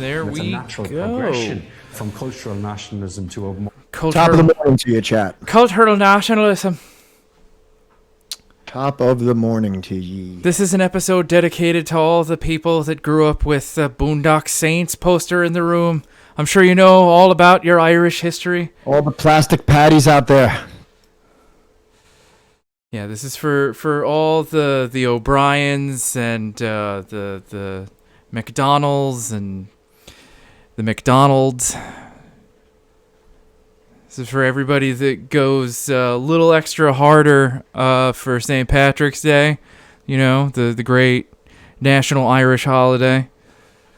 There And it's a we natural go. progression from cultural nationalism to a more Top of the morning to you, chat. Cultural nationalism. Top of the morning to ye. This is an episode dedicated to all the people that grew up with the Boondock Saints poster in the room. I'm sure you know all about your Irish history. All the plastic patties out there. Yeah, this is for all the O'Briens and the McDonald's and the McDonald's. This is for everybody that goes a little extra harder for St. Patrick's Day. You know, the great national Irish holiday.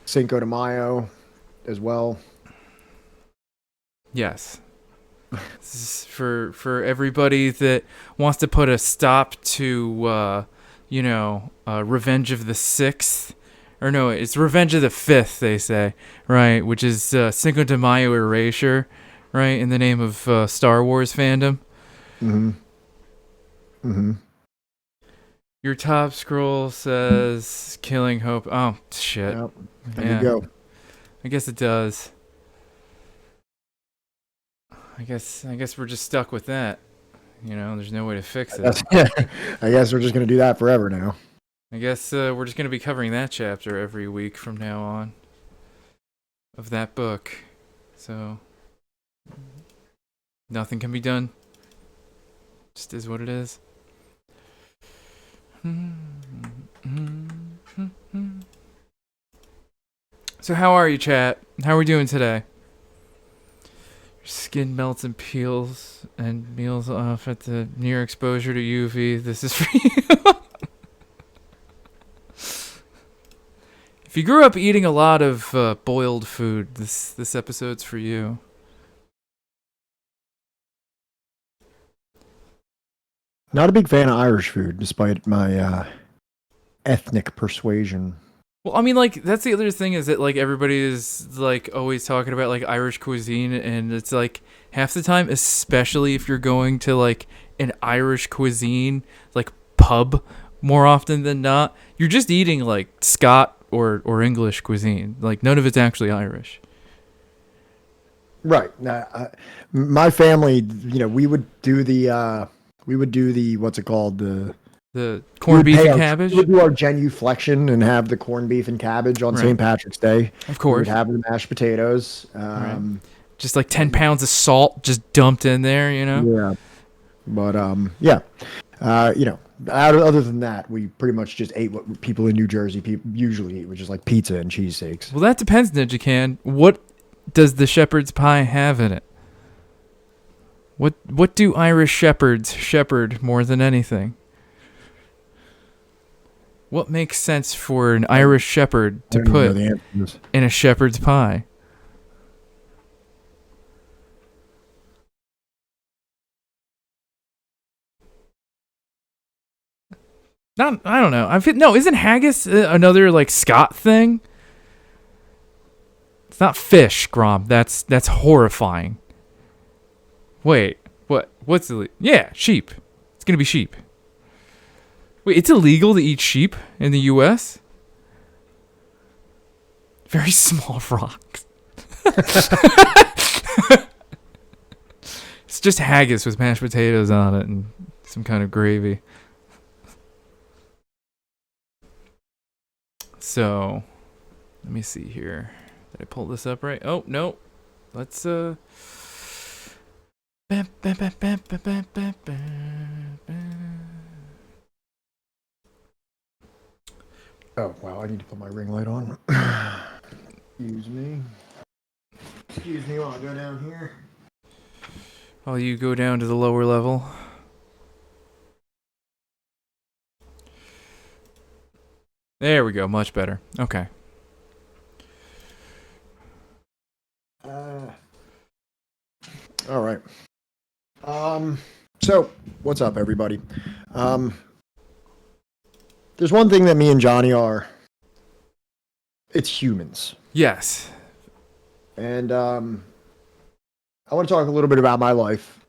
Cinco de Mayo as well. Yes. This is for everybody that wants to put a stop to, Revenge of the 6th. Or no, it's Revenge of the 5th, they say, right? Which is Cinco de Mayo erasure, right? In the name of Star Wars fandom. Mm-hmm. Mm-hmm. Your top scroll says Killing Hope. Oh, shit. Yep. There you go. I guess it does. I guess we're just stuck with that. You know, there's no way to fix it. I guess we're just going to do that forever now. I guess we're just going to be covering that chapter every week from now on of that book. So, nothing can be done. Just is what it is. So how are you, chat? How are we doing today? Your skin melts and peels and meals off at the near exposure to UV. This is for you. If you grew up eating a lot of boiled food, this episode's for you. Not a big fan of Irish food, despite my ethnic persuasion. Well, I mean, like, that's the other thing is that, like, everybody is, like, always talking about, like, Irish cuisine, and it's, like, half the time, especially if you're going to, like, an Irish cuisine, like, pub more often than not, you're just eating, like, Scot or English cuisine. Like, none of it's actually Irish. Right. My family, we would do the what's it called? The corned beef and cabbage? We would do our genuflexion and have the corned beef and cabbage on St. Patrick's Day. Of course. We would have the mashed potatoes. Right. Just like 10 pounds of salt just dumped in there, you know? Yeah. But, other than that, we pretty much just ate what people in New Jersey usually eat, which is like pizza and cheesesteaks. Well, that depends, Ninja. What does the shepherd's pie have in it? What do Irish shepherds shepherd more than anything? What makes sense for an Irish shepherd to put in a shepherd's pie? I don't know. Isn't haggis another like Scot thing? It's not fish, Grom. That's horrifying. Wait, what's illegal? Yeah, sheep. It's gonna be sheep. Wait, it's illegal to eat sheep in the U.S.? Very small frogs. It's just haggis with mashed potatoes on it and some kind of gravy. So, let me see here. Did I pull this up right? Oh, no. Let's, Oh, wow, I need to put my ring light on. Excuse me while I go down here. While you go down to the lower level. There we go, much better. Okay. All right. So, what's up, everybody? There's one thing that me and Johnny are. It's humans. Yes. And I want to talk a little bit about my life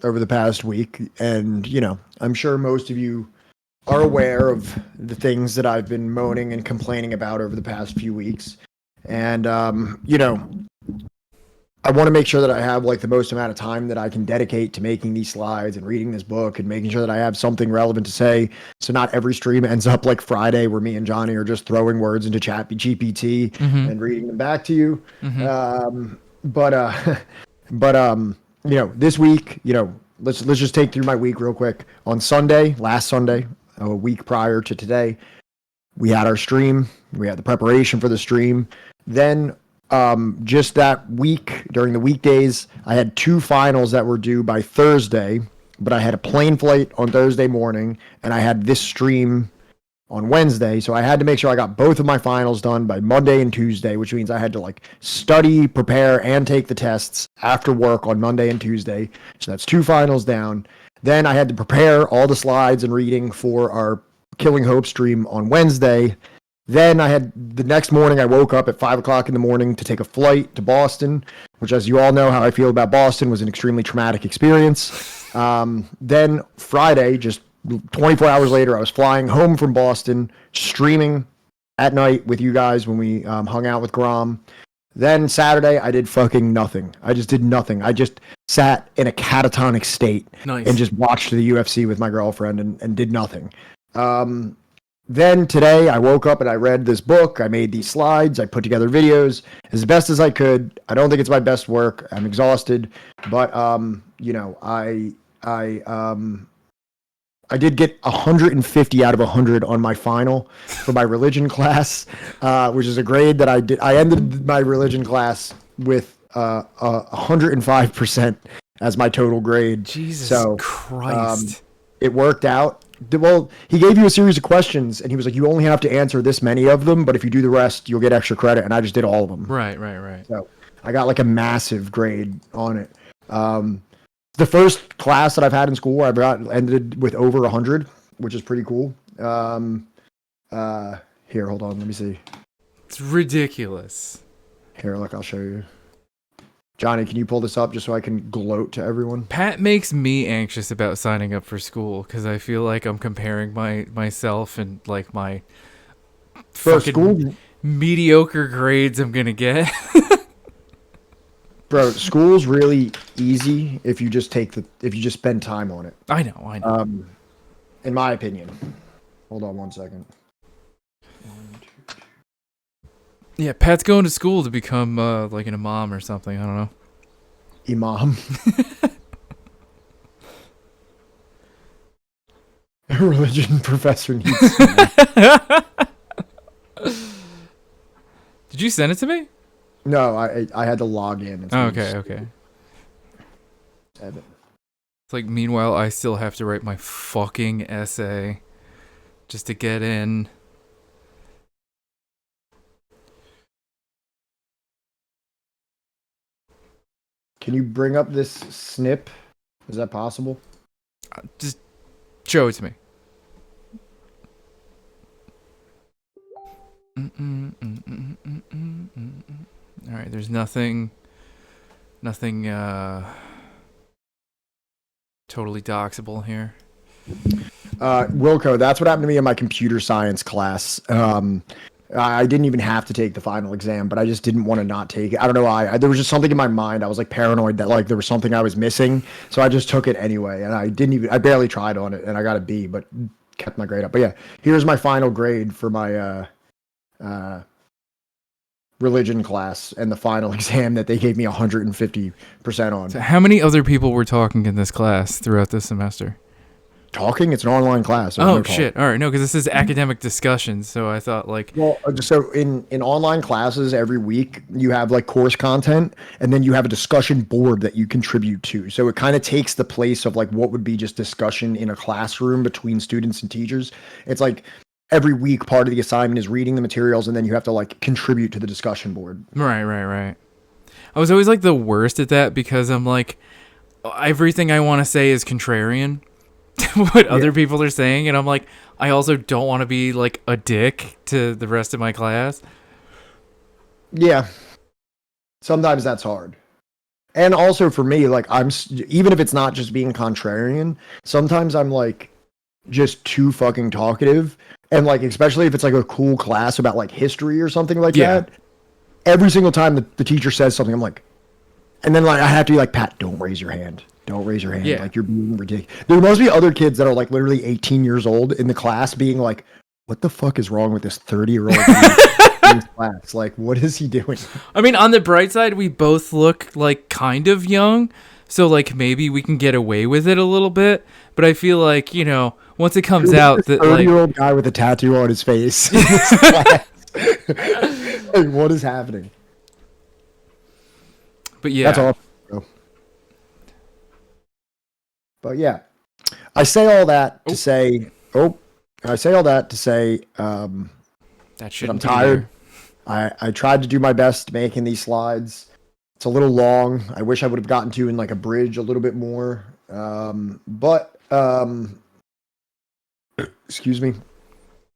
over the past week. And, I'm sure most of you are aware of the things that I've been moaning and complaining about over the past few weeks. And you know, I want to make sure that I have like the most amount of time that I can dedicate to making these slides and reading this book and making sure that I have something relevant to say. So not every stream ends up like Friday where me and Johnny are just throwing words into chat GPT and reading them back to you. You know, this week, you know, let's just take through my week real quick. On Sunday, last Sunday, a week prior to today, we had our stream. We had the preparation for the stream. Then just that week, during the weekdays, I had 2 finals that were due by Thursday, but I had a plane flight on Thursday morning, and I had this stream on Wednesday, so I had to make sure I got both of my finals done by Monday and Tuesday, which means I had to like study, prepare, and take the tests after work on Monday and Tuesday. So that's 2 finals down. Then I had to prepare all the slides and reading for our Killing Hope stream on Wednesday. Then I had the next morning, I woke up at 5 o'clock in the morning to take a flight to Boston, which, as you all know how I feel about Boston, was an extremely traumatic experience. Then Friday, just 24 hours later, I was flying home from Boston, streaming at night with you guys when we hung out with Grom. Then Saturday, I did fucking nothing. I just did nothing. I just sat in a catatonic state and just watched the UFC with my girlfriend and did nothing. Then today, I woke up and I read this book. I made these slides. I put together videos as best as I could. I don't think it's my best work. I'm exhausted, but you know, I did get 150 out of 100 on my final for my religion class, which is a grade that I did. I ended my religion class with 105% as my total grade. Jesus Christ. It worked out. Well, he gave you a series of questions, and he was like, you only have to answer this many of them, but if you do the rest, you'll get extra credit, and I just did all of them. Right. So I got like a massive grade on it. The first class that I've had in school, I've ended with over 100, which is pretty cool. Here, hold on, let me see. It's ridiculous. Here, look, I'll show you. Johnny, can you pull this up just so I can gloat to everyone? Pat makes me anxious about signing up for school because I feel like I'm comparing myself and like my fucking mediocre grades I'm gonna get. Bro, school's really easy if you just spend time on it. I know. In my opinion. Hold on one second. Yeah, Pat's going to school to become like an imam or something. I don't know. Imam. A religion professor needs to Did you send it to me? No, I had to log in. Okay. It's like, meanwhile, I still have to write my fucking essay just to get in. Can you bring up this snip? Is that possible? Just show it to me. All right, there's nothing totally doxable here. Wilco, that's what happened to me in my computer science class. I didn't even have to take the final exam, but I just didn't want to not take it. I don't know why. There was just something in my mind. I was like paranoid that like there was something I was missing, so I just took it anyway. And I barely tried on it, and I got a B, but kept my grade up. But yeah, here's my final grade for my religion class and the final exam that they gave me 150% on. So how many other people were talking in this class throughout this semester? Talking? It's an online class. Oh, shit. All right. No, because this is academic discussion. So I thought like... Well, so in online classes every week, you have like course content, and then you have a discussion board that you contribute to. So it kind of takes the place of like what would be just discussion in a classroom between students and teachers. It's like every week part of the assignment is reading the materials, and then you have to like contribute to the discussion board. Right. I was always like the worst at that because I'm like, everything I want to say is contrarian to what other people are saying, and I'm like, I also don't want to be like a dick to the rest of my class. Yeah, sometimes that's hard. And also for me, like even if it's not just being contrarian, sometimes I'm like just too fucking talkative, and like especially if it's like a cool class about like history or something like that. every single time the teacher says something, I'm like, and then like I have to be like, Pat, don't raise your hand. Don't raise your hand. Yeah. Like you're being ridiculous. There must be other kids that are like literally 18 years old in the class being like, what the fuck is wrong with this 30-year-old in this class? Like, what is he doing? I mean, on the bright side, we both look like kind of young. So like maybe we can get away with it a little bit. But I feel like, you know, once it comes out that 30-year-old guy with a tattoo on his face in this class. Like, what is happening? But yeah. That's awesome, bro. But yeah, I say all that to say, That that I'm tired. I tried to do my best making these slides. It's a little long. I wish I would have gotten to in like a bridge a little bit more. But excuse me.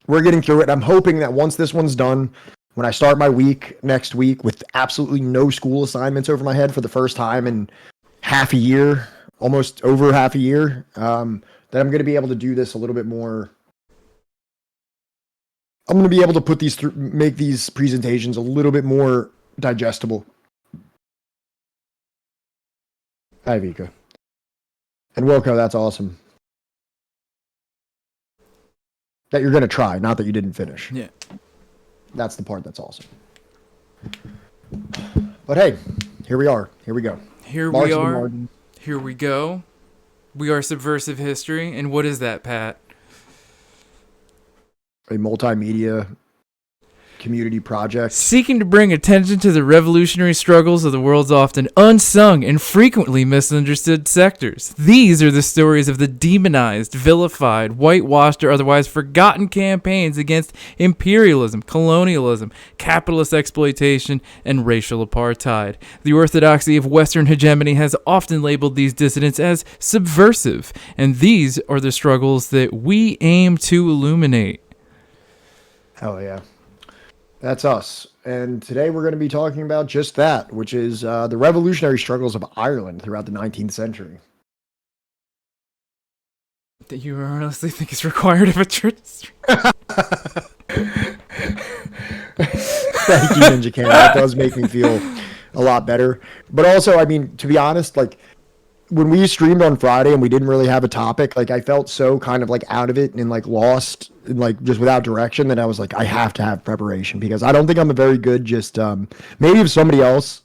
We're getting through it. I'm hoping that once this one's done, when I start my week next week with absolutely no school assignments over my head for the first time in half a year, almost over half a year, that I'm going to be able to do this a little bit more. I'm going to be able to put these through, make these presentations a little bit more digestible. Hi, Vika. And Wilco, that's awesome. That you're going to try, not that you didn't finish. Yeah. That's the part that's awesome. But hey, here we are. Here we go. Here Marx we and are. Martin. Here we go. We are Subversive History. And what is that, Pat? A multimedia community project. Seeking to bring attention to the revolutionary struggles of the world's often unsung and frequently misunderstood sectors. These are the stories of the demonized, vilified, whitewashed, or otherwise forgotten campaigns against imperialism, colonialism, capitalist exploitation, and racial apartheid. The orthodoxy of Western hegemony has often labeled these dissidents as subversive, and these are the struggles that we aim to illuminate. Hell yeah. That's us. And today we're going to be talking about just that, which is the revolutionary struggles of Ireland throughout the 19th century. That you honestly think is required of a church? Thank you, Ninja Can. That does make me feel a lot better. But also, I mean, to be honest, like, when we streamed on Friday and we didn't really have a topic, like I felt so kind of like out of it and like lost and like just without direction that I was like, I have to have preparation because I don't think I'm a very good just maybe if somebody else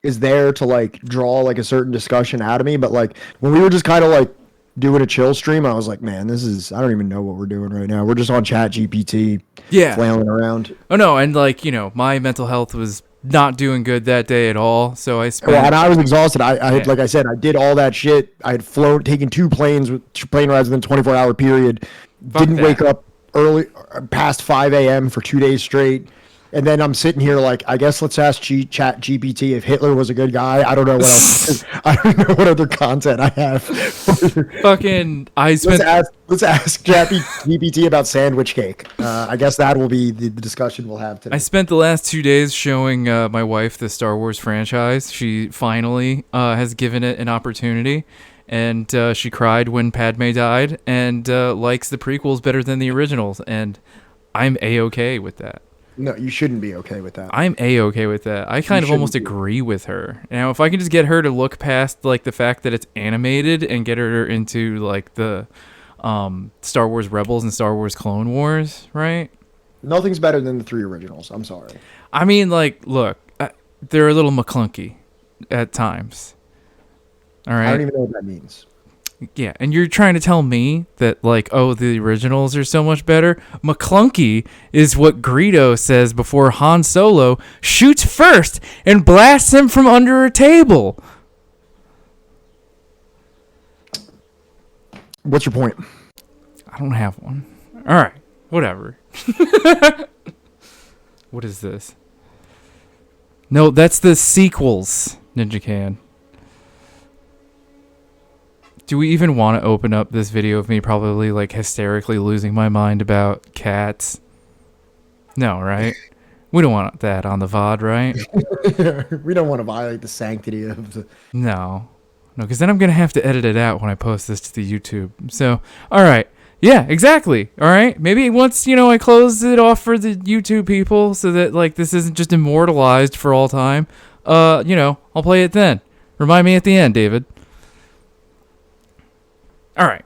is there to like draw like a certain discussion out of me, but like when we were just kind of like doing a chill stream, I was like, man, this is, I don't even know what we're doing right now. We're just on Chat GPT, flailing around. Oh no, and like, you know, my mental health was not doing good that day at all, so I spent... Well, and I was exhausted. I had, like I said, I did all that shit. I had taken two plane rides within a 24-hour period. Didn't wake up early, past 5 a.m. for 2 days straight. And then I'm sitting here like, I guess let's ask Chat GPT if Hitler was a good guy. I don't know what else. I don't know what other content I have. Fucking, let's ask Chat GPT about sandwich cake. I guess that will be the discussion we'll have today. I spent the last 2 days showing my wife the Star Wars franchise. She finally has given it an opportunity. And she cried when Padme died and likes the prequels better than the originals. And I'm A-okay with that. No, you shouldn't be okay with that. I'm A-okay with that. I kind of almost agree with her. Now, if I can just get her to look past like the fact that it's animated and get her into like the Star Wars Rebels and Star Wars Clone Wars, right? Nothing's better than the 3 originals. I'm sorry. I mean, like, look, they're a little McClunky at times. All right. I don't even know what that means. Yeah, and you're trying to tell me that, like, oh, the originals are so much better? McClunky is what Greedo says before Han Solo shoots first and blasts him from under a table. What's your point? I don't have one. All right, whatever. What is this? No, that's the sequels, Ninja Can. Do we even want to open up this video of me probably like hysterically losing my mind about cats? No, right? We don't want that on the VOD, right? We don't want to violate the sanctity of the... No, because then I'm going to have to edit it out when I post this to the YouTube. So, all right. Yeah, exactly. All right. Maybe once, I close it off for the YouTube people so that like this isn't just immortalized for all time. I'll play it then. Remind me at the end, David. All right.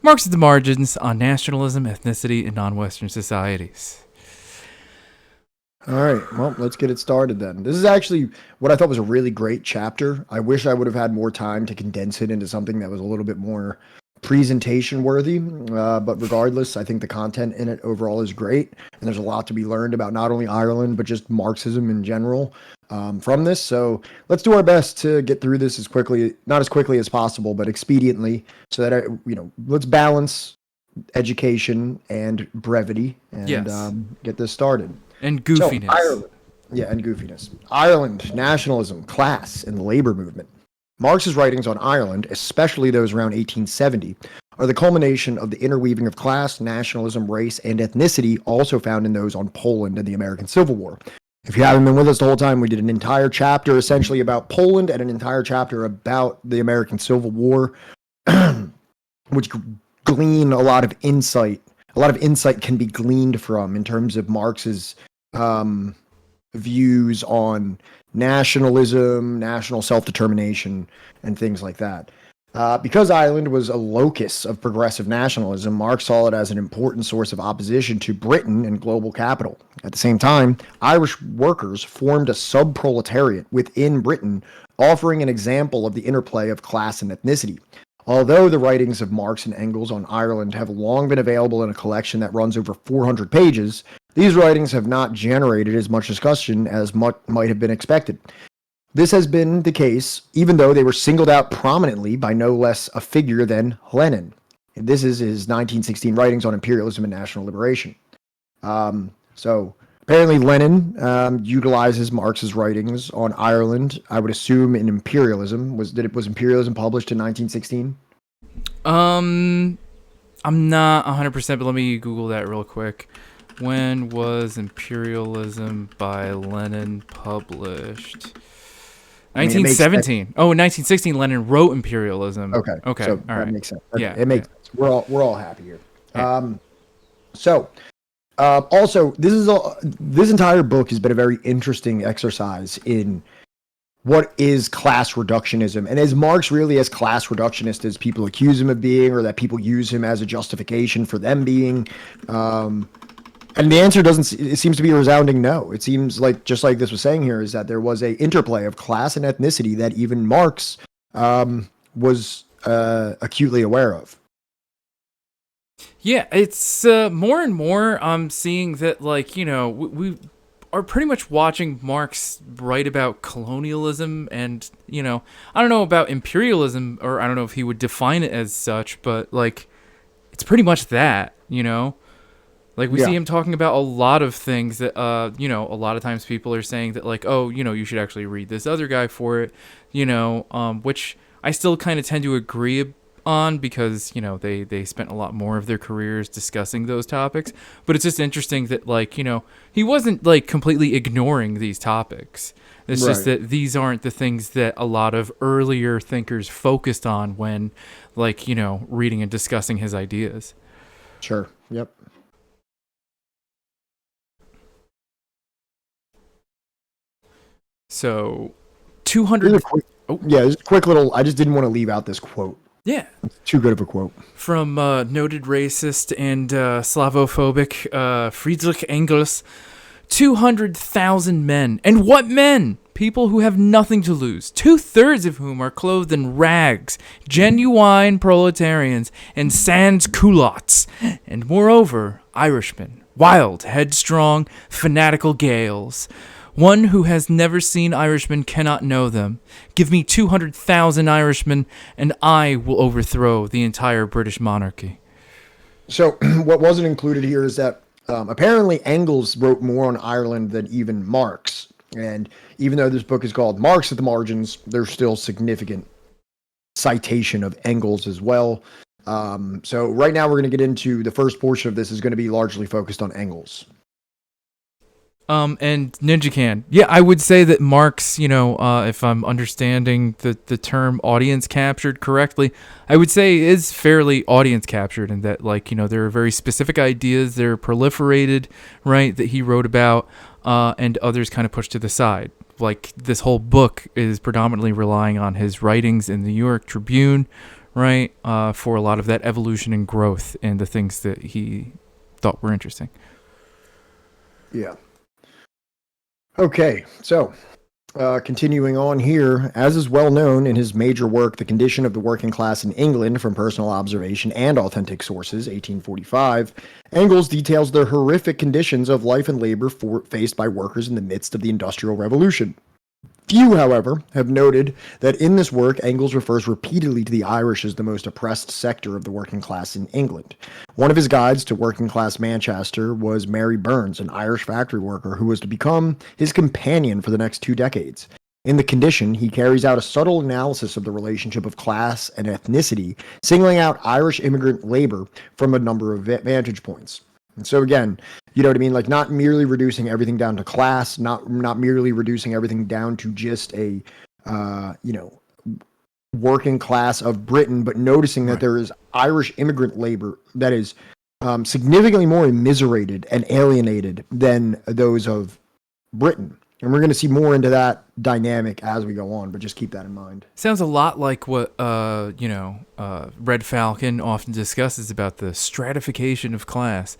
Marx at the Margins on Nationalism, Ethnicity, and Non-Western Societies. All right, well, let's get it started then. This is actually what I thought was a really great chapter. I wish I would have had more time to condense it into something that was a little bit more presentation worthy. But regardless, I think the content in it overall is great. And there's a lot to be learned about not only Ireland, but just Marxism in general from this. So let's do our best to get through this not as quickly as possible, but expediently so that, let's balance education and brevity and Yes. get this started. And goofiness. So, Ireland. Yeah, and goofiness. Ireland, nationalism, class, and the labor movement. Marx's writings on Ireland, especially those around 1870, are the culmination of the interweaving of class, nationalism, race, and ethnicity, also found in those on Poland and the American Civil War. If you haven't been with us the whole time, we did an entire chapter essentially about Poland and an entire chapter about the American Civil War, which glean a lot of insight. A lot of insight can be gleaned from in terms of Marx's views on nationalism, national self-determination, and things like that. Because Ireland was a locus of progressive nationalism, Marx saw it as an important source of opposition to Britain and global capital. At the same time, Irish workers formed a sub-proletariat within Britain, offering an example of the interplay of class and ethnicity. Although the writings of Marx and Engels on Ireland have long been available in a collection that runs over 400 pages, these writings have not generated as much discussion as might have been expected. This has been the case, even though they were singled out prominently by no less a figure than Lenin. And this is his 1916 writings on imperialism and national liberation. So apparently Lenin utilizes Marx's writings on Ireland, I would assume in imperialism. Was imperialism published in 1916? I'm not 100%, but let me Google that real quick. When was Imperialism by Lenin published? 1917. Oh, in 1916, Lenin wrote Imperialism. Okay. Okay. So All that right. makes sense. Okay. Yeah. It makes sense. We're all happy here. Yeah. Also, this entire book has been a very interesting exercise in what is class reductionism, and is Marx really as class reductionist as people accuse him of being, or that people use him as a justification for them being? And the answer it seems to be a resounding no. It seems like, just like this was saying here, is that there was a interplay of class and ethnicity that even Marx was acutely aware of. Yeah, it's more and more I'm seeing that, like, we are pretty much watching Marx write about colonialism and, I don't know about imperialism, or I don't know if he would define it as such, but, like, it's pretty much that, Like, we see him talking about a lot of things that, a lot of times people are saying that, like, oh, you should actually read this other guy for it, which I still kind of tend to agree on because, they spent a lot more of their careers discussing those topics. But it's just interesting that, like, he wasn't, like, completely ignoring these topics. It's just that these aren't the things that a lot of earlier thinkers focused on when, like, reading and discussing his ideas. Sure. Yep. So, 200. Just a quick little. I just didn't want to leave out this quote. Yeah. It's too good of a quote. From noted racist and Slavophobic Friedrich Engels. 200,000 men. And what men? People who have nothing to lose, 2/3 of whom are clothed in rags, genuine proletarians, and sans culottes, and moreover, Irishmen, wild, headstrong, fanatical Gaels. One who has never seen Irishmen cannot know them. Give me 200,000 Irishmen, and I will overthrow the entire British monarchy. So what wasn't included here is that apparently Engels wrote more on Ireland than even Marx. And even though this book is called Marx at the Margins, there's still significant citation of Engels as well. So right now we're going to get into the first portion of this is going to be largely focused on Engels. And Ninja Can. Yeah, I would say that Marx, if I'm understanding the term audience captured correctly, I would say is fairly audience captured, and that, like, there are very specific ideas that are proliferated, right, that he wrote about, and others kind of pushed to the side. Like, this whole book is predominantly relying on his writings in the New York Tribune, right, for a lot of that evolution and growth and the things that he thought were interesting. Yeah. Okay, so continuing on here, as is well known in his major work, The Condition of the Working Class in England from Personal Observation and Authentic Sources, 1845, Engels details the horrific conditions of life and labor faced by workers in the midst of the Industrial Revolution. Few, however, have noted that in this work, Engels refers repeatedly to the Irish as the most oppressed sector of the working class in England. One of his guides to working class Manchester was Mary Burns, an Irish factory worker who was to become his companion for the next 2 decades. In The Condition, he carries out a subtle analysis of the relationship of class and ethnicity, singling out Irish immigrant labor from a number of vantage points. And so again, you know what I mean? Like, not merely reducing everything down to class, not merely reducing everything down to just a, working class of Britain, but noticing that there is Irish immigrant labor that is significantly more immiserated and alienated than those of Britain. And we're going to see more into that dynamic as we go on, but just keep that in mind. Sounds a lot like what, Red Falcon often discusses about the stratification of class.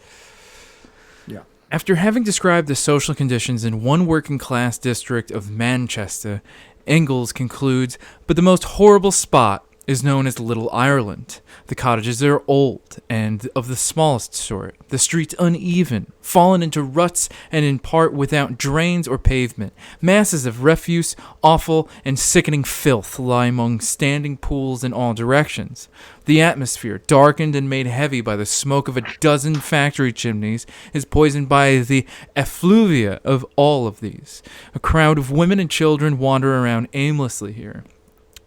Yeah. After having described the social conditions in one working class district of Manchester, Engels concludes, but the most horrible spot is known as Little Ireland. The cottages are old and of the smallest sort, the streets uneven, fallen into ruts and in part without drains or pavement. Masses of refuse, offal, and sickening filth lie among standing pools in all directions. The atmosphere, darkened and made heavy by the smoke of a dozen factory chimneys, is poisoned by the effluvia of all of these. A crowd of women and children wander around aimlessly here,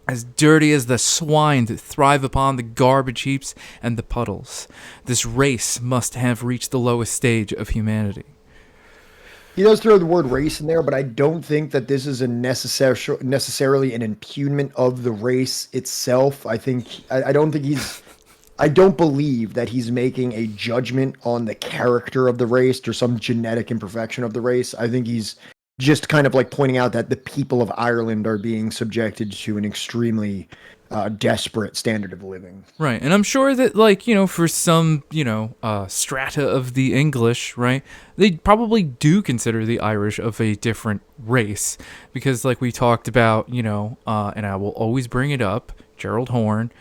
as dirty as the swine that thrive upon the garbage heaps and the puddles. This race must have reached the lowest stage of humanity. He does throw the word race in there, but I don't think that this is a necessarily an impugnment of the race itself. I don't believe that he's making a judgment on the character of the race or some genetic imperfection of the race. I think he's just kind of like pointing out that the people of Ireland are being subjected to an extremely desperate standard of living. Right. And I'm sure that, like, for some, strata of the English, right, they probably do consider the Irish of a different race. Because, like we talked about, and I will always bring it up, Gerald Horne,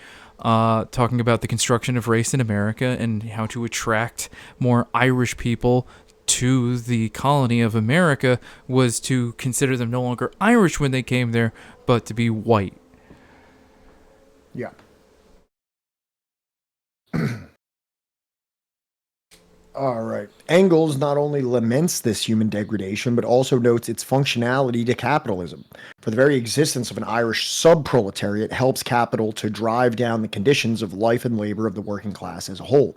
talking about the construction of race in America and how to attract more Irish people to the colony of America was to consider them no longer Irish when they came there, but to be white. Yeah. All right. Engels not only laments this human degradation, but also notes its functionality to capitalism. For the very existence of an Irish sub-proletariat helps capital to drive down the conditions of life and labor of the working class as a whole.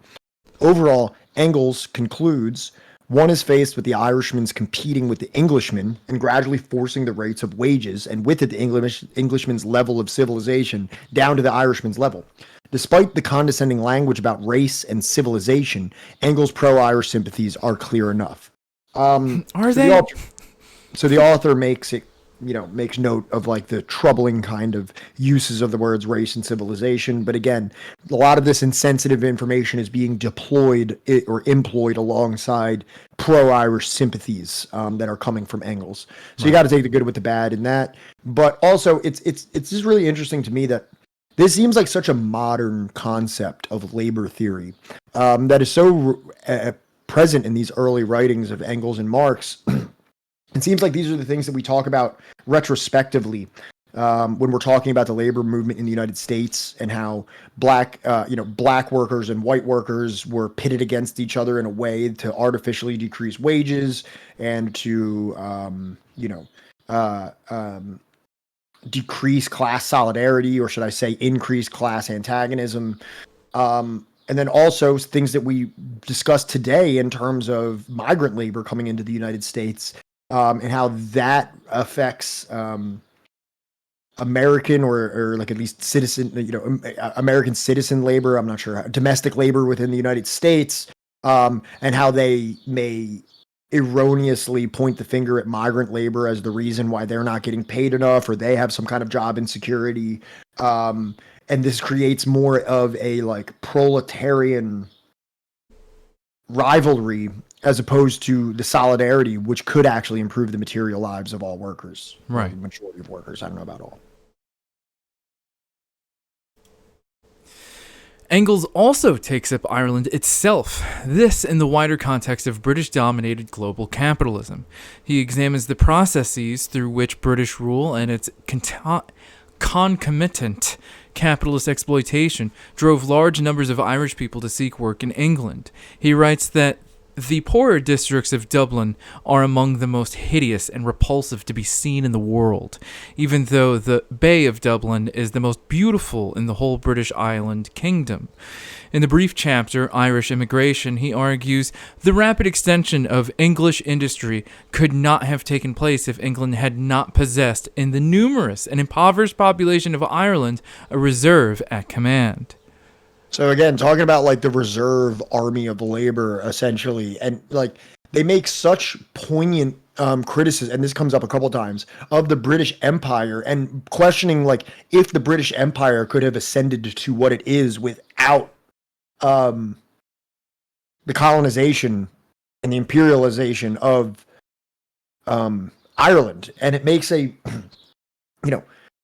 Overall, Engels concludes, one is faced with the Irishman's competing with the Englishman and gradually forcing the rates of wages and with it the Englishman's level of civilization down to the Irishman's level. Despite the condescending language about race and civilization, Engels' pro-Irish sympathies are clear enough. Are they? So the author makes note of like the troubling kind of uses of the words race and civilization. But again, a lot of this insensitive information is being deployed or employed alongside pro-Irish sympathies that are coming from Engels. So you got to take the good with the bad in that. But also, it's just really interesting to me that this seems like such a modern concept of labor theory that is so present in these early writings of Engels and Marx. It seems like these are the things that we talk about retrospectively when we're talking about the labor movement in the United States and how black workers and white workers were pitted against each other in a way to artificially decrease wages and to decrease class solidarity, or should I say increase class antagonism. And then also things that we discussed today in terms of migrant labor coming into the United States, and how that affects American or like at least citizen, American citizen labor. I'm not sure, domestic labor within the United States, and how they may erroneously point the finger at migrant labor as the reason why they're not getting paid enough or they have some kind of job insecurity. And this creates more of a like proletarian rivalry as opposed to the solidarity, which could actually improve the material lives of all workers. Right. The majority of workers. I don't know about all. Engels also takes up Ireland itself, this in the wider context of British-dominated global capitalism. He examines the processes through which British rule and its concomitant capitalist exploitation drove large numbers of Irish people to seek work in England. He writes that the poorer districts of Dublin are among the most hideous and repulsive to be seen in the world, even though the Bay of Dublin is the most beautiful in the whole British island kingdom. In the brief chapter, Irish Immigration, he argues the rapid extension of English industry could not have taken place if England had not possessed in the numerous and impoverished population of Ireland a reserve at command. So again, talking about like the reserve army of labor, essentially, and like they make such poignant criticism, and this comes up a couple times, of the British Empire, and questioning like if the British Empire could have ascended to what it is without the colonization and the imperialization of Ireland. And it makes a,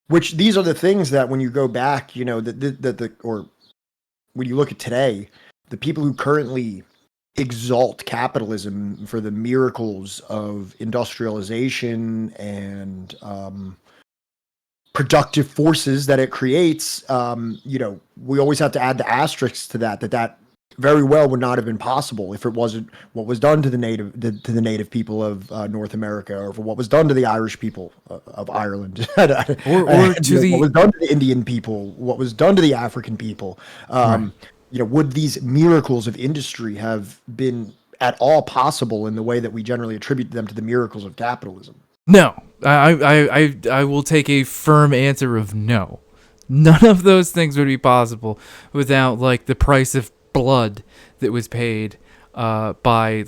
which these are the things that when you go back, or when you look at today, the people who currently exalt capitalism for the miracles of industrialization and productive forces that it creates, we always have to add the asterisks to that very well would not have been possible if it wasn't what was done to the native people of North America, or for what was done to the Irish people of Ireland, or what was done to the Indian people, what was done to the African people. Right. Would these miracles of industry have been at all possible in the way that we generally attribute them to the miracles of capitalism? No, I will take a firm answer of no. None of those things would be possible without like the price of blood that was paid by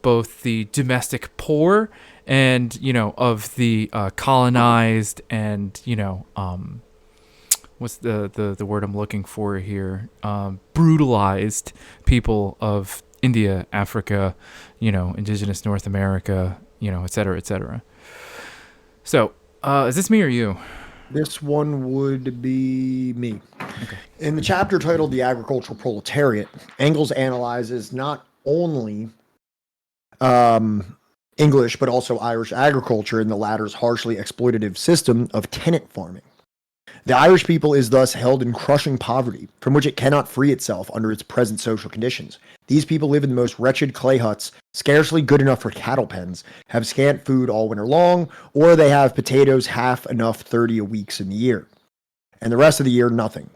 both the domestic poor and of the colonized and what's the word I'm looking for here, brutalized people of India, Africa, indigenous North America, et cetera, et cetera. So is this me or you? This one would be me. Okay. In the chapter titled The Agricultural Proletariat, Engels analyzes not only English, but also Irish agriculture and the latter's harshly exploitative system of tenant farming. The Irish people is thus held in crushing poverty, from which it cannot free itself under its present social conditions. These people live in the most wretched clay huts, scarcely good enough for cattle pens, have scant food all winter long, or they have potatoes half enough 30 a weeks in the year, and the rest of the year nothing.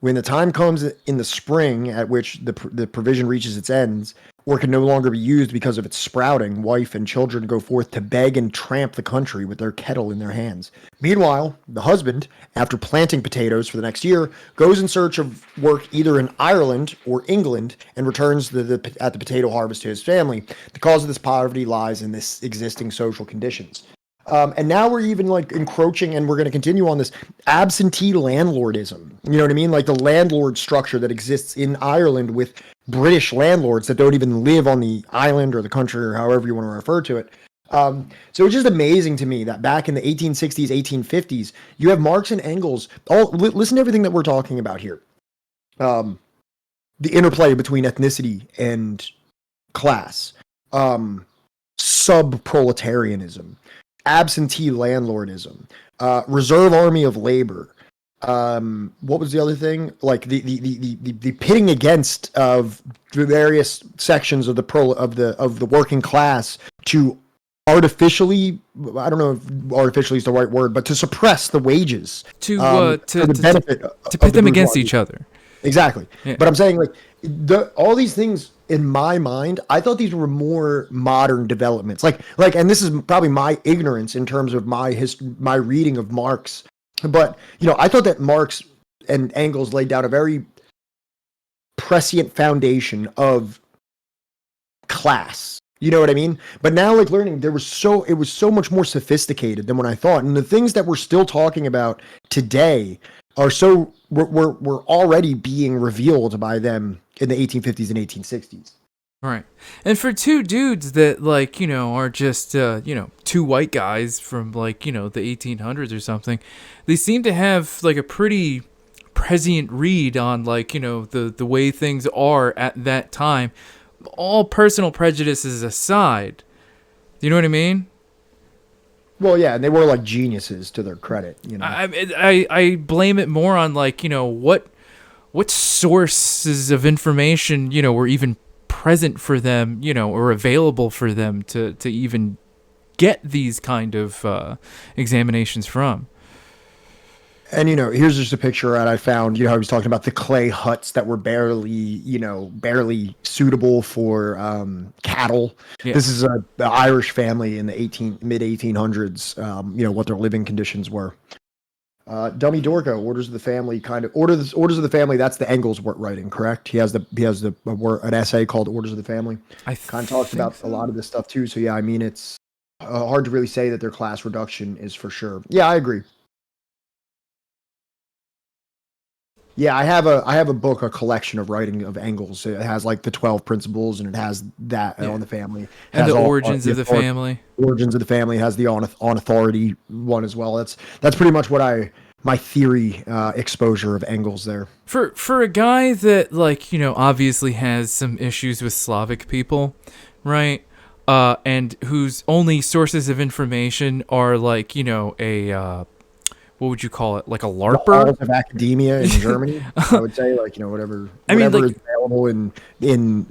When the time comes in the spring at which the provision reaches its ends, or can no longer be used because of its sprouting, wife and children go forth to beg and tramp the country with their kettle in their hands. Meanwhile, the husband, after planting potatoes for the next year, goes in search of work either in Ireland or England and returns at the potato harvest to his family. The cause of this poverty lies in this existing social conditions. And now we're even like encroaching, and we're going to continue on this absentee landlordism. You know what I mean? Like the landlord structure that exists in Ireland with British landlords that don't even live on the island or the country or however you want to refer to it. So it's just amazing to me that back in the 1860s, 1850s, you have Marx and Engels. Listen to everything that we're talking about here. The interplay between ethnicity and class, sub-proletarianism, absentee landlordism, reserve army of labor. What was the other thing? Like the pitting against of the various sections of the working class to artificially, I don't know if artificially is the right word, but to suppress the wages, to for the benefit to pit them against each other. Exactly. Yeah. But I'm saying like all these things in my mind, I thought these were more modern developments. And this is probably my ignorance in terms of my reading of Marx. But, I thought that Marx and Engels laid down a very prescient foundation of class. You know what I mean? But now, like, learning, it was so much more sophisticated than what I thought. And the things that we're still talking about today were already being revealed by them in the 1850s and 1860s. Right. And for two dudes that, like, are just, two white guys from, like, the 1800s or something, they seem to have, like, a pretty prescient read on, like, the way things are at that time. All personal prejudices aside. Do you know what I mean? Well, yeah, and they were like geniuses to their credit. I blame it more on, like, what sources of information, were even present for them, or available for them to even get these kind of examinations from. And, here's just a picture that I found, I was talking about the clay huts that were barely suitable for cattle. Yeah. This is the Irish family in the mid 1800s, what their living conditions were. Dummy Dorco, Orders of the Family, Orders of the Family. That's the Engels writing, correct? He has an essay called Orders of the Family. I kind of talks about a lot of this stuff too. So yeah, I mean, it's hard to really say that their class reduction is for sure. Yeah, I agree. Yeah, I have a book, a collection of writing of Engels. It has like the 12 principles, and it has that on the family. And the origins of the family. Origins of the family has the on authority one as well. That's pretty much what my theory exposure of Engels there. For a guy that, like, obviously has some issues with Slavic people, right? And whose only sources of information are, like, what would you call it? Like a LARPer? The halls of academia in Germany, I would say, like, whatever is available in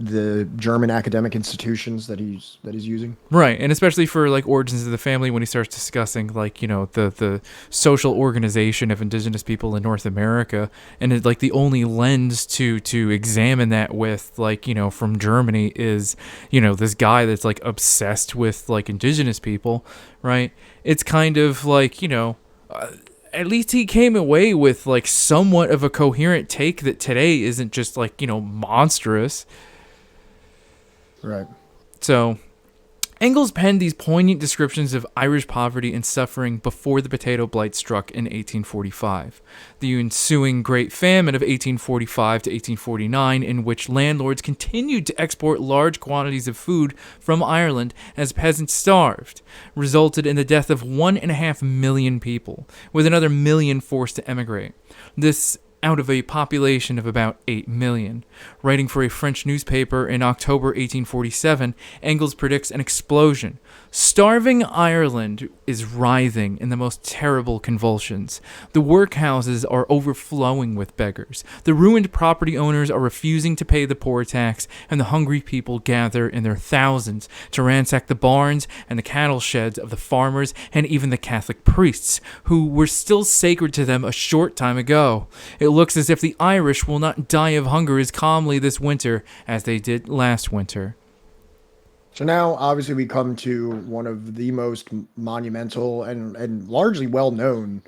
the German academic institutions that he's using. Right, and especially for, like, Origins of the Family, when he starts discussing, like, the social organization of indigenous people in North America, and it, like, the only lens to examine that with, like, from Germany is, this guy that's, like, obsessed with, like, indigenous people, right? It's kind of like, at least he came away with, like, somewhat of a coherent take that today isn't just, like, monstrous. Right. So, Engels penned these poignant descriptions of Irish poverty and suffering before the potato blight struck in 1845. The ensuing Great Famine of 1845 to 1849, in which landlords continued to export large quantities of food from Ireland as peasants starved, resulted in the death of 1.5 million people, with another million forced to emigrate. This out of a population of about 8 million. Writing for a French newspaper in October 1847, Engels predicts an explosion. Starving Ireland is writhing in the most terrible convulsions. The workhouses are overflowing with beggars. The ruined property owners are refusing to pay the poor tax, and the hungry people gather in their thousands to ransack the barns and the cattle sheds of the farmers and even the Catholic priests, who were still sacred to them a short time ago. It looks as if the Irish will not die of hunger as calmly this winter as they did last winter. So now, obviously, we come to one of the most monumental and largely well-known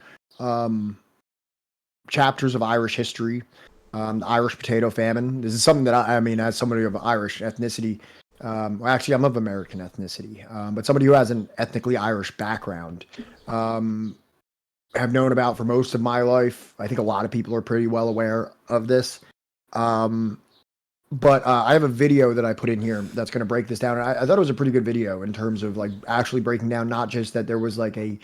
chapters of Irish history, the Irish potato famine. This is something that I mean, as somebody of Irish ethnicity, well, actually, I'm of American ethnicity, but somebody who has an ethnically Irish background, have known about for most of my life. I think a lot of people are pretty well aware of this. But I have a video that I put in here that's going to break this down. I thought it was a pretty good video in terms of, like, actually breaking down not just that there was, like, a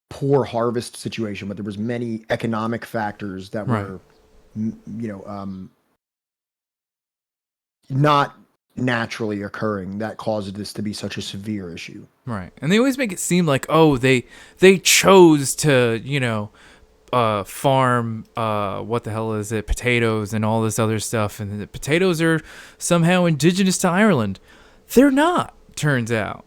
poor harvest situation, but there was many economic factors that were, not naturally occurring that caused this to be such a severe issue. Right. And they always make it seem like, oh, they chose to, farm, what the hell is it, potatoes and all this other stuff, and the potatoes are somehow indigenous to Ireland. They're not, turns out.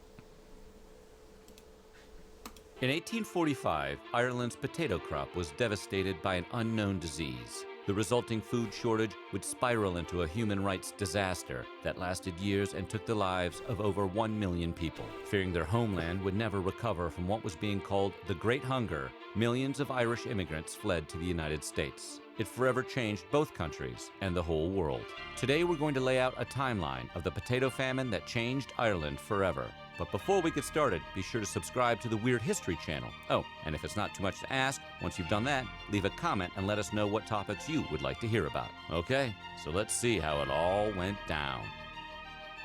In 1845, Ireland's potato crop was devastated by an unknown disease. The resulting food shortage would spiral into a human rights disaster that lasted years and took the lives of over 1 million people. Fearing their homeland would never recover from what was being called the Great Hunger, millions of Irish immigrants fled to the United States. It forever changed both countries and the whole world. Today we're going to lay out a timeline of the potato famine that changed Ireland forever. But before we get started, be sure to subscribe to the Weird History channel. Oh, and if it's not too much to ask, once you've done that, leave a comment and let us know what topics you would like to hear about. Okay, so let's see how it all went down.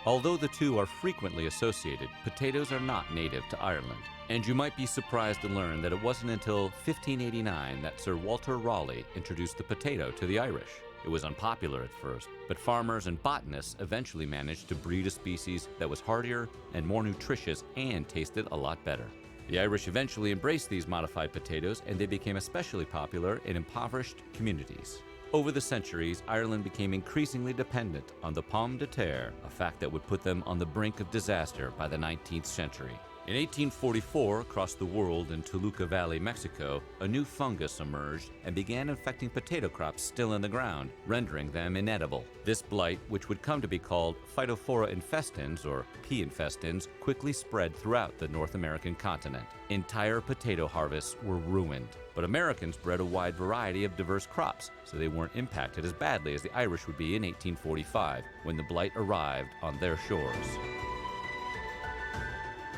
Although the two are frequently associated, potatoes are not native to Ireland. And you might be surprised to learn that it wasn't until 1589 that Sir Walter Raleigh introduced the potato to the Irish. It was unpopular at first, but farmers and botanists eventually managed to breed a species that was hardier and more nutritious and tasted a lot better. The Irish eventually embraced these modified potatoes, and they became especially popular in impoverished communities. Over the centuries, Ireland became increasingly dependent on the pomme de terre, a fact that would put them on the brink of disaster by the 19th century. In 1844, across the world in Toluca Valley, Mexico, a new fungus emerged and began infecting potato crops still in the ground, rendering them inedible. This blight, which would come to be called Phytophthora infestans, or P. infestans, quickly spread throughout the North American continent. Entire potato harvests were ruined. But Americans bred a wide variety of diverse crops, so they weren't impacted as badly as the Irish would be in 1845, when the blight arrived on their shores.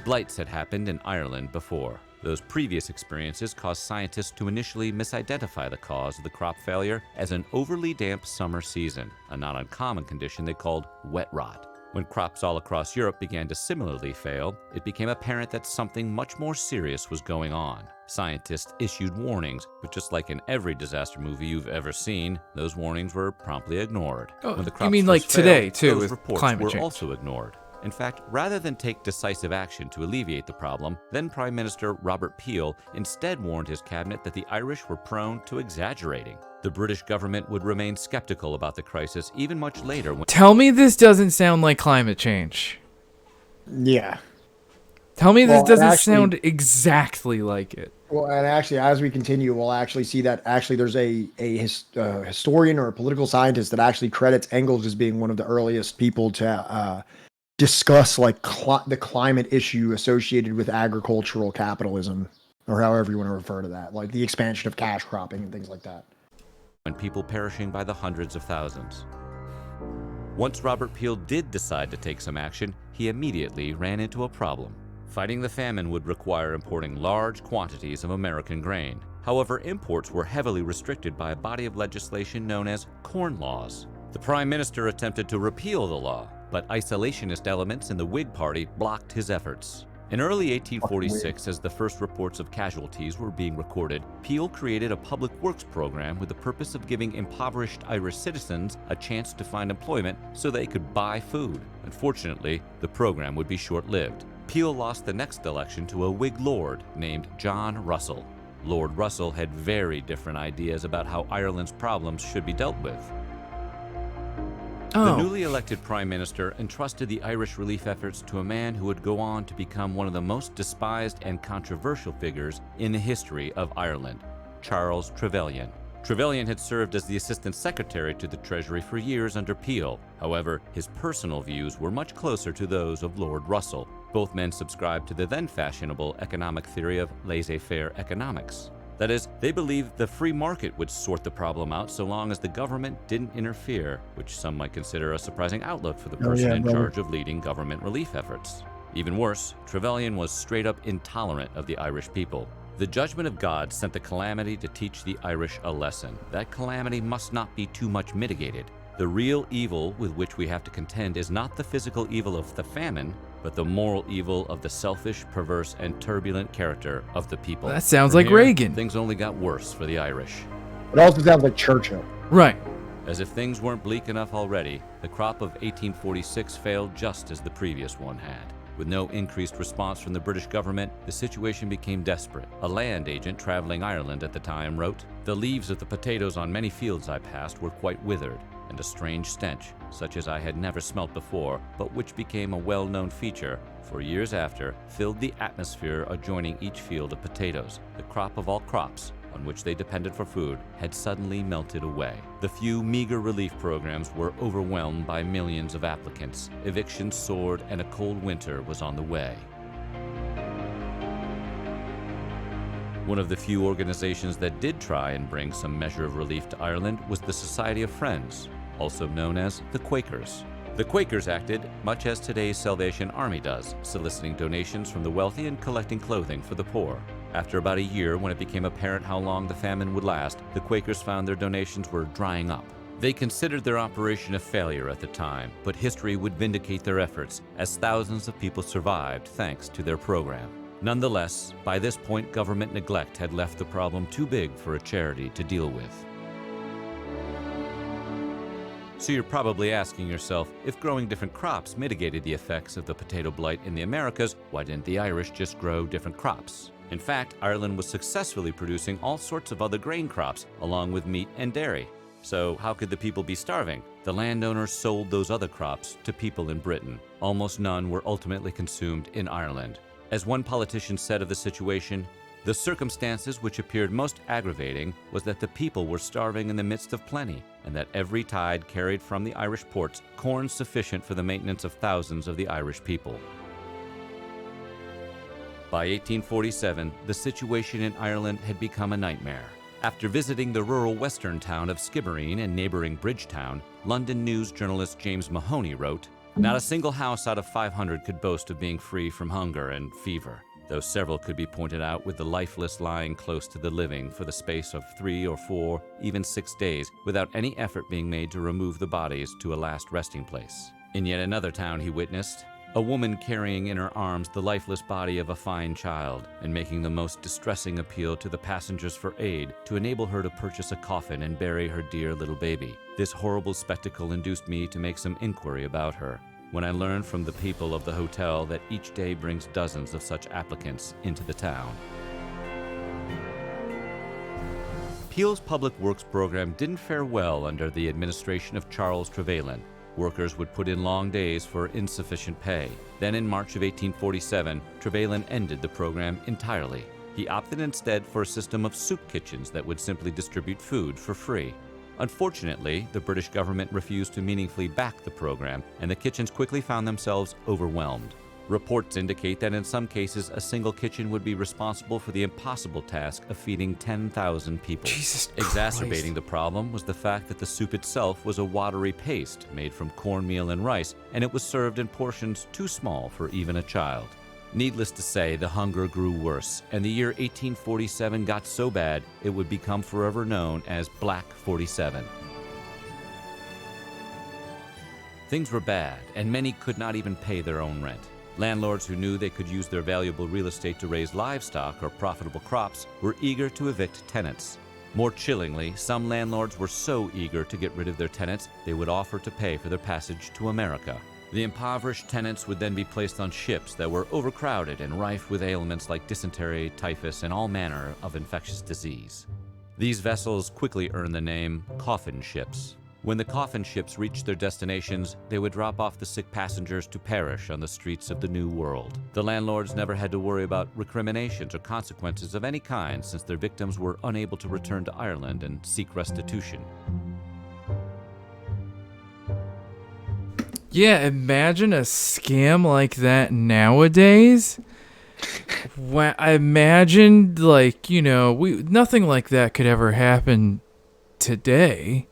Blights had happened in Ireland before. Those previous experiences caused scientists to initially misidentify the cause of the crop failure as an overly damp summer season, a not uncommon condition they called wet rot. When crops all across Europe began to similarly fail, it became apparent that something much more serious was going on. Scientists issued warnings, but just like in every disaster movie you've ever seen, those warnings were promptly ignored. Oh, When the you crops mean like first today, failed, too, those with reports climate were change. also ignored. In fact, rather than take decisive action to alleviate the problem, then Prime Minister Robert Peel instead warned his cabinet that the Irish were prone to exaggerating. The British government would remain skeptical about the crisis even much later when Tell me this doesn't sound like climate change. Yeah. Tell me Well, this doesn't actually- sound exactly like it. Well, and actually, as we continue, we'll actually see that actually there's a historian or a political scientist that actually credits Engels as being one of the earliest people to discuss like the climate issue associated with agricultural capitalism, or however you want to refer to that, like the expansion of cash cropping and things like that. people perishing by the hundreds of thousands. Once Robert Peel did decide to take some action, he immediately ran into a problem. Fighting the famine would require importing large quantities of American grain. However, imports were heavily restricted by a body of legislation known as Corn Laws. The Prime Minister attempted to repeal the law, but isolationist elements in the Whig Party blocked his efforts. In early 1846, as the first reports of casualties were being recorded, Peel created a public works program with the purpose of giving impoverished Irish citizens a chance to find employment so they could buy food. Unfortunately, the program would be short-lived. Peel lost the next election to a Whig lord named John Russell. Lord Russell had very different ideas about how Ireland's problems should be dealt with. The newly elected Prime Minister entrusted the Irish relief efforts to a man who would go on to become one of the most despised and controversial figures in the history of Ireland, Charles Trevelyan. Trevelyan had served as the Assistant Secretary to the Treasury for years under Peel. However, his personal views were much closer to those of Lord Russell. Both men subscribed to the then fashionable economic theory of laissez-faire economics. That is, they believed the free market would sort the problem out so long as the government didn't interfere, which some might consider a surprising outlook for the person in charge of leading government relief efforts. Even worse, Trevelyan was straight up intolerant of the Irish people. The judgment of God sent the calamity to teach the Irish a lesson. That calamity must not be too much mitigated. The real evil with which we have to contend is not the physical evil of the famine, but the moral evil of the selfish, perverse, and turbulent character of the people. That sounds From like here, Reagan. Things only got worse for the Irish. It also sounds like Churchill. Right. As if things weren't bleak enough already, the crop of 1846 failed just as the previous one had. With no increased response from the British government, the situation became desperate. A land agent traveling Ireland at the time wrote, "The leaves of the potatoes on many fields I passed were quite withered, and a strange stench, such as I had never smelt before, but which became a well-known feature for years after, filled the atmosphere adjoining each field of potatoes, the crop of all crops, on which they depended for food, had suddenly melted away. The few meager relief programs were overwhelmed by millions of applicants. Evictions soared, and a cold winter was on the way. One of the few organizations that did try and bring some measure of relief to Ireland was the Society of Friends, also known as the Quakers. The Quakers acted much as today's Salvation Army does, soliciting donations from the wealthy and collecting clothing for the poor. After about a year, when it became apparent how long the famine would last, the Quakers found their donations were drying up. They considered their operation a failure at the time, but history would vindicate their efforts as thousands of people survived thanks to their program. Nonetheless, by this point, government neglect had left the problem too big for a charity to deal with. So you're probably asking yourself, if growing different crops mitigated the effects of the potato blight in the Americas, why didn't the Irish just grow different crops? In fact, Ireland was successfully producing all sorts of other grain crops, along with meat and dairy. So how could the people be starving? The landowners sold those other crops to people in Britain. Almost none were ultimately consumed in Ireland. As one politician said of the situation, the circumstances which appeared most aggravating was that the people were starving in the midst of plenty, and that every tide carried from the Irish ports corn sufficient for the maintenance of thousands of the Irish people. By 1847, the situation in Ireland had become a nightmare. After visiting the rural western town of Skibbereen and neighboring Bridgetown, London News journalist James Mahoney wrote, "Not a single house out of 500 could boast of being free from hunger and fever, though several could be pointed out with the lifeless lying close to the living for the space of 3 or 4, even 6 days, without any effort being made to remove the bodies to a last resting place." In yet another town he witnessed, a woman carrying in her arms the lifeless body of a fine child and making the most distressing appeal to the passengers for aid to enable her to purchase a coffin and bury her dear little baby. This horrible spectacle induced me to make some inquiry about her, when I learned from the people of the hotel that each day brings dozens of such applicants into the town. Peel's public works program didn't fare well under the administration of Charles Trevelyan. Workers would put in long days for insufficient pay. Then in March of 1847, Trevelyan ended the program entirely. He opted instead for a system of soup kitchens that would simply distribute food for free. Unfortunately, the British government refused to meaningfully back the program, and the kitchens quickly found themselves overwhelmed. Reports indicate that in some cases, a single kitchen would be responsible for the impossible task of feeding 10,000 people. Jesus Exacerbating Christ. the problem was the fact that the soup itself was a watery paste made from cornmeal and rice, and it was served in portions too small for even a child. Needless to say, the hunger grew worse, and the year 1847 got so bad it would become forever known as Black 47. Things were bad, and many could not even pay their own rent. Landlords who knew they could use their valuable real estate to raise livestock or profitable crops were eager to evict tenants. More chillingly, some landlords were so eager to get rid of their tenants, they would offer to pay for their passage to America. The impoverished tenants would then be placed on ships that were overcrowded and rife with ailments like dysentery, typhus, and all manner of infectious disease. These vessels quickly earned the name coffin ships. When the coffin ships reached their destinations, they would drop off the sick passengers to perish on the streets of the New World. The landlords never had to worry about recriminations or consequences of any kind, since their victims were unable to return to Ireland and seek restitution. Yeah, imagine a scam like that nowadays. I imagined, like, nothing like that could ever happen today.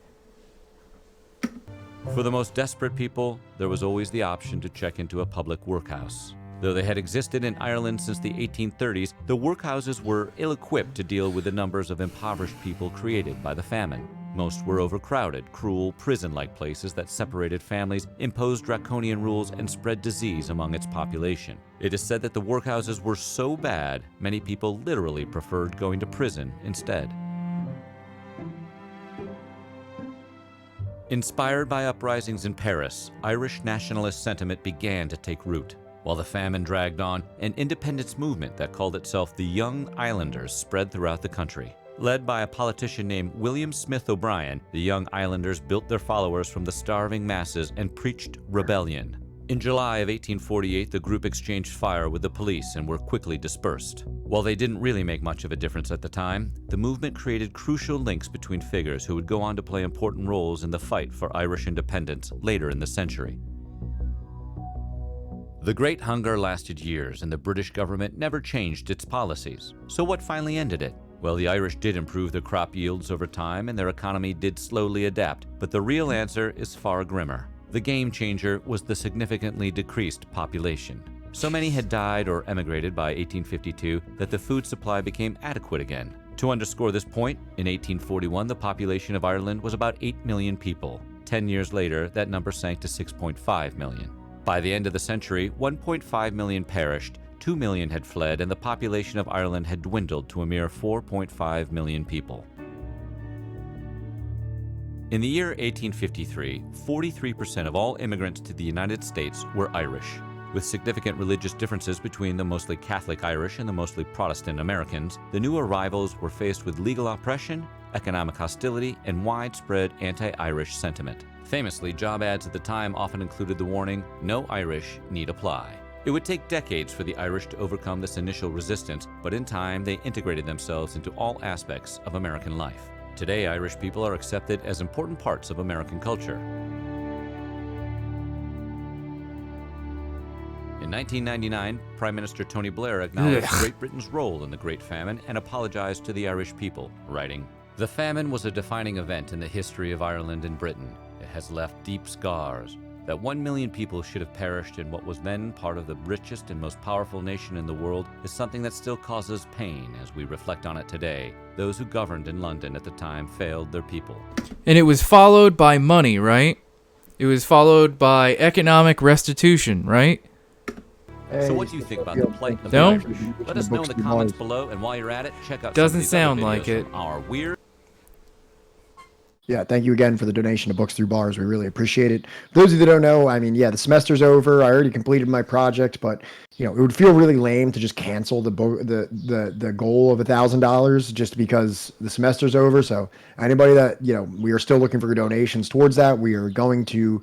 For the most desperate people, there was always the option to check into a public workhouse. Though they had existed in Ireland since the 1830s, the workhouses were ill-equipped to deal with the numbers of impoverished people created by the famine. Most were overcrowded, cruel, prison-like places that separated families, imposed draconian rules, and spread disease among its population. It is said that the workhouses were so bad, many people literally preferred going to prison instead. Inspired by uprisings in Paris, Irish nationalist sentiment began to take root. While the famine dragged on, an independence movement that called itself the Young Islanders spread throughout the country. Led by a politician named William Smith O'Brien, the Young Islanders built their followers from the starving masses and preached rebellion. In July of 1848, the group exchanged fire with the police and were quickly dispersed. While they didn't really make much of a difference at the time, the movement created crucial links between figures who would go on to play important roles in the fight for Irish independence later in the century. The Great Hunger lasted years, and the British government never changed its policies. So what finally ended it? Well, the Irish did improve their crop yields over time, and their economy did slowly adapt, but the real answer is far grimmer. The game changer was the significantly decreased population. So many had died or emigrated by 1852 that the food supply became adequate again. To underscore this point, in 1841 the population of Ireland was about 8 million people. 10 years later, that number sank to 6.5 million. By the end of the century, 1.5 million perished, 2 million had fled, and the population of Ireland had dwindled to a mere 4.5 million people. In the year 1853, 43% of all immigrants to the United States were Irish. With significant religious differences between the mostly Catholic Irish and the mostly Protestant Americans, the new arrivals were faced with legal oppression, economic hostility, and widespread anti-Irish sentiment. Famously, job ads at the time often included the warning, "No Irish need apply." It would take decades for the Irish to overcome this initial resistance, but in time they integrated themselves into all aspects of American life. Today, Irish people are accepted as important parts of American culture. In 1999, Prime Minister Tony Blair acknowledged Great Britain's role in the Great Famine and apologized to the Irish people, writing, "The famine was a defining event in the history of Ireland and Britain. It has left deep scars. That 1 million people should have perished in what was then part of the richest and most powerful nation in the world is something that still causes pain as we reflect on it today. Those who governed in London at the time failed their people." And it was followed by money, right? It was followed by economic restitution, right? So what do you think about the plight of No? the Irish? Let us know in the comments below, and while you're at it, check out Doesn't some of these sound other like videos it. from our weird. Yeah, thank you again for the donation to Books Through Bars. We really appreciate it. For those of you that don't know, I mean, yeah, the semester's over. I already completed my project, but it would feel really lame to just cancel the goal of $1,000 just because the semester's over. So anybody that we are still looking for donations towards that. We are going to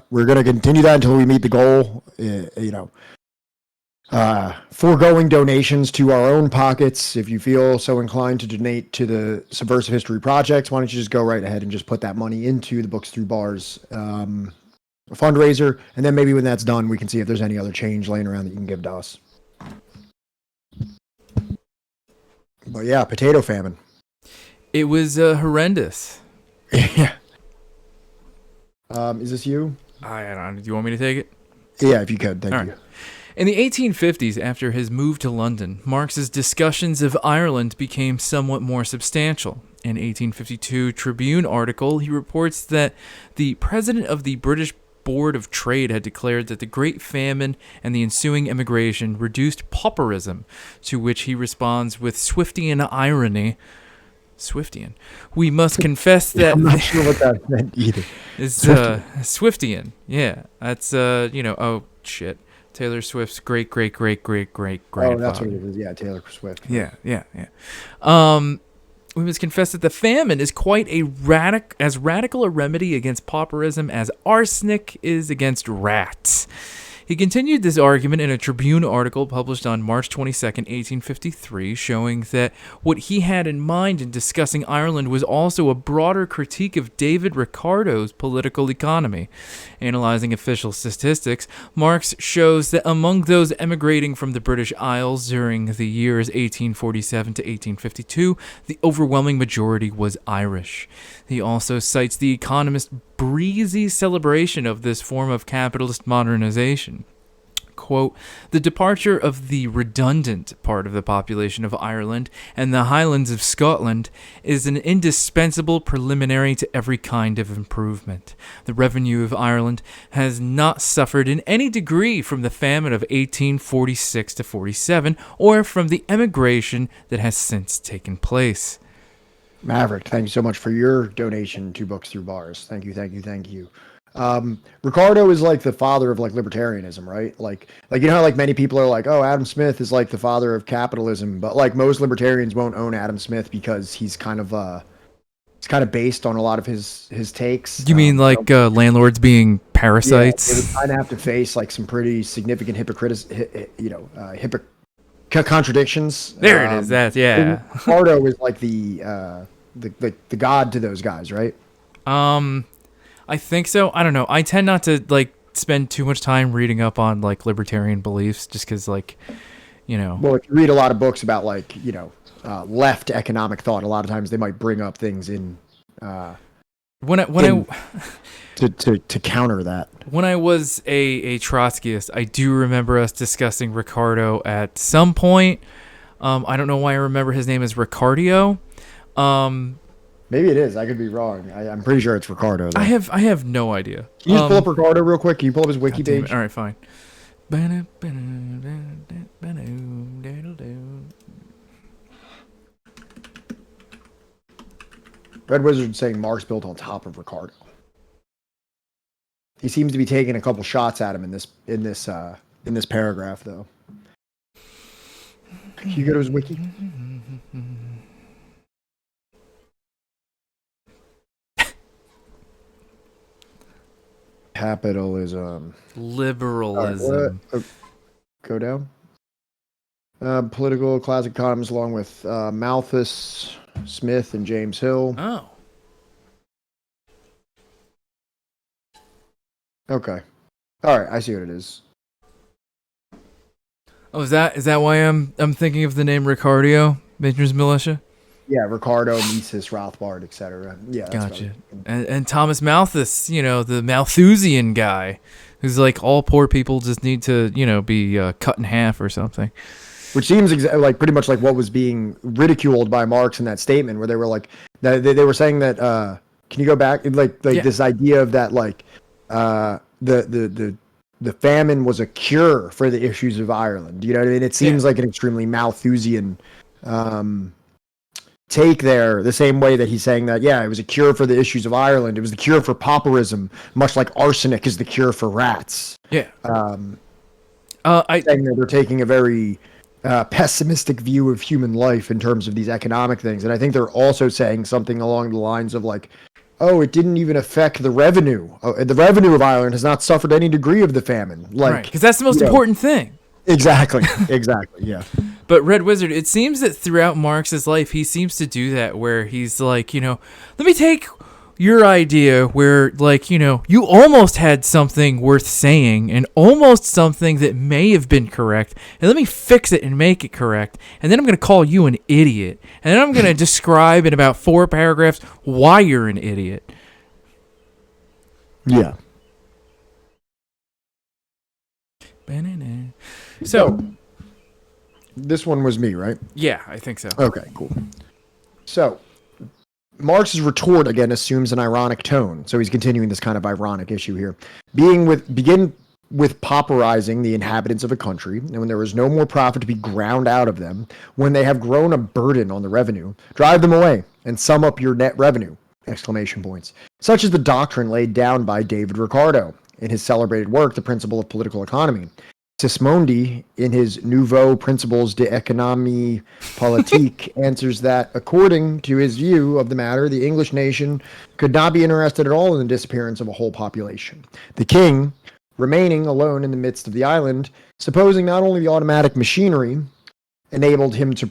continue that until we meet the goal. Foregoing donations to our own pockets. If you feel so inclined to donate to the Subversive History projects, why don't you just go right ahead and just put that money into the Books Through Bars fundraiser, and then maybe when that's done, we can see if there's any other change laying around that you can give to us. But yeah, potato famine. It was horrendous. Yeah. Is this you? I don't know. Do you want me to take it? Yeah, if you could. Thank you. Right. In the 1850s, after his move to London, Marx's discussions of Ireland became somewhat more substantial. In an 1852 Tribune article, he reports that the president of the British Board of Trade had declared that the Great Famine and the ensuing emigration reduced pauperism, to which he responds with Swiftian irony. Swiftian. We must confess that... I'm not sure what that meant either. It's Swiftian. Yeah, that's, oh, shit. Taylor Swift's great grandfather. Oh, that's what it is. Yeah, Taylor Swift. Yeah. We must confess that the famine is quite as radical a remedy against pauperism as arsenic is against rats. He continued this argument in a Tribune article published on March 22nd, 1853, showing that what he had in mind in discussing Ireland was also a broader critique of David Ricardo's political economy. Analyzing official statistics, Marx shows that among those emigrating from the British Isles during the years 1847 to 1852, the overwhelming majority was Irish. He also cites the Economist's breezy celebration of this form of capitalist modernization. Quote, "The departure of the redundant part of the population of Ireland and the Highlands of Scotland is an indispensable preliminary to every kind of improvement. The revenue of Ireland has not suffered in any degree from the famine of 1846 to 47 or from the emigration that has since taken place." Maverick, thank you so much for your donation to Books Through Bars. Thank you. Ricardo is like the father of like libertarianism, right? Like how many people are like, oh, Adam Smith is like the father of capitalism, but like most libertarians won't own Adam Smith because he's kind of it's kind of based on a lot of his takes. You mean like landlords being Yeah, parasites? they would kind of have to face like some pretty significant contradictions. There it is. That yeah. Ricardo is like the god to those guys, right? I think so. I don't know. I tend not to like spend too much time reading up on like libertarian beliefs, just because like, Well, if you read a lot of books about like left economic thought, a lot of times they might bring up things in to counter that. When I was a Trotskyist, I do remember us discussing Ricardo at some point. I don't know why I remember his name is Ricardio. Maybe it is. I could be wrong. I'm pretty sure it's Ricardo, though. I have no idea. Can you just pull up Ricardo real quick? Can you pull up his wiki page? All right, fine. Red Wizard saying Marx built on top of Ricardo. He seems to be taking a couple shots at him in this paragraph, though. Can you go to his wiki? Capitalism. Liberalism. Go down. Political classic economists along with Malthus, Smith, and James Hill. Oh. Okay. All right, I see what it is. Oh, is that why I'm thinking of the name Ricardio, Benjamin's militia? Yeah, Ricardo, Mises, Rothbard, etc. Yeah, that's gotcha. And Thomas Malthus, the Malthusian guy, who's like all poor people just need to, be cut in half or something. Which seems like pretty much like what was being ridiculed by Marx in that statement, where they were like, they were saying that. Can you go back? Like yeah. This idea of that, like, the famine was a cure for the issues of Ireland. You know what I mean? It seems like an extremely Malthusian take there, the same way that he's saying that, it was a cure for the issues of Ireland. It was the cure for pauperism, much like arsenic is the cure for rats. Yeah. Saying that they're taking a very pessimistic view of human life in terms of these economic things. And I think they're also saying something along the lines of like, oh, it didn't even affect the revenue. The revenue of Ireland has not suffered any degree of the famine. Like, because that's the most important thing. Exactly. Yeah. But Red Wizard, it seems that throughout Marx's life, he seems to do that where he's like, let me take your idea where, like, you almost had something worth saying and almost something that may have been correct, and let me fix it and make it correct, and then I'm going to call you an idiot, and then I'm going to describe in about 4 paragraphs why you're an idiot. Yeah. So, this one was me, right? Yeah, I think so. Okay, cool. So, Marx's retort again assumes an ironic tone. So he's continuing this kind of ironic issue here. Begin with pauperizing the inhabitants of a country, and when there is no more profit to be ground out of them, when they have grown a burden on the revenue, drive them away and sum up your net revenue! Exclamation points. Such is the doctrine laid down by David Ricardo in his celebrated work, The Principle of Political Economy. Sismondi, in his Nouveaux Principles d'économie politique, answers that, according to his view of the matter, the English nation could not be interested at all in the disappearance of a whole population. The king, remaining alone in the midst of the island, supposing not only the automatic machinery enabled him to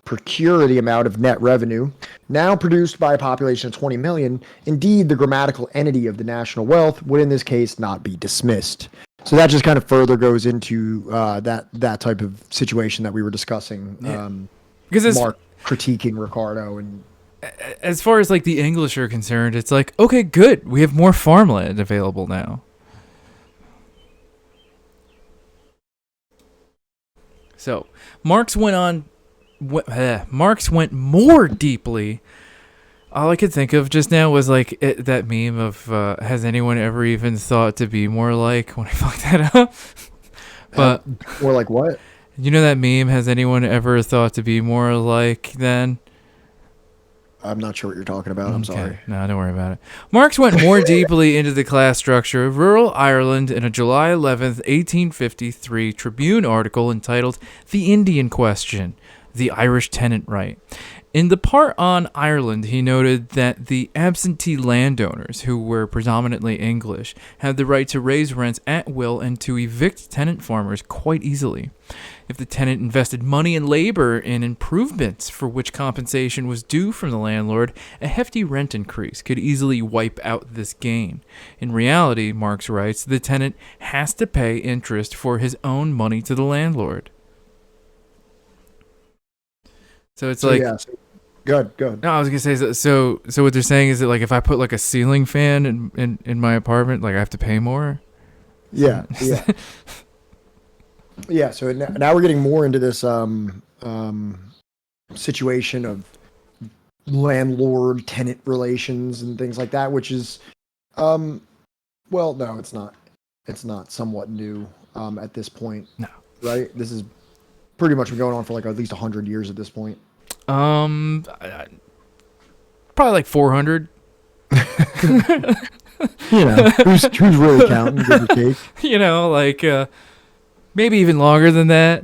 procure the amount of net revenue now produced by a population of 20 million, indeed the grammatical entity of the national wealth would in this case not be dismissed. So that just kind of further goes into that type of situation that we were discussing. Because Mark critiquing Ricardo, and as far as like the English are concerned, it's like, okay, good, we have more farmland available now. So Marx went more deeply. All I could think of just now was like that meme of has anyone ever even thought to be more like, when I fucked that up. But or like what? You know that meme, has anyone ever thought to be more like then? I'm not sure what you're talking about. I'm sorry. No, don't worry about it. Marx went more deeply into the class structure of rural Ireland in a July 11th, 1853 Tribune article entitled The Indian Question, the Irish Tenant Right. In the part on Ireland, he noted that the absentee landowners, who were predominantly English, had the right to raise rents at will and to evict tenant farmers quite easily. If the tenant invested money and labor in improvements for which compensation was due from the landlord, a hefty rent increase could easily wipe out this gain. In reality, Marx writes, the tenant has to pay interest for his own money to the landlord. So it's like, yeah, good. no, I was gonna say, so what they're saying is that like if I put like a ceiling fan in my apartment, like I have to pay more. Yeah. Yeah. So now we're getting more into this situation of landlord tenant relations and things like that, which is well, no, it's not. It's not somewhat new at this point. No. Right? This is pretty much been going on for like at least 100 years at this point. Probably like 400. Who's really counting? Give or take. Like maybe even longer than that.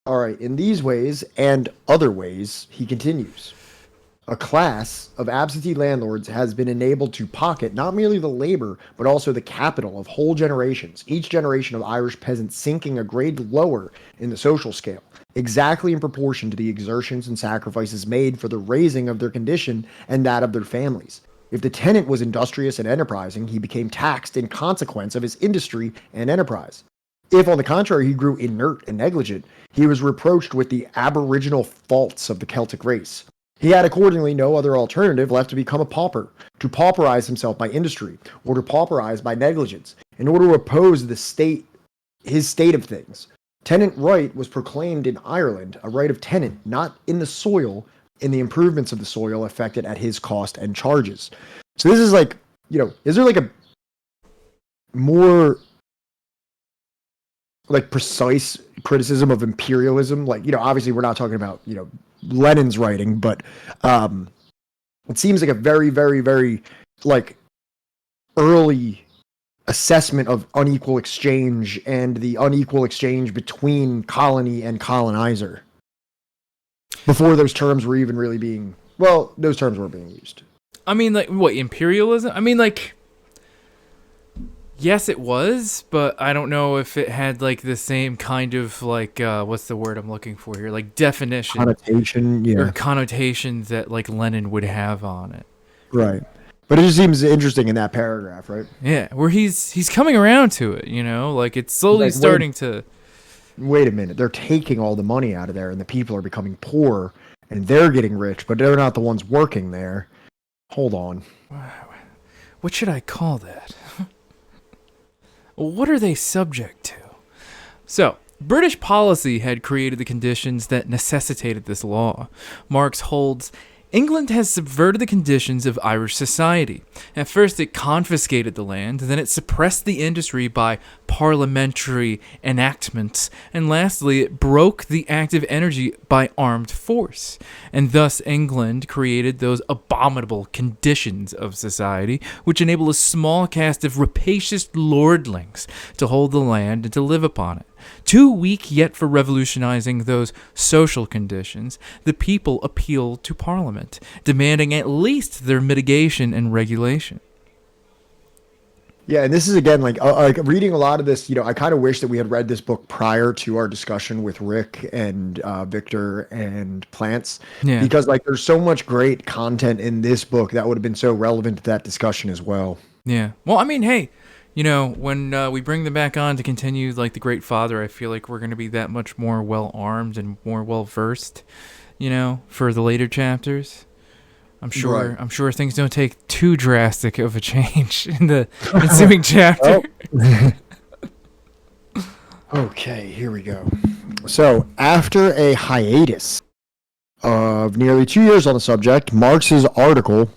All right. In these ways and other ways, he continues. A class of absentee landlords has been enabled to pocket not merely the labor, but also the capital of whole generations, each generation of Irish peasants sinking a grade lower in the social scale, exactly in proportion to the exertions and sacrifices made for the raising of their condition and that of their families. If the tenant was industrious and enterprising, he became taxed in consequence of his industry and enterprise. If, on the contrary, he grew inert and negligent, he was reproached with the aboriginal faults of the Celtic race. He had accordingly no other alternative left to become a pauper, to pauperize himself by industry, or to pauperize by negligence, in order to oppose his state of things. Tenant right was proclaimed in Ireland, a right of tenant, not in the soil, in the improvements of the soil effected at his cost and charges. So this is like, is there like a more like precise criticism of imperialism? Like, obviously we're not talking about, Lenin's writing, but it seems like a very, very, very like early assessment of unequal exchange and the unequal exchange between colony and colonizer before those terms were even really being, those terms weren't being used. I mean, like, what, imperialism? I mean, like, yes, it was, but I don't know if it had, like, the same kind of, like, what's the word I'm looking for here? Like, definition. Connotation, yeah. Or connotations that, like, Lenin would have on it. Right. But it just seems interesting in that paragraph, right? Yeah, where he's coming around to it, like, it's slowly starting to... Wait a minute. They're taking all the money out of there, and the people are becoming poor, and they're getting rich, but they're not the ones working there. Hold on. What should I call that? What are they subject to? So, British policy had created the conditions that necessitated this law. Marx holds, England has subverted the conditions of Irish society. At first it confiscated the land, then it suppressed the industry by parliamentary enactments, and lastly it broke the active energy by armed force. And thus England created those abominable conditions of society which enable a small caste of rapacious lordlings to hold the land and to live upon it. Too weak yet for revolutionizing those social conditions, the people appealed to Parliament, demanding at least their mitigation and regulation. Yeah, and this is again like reading a lot of this. I kind of wish that we had read this book prior to our discussion with Rick and Victor and Plants, because like there's so much great content in this book that would have been so relevant to that discussion as well. Yeah. Well, I mean, hey. When we bring them back on to continue, like, the Great Father, I feel like we're going to be that much more well-armed and more well-versed, for the later chapters. I'm sure things don't take too drastic of a change in the ensuing chapter. Okay, here we go. So, after a hiatus of nearly 2 years on the subject, Marx's article...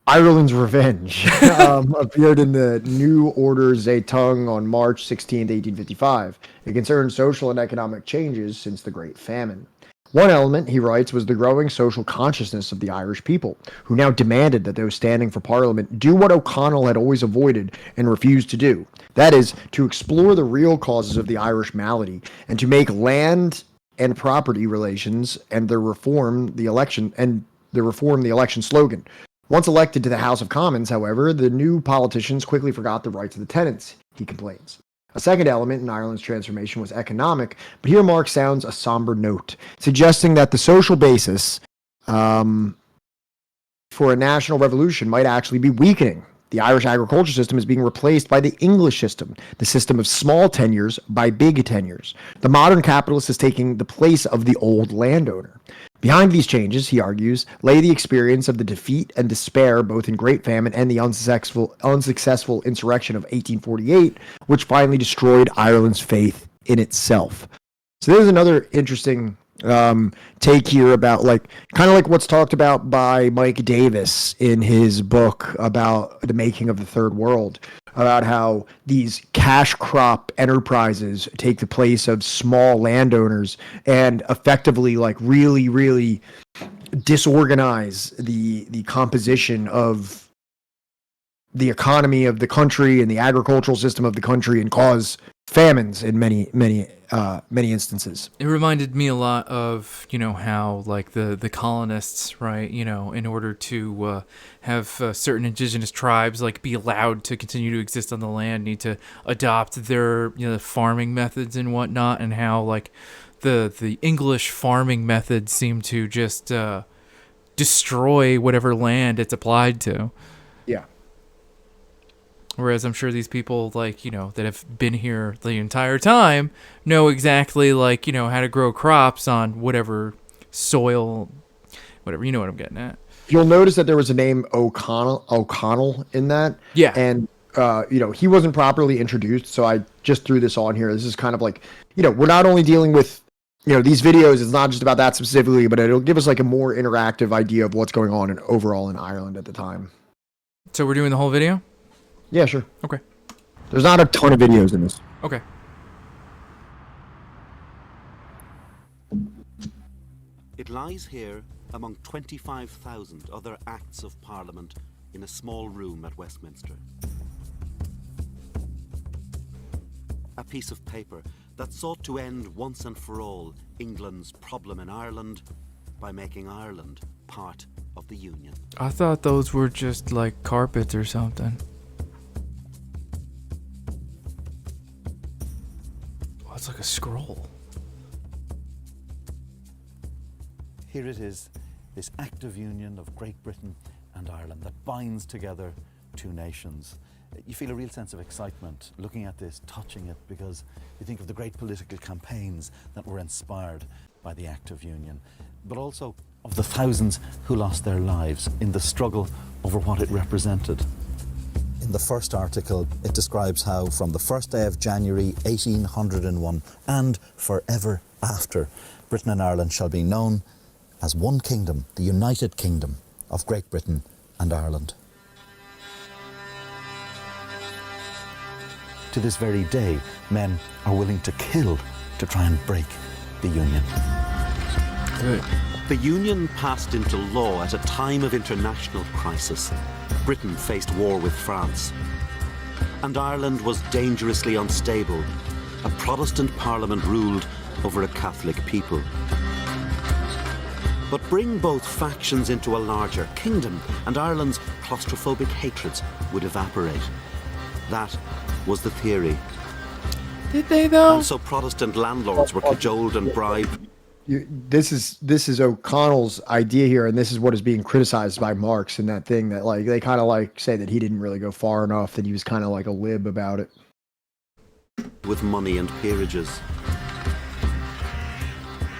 Ireland's Revenge appeared in the New Order Zeitung on March 16, 1855. It concerned social and economic changes since the Great Famine. One element, he writes, was the growing social consciousness of the Irish people, who now demanded that those standing for Parliament do what O'Connell had always avoided and refused to do. That is, to explore the real causes of the Irish malady and to make land and property relations and the reform the election slogan. Once elected to the House of Commons, however, the new politicians quickly forgot the rights of the tenants, he complains. A second element in Ireland's transformation was economic, but here Marx sounds a somber note, suggesting that the social basis for a national revolution might actually be weakening. The Irish agriculture system is being replaced by the English system, the system of small tenures by big tenures. The modern capitalist is taking the place of the old landowner. Behind these changes, he argues, lay the experience of the defeat and despair both in Great Famine and the unsuccessful insurrection of 1848, which finally destroyed Ireland's faith in itself. So there's another interesting take here about kind of like what's talked about by Mike Davis in his book about the making of the Third World, about how these cash crop enterprises take the place of small landowners and effectively really, really disorganize the composition of the economy of the country and the agricultural system of the country and cause famines in many instances. It reminded me a lot of, how the colonists, right, in order to have certain indigenous tribes be allowed to continue to exist on the land, need to adopt their farming methods and whatnot, and how the English farming methods seem to just destroy whatever land it's applied to. Yeah. Whereas I'm sure these people, that have been here the entire time know exactly, how to grow crops on whatever soil, whatever, you know what I'm getting at. You'll notice that there was a name O'Connell in that. Yeah. And, he wasn't properly introduced, so I just threw this on here. This is kind of we're not only dealing with, these videos, it's not just about that specifically, but it'll give us a more interactive idea of what's going on overall in Ireland at the time. So we're doing the whole video? Yeah, sure. Okay. There's not a ton of videos in this. Okay. It lies here among 25,000 other Acts of Parliament in a small room at Westminster. A piece of paper that sought to end once and for all England's problem in Ireland by making Ireland part of the Union. I thought those were just carpets or something. It's like a scroll. Here it is, this act of union of Great Britain and Ireland that binds together two nations. You feel a real sense of excitement looking at this, touching it, because you think of the great political campaigns that were inspired by the act of union, but also of the thousands who lost their lives in the struggle over what it represented. In the first article, it describes how from the first day of January 1801 and forever after, Britain and Ireland shall be known as one kingdom, the United Kingdom of Great Britain and Ireland. To this very day, men are willing to kill to try and break the Union. Good. The Union passed into law at a time of international crisis. Britain faced war with France, and Ireland was dangerously unstable. A Protestant Parliament ruled over a Catholic people. But bring both factions into a larger kingdom, and Ireland's claustrophobic hatreds would evaporate. That was the theory. Did they, though? And so Protestant landlords were cajoled and bribed. This is O'Connell's idea here, and this is what is being criticized by Marx in that thing that they kind of say that he didn't really go far enough, that he was kind of a lib about it. With money and peerages.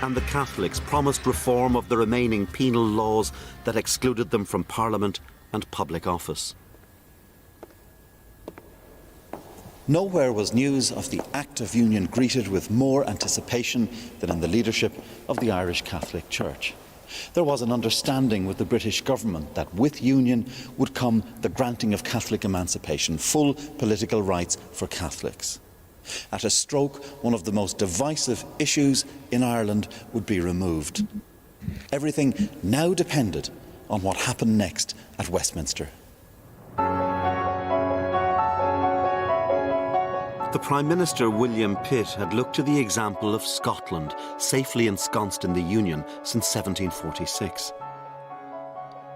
And the Catholics promised reform of the remaining penal laws that excluded them from Parliament and public office. Nowhere was news of the Act of Union greeted with more anticipation than in the leadership of the Irish Catholic Church. There was an understanding with the British government that with union would come the granting of Catholic emancipation, full political rights for Catholics. At a stroke, one of the most divisive issues in Ireland would be removed. Everything now depended on what happened next at Westminster. The Prime Minister, William Pitt, had looked to the example of Scotland, safely ensconced in the Union since 1746.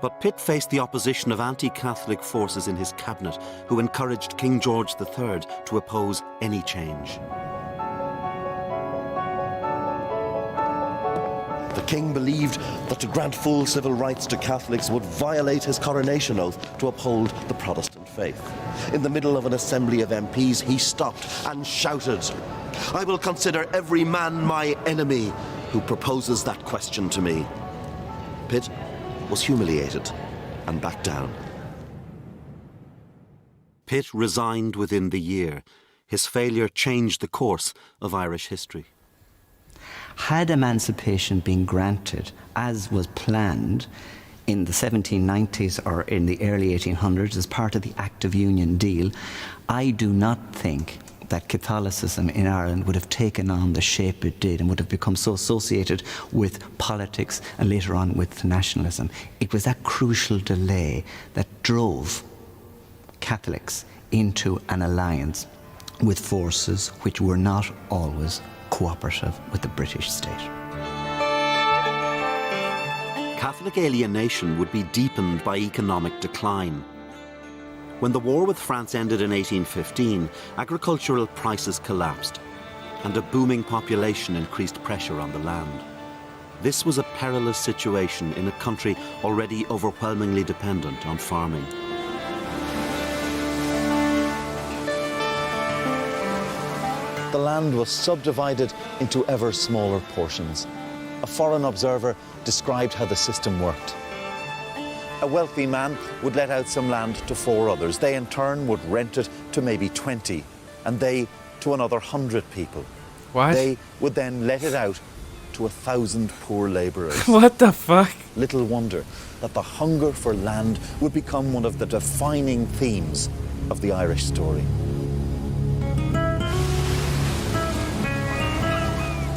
But Pitt faced the opposition of anti-Catholic forces in his cabinet, who encouraged King George III to oppose any change. The king believed that to grant full civil rights to Catholics would violate his coronation oath to uphold the Protestant faith. In the middle of an assembly of MPs, he stopped and shouted, "I will consider every man my enemy who proposes that question to me." Pitt was humiliated and backed down. Pitt resigned within the year. His failure changed the course of Irish history. Had emancipation been granted, as was planned in the 1790s or in the early 1800s as part of the Act of Union deal, I do not think that Catholicism in Ireland would have taken on the shape it did and would have become so associated with politics and later on with nationalism. It was that crucial delay that drove Catholics into an alliance with forces which were not always cooperative with the British state. Catholic alienation would be deepened by economic decline. When the war with France ended in 1815, agricultural prices collapsed and a booming population increased pressure on the land. This was a perilous situation in a country already overwhelmingly dependent on farming. The land was subdivided into ever smaller portions. A foreign observer described how the system worked. A wealthy man would let out some land to 4 others. They in turn would rent it to maybe 20, and they to another 100 people. What? They would then let it out to 1,000 poor labourers. What the fuck? Little wonder that the hunger for land would become one of the defining themes of the Irish story.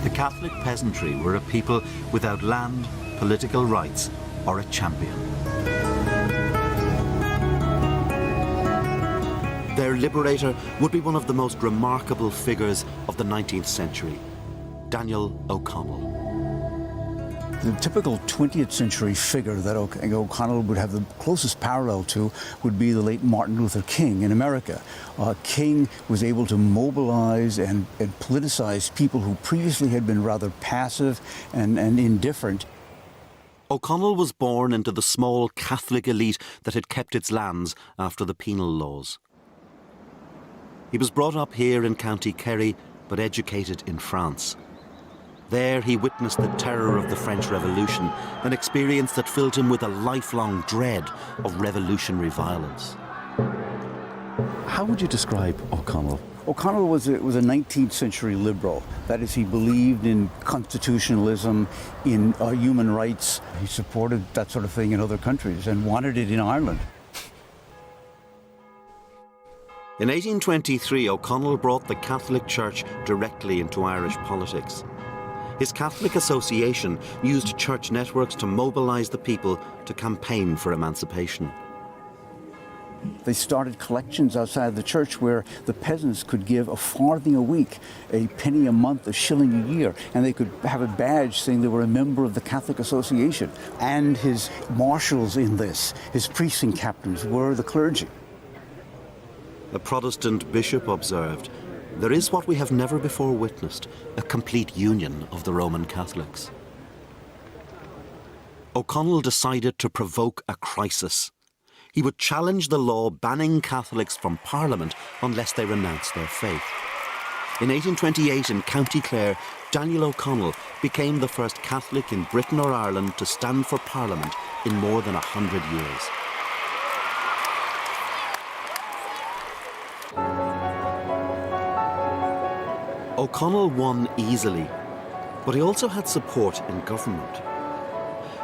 The Catholic peasantry were a people without land, political rights, or a champion. Their liberator would be one of the most remarkable figures of the 19th century, Daniel O'Connell. The typical 20th century figure that O'Connell would have the closest parallel to would be the late Martin Luther King in America. King was able to mobilize and politicize people who previously had been rather passive and indifferent. O'Connell was born into the small Catholic elite that had kept its lands after the penal laws. He was brought up here in County Kerry, but educated in France. There he witnessed the terror of the French Revolution, an experience that filled him with a lifelong dread of revolutionary violence. How would you describe O'Connell? O'Connell was a 19th century liberal. That is, he believed in constitutionalism, in human rights. He supported that sort of thing in other countries and wanted it in Ireland. In 1823, O'Connell brought the Catholic Church directly into Irish politics. His Catholic Association used church networks to mobilise the people to campaign for emancipation. They started collections outside the church where the peasants could give a farthing a week, a penny a month, a shilling a year, and they could have a badge saying they were a member of the Catholic Association. And his marshals in this, his precinct captains, were the clergy. A Protestant bishop observed, "There is what we have never before witnessed, a complete union of the Roman Catholics." O'Connell decided to provoke a crisis. He would challenge the law banning Catholics from Parliament unless they renounced their faith. In 1828 in County Clare, Daniel O'Connell became the first Catholic in Britain or Ireland to stand for Parliament in more than 100 years. O'Connell won easily, but he also had support in government.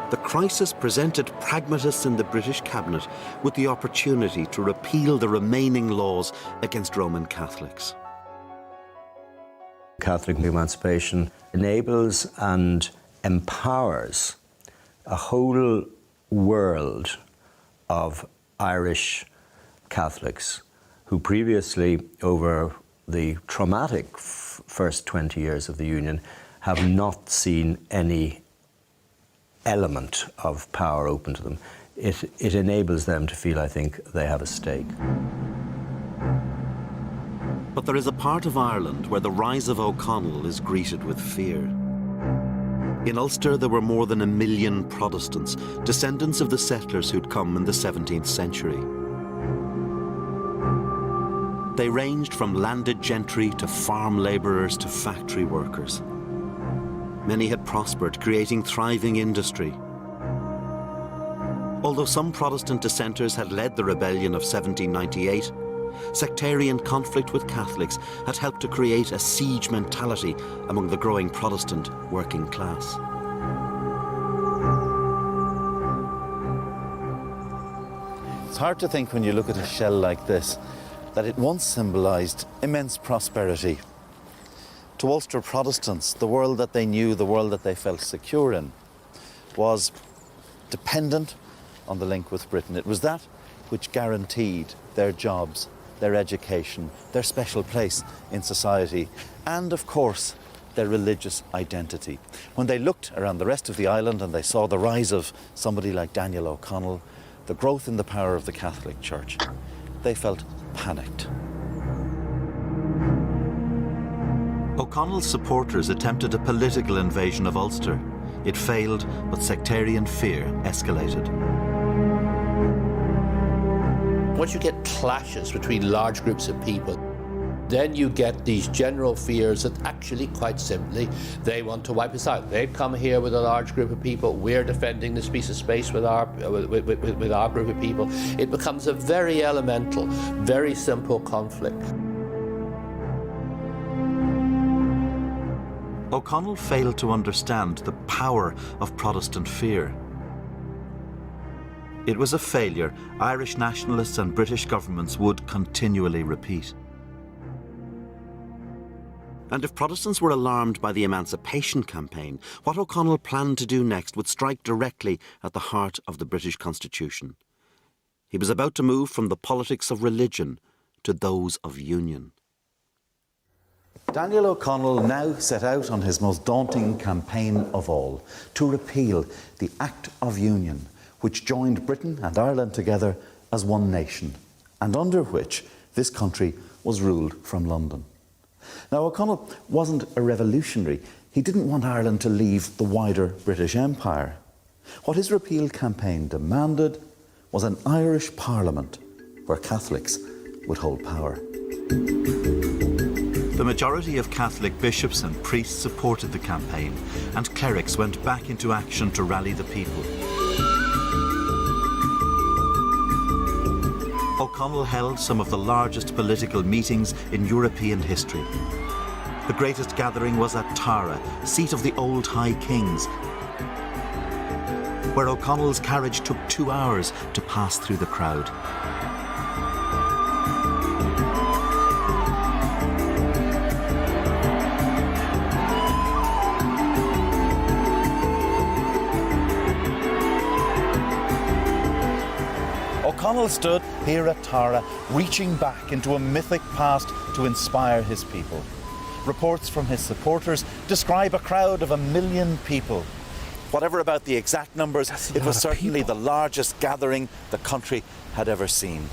The crisis presented pragmatists in the British cabinet with the opportunity to repeal the remaining laws against Roman Catholics. Catholic emancipation enables and empowers a whole world of Irish Catholics who previously, over the traumatic first 20 years of the Union, have not seen any element of power open to them. It enables them to feel, I think, they have a stake. But there is a part of Ireland where the rise of O'Connell is greeted with fear. In Ulster, there were more than 1 million Protestants, descendants of the settlers who'd come in the 17th century. They ranged from landed gentry to farm labourers to factory workers. Many had prospered, creating thriving industry. Although some Protestant dissenters had led the rebellion of 1798, sectarian conflict with Catholics had helped to create a siege mentality among the growing Protestant working class. It's hard to think when you look at a shell like this that it once symbolised immense prosperity. To Ulster Protestants, the world that they knew, the world that they felt secure in, was dependent on the link with Britain. It was that which guaranteed their jobs, their education, their special place in society, and of course, their religious identity. When they looked around the rest of the island and they saw the rise of somebody like Daniel O'Connell, the growth in the power of the Catholic Church, they felt panicked. O'Connell's supporters attempted a political invasion of Ulster. It failed, but sectarian fear escalated. Once you get clashes between large groups of people, then you get these general fears that actually, quite simply, they want to wipe us out. They've come here with a large group of people. We're defending this piece of space with our group of people. It becomes a very elemental, very simple conflict. O'Connell failed to understand the power of Protestant fear. It was a failure Irish nationalists and British governments would continually repeat. And if Protestants were alarmed by the Emancipation Campaign, what O'Connell planned to do next would strike directly at the heart of the British Constitution. He was about to move from the politics of religion to those of union. Daniel O'Connell now set out on his most daunting campaign of all, to repeal the Act of Union, which joined Britain and Ireland together as one nation, and under which this country was ruled from London. Now, O'Connell wasn't a revolutionary. He didn't want Ireland to leave the wider British Empire. What his repeal campaign demanded was an Irish Parliament where Catholics would hold power. The majority of Catholic bishops and priests supported the campaign, and clerics went back into action to rally the people. O'Connell held some of the largest political meetings in European history. The greatest gathering was at Tara, seat of the old High Kings, where O'Connell's carriage took 2 hours to pass through the crowd. O'Connell stood here at Tara, reaching back into a mythic past to inspire his people. Reports from his supporters describe a crowd of 1 million people. Whatever about the exact numbers, it was certainly the largest gathering the country had ever seen.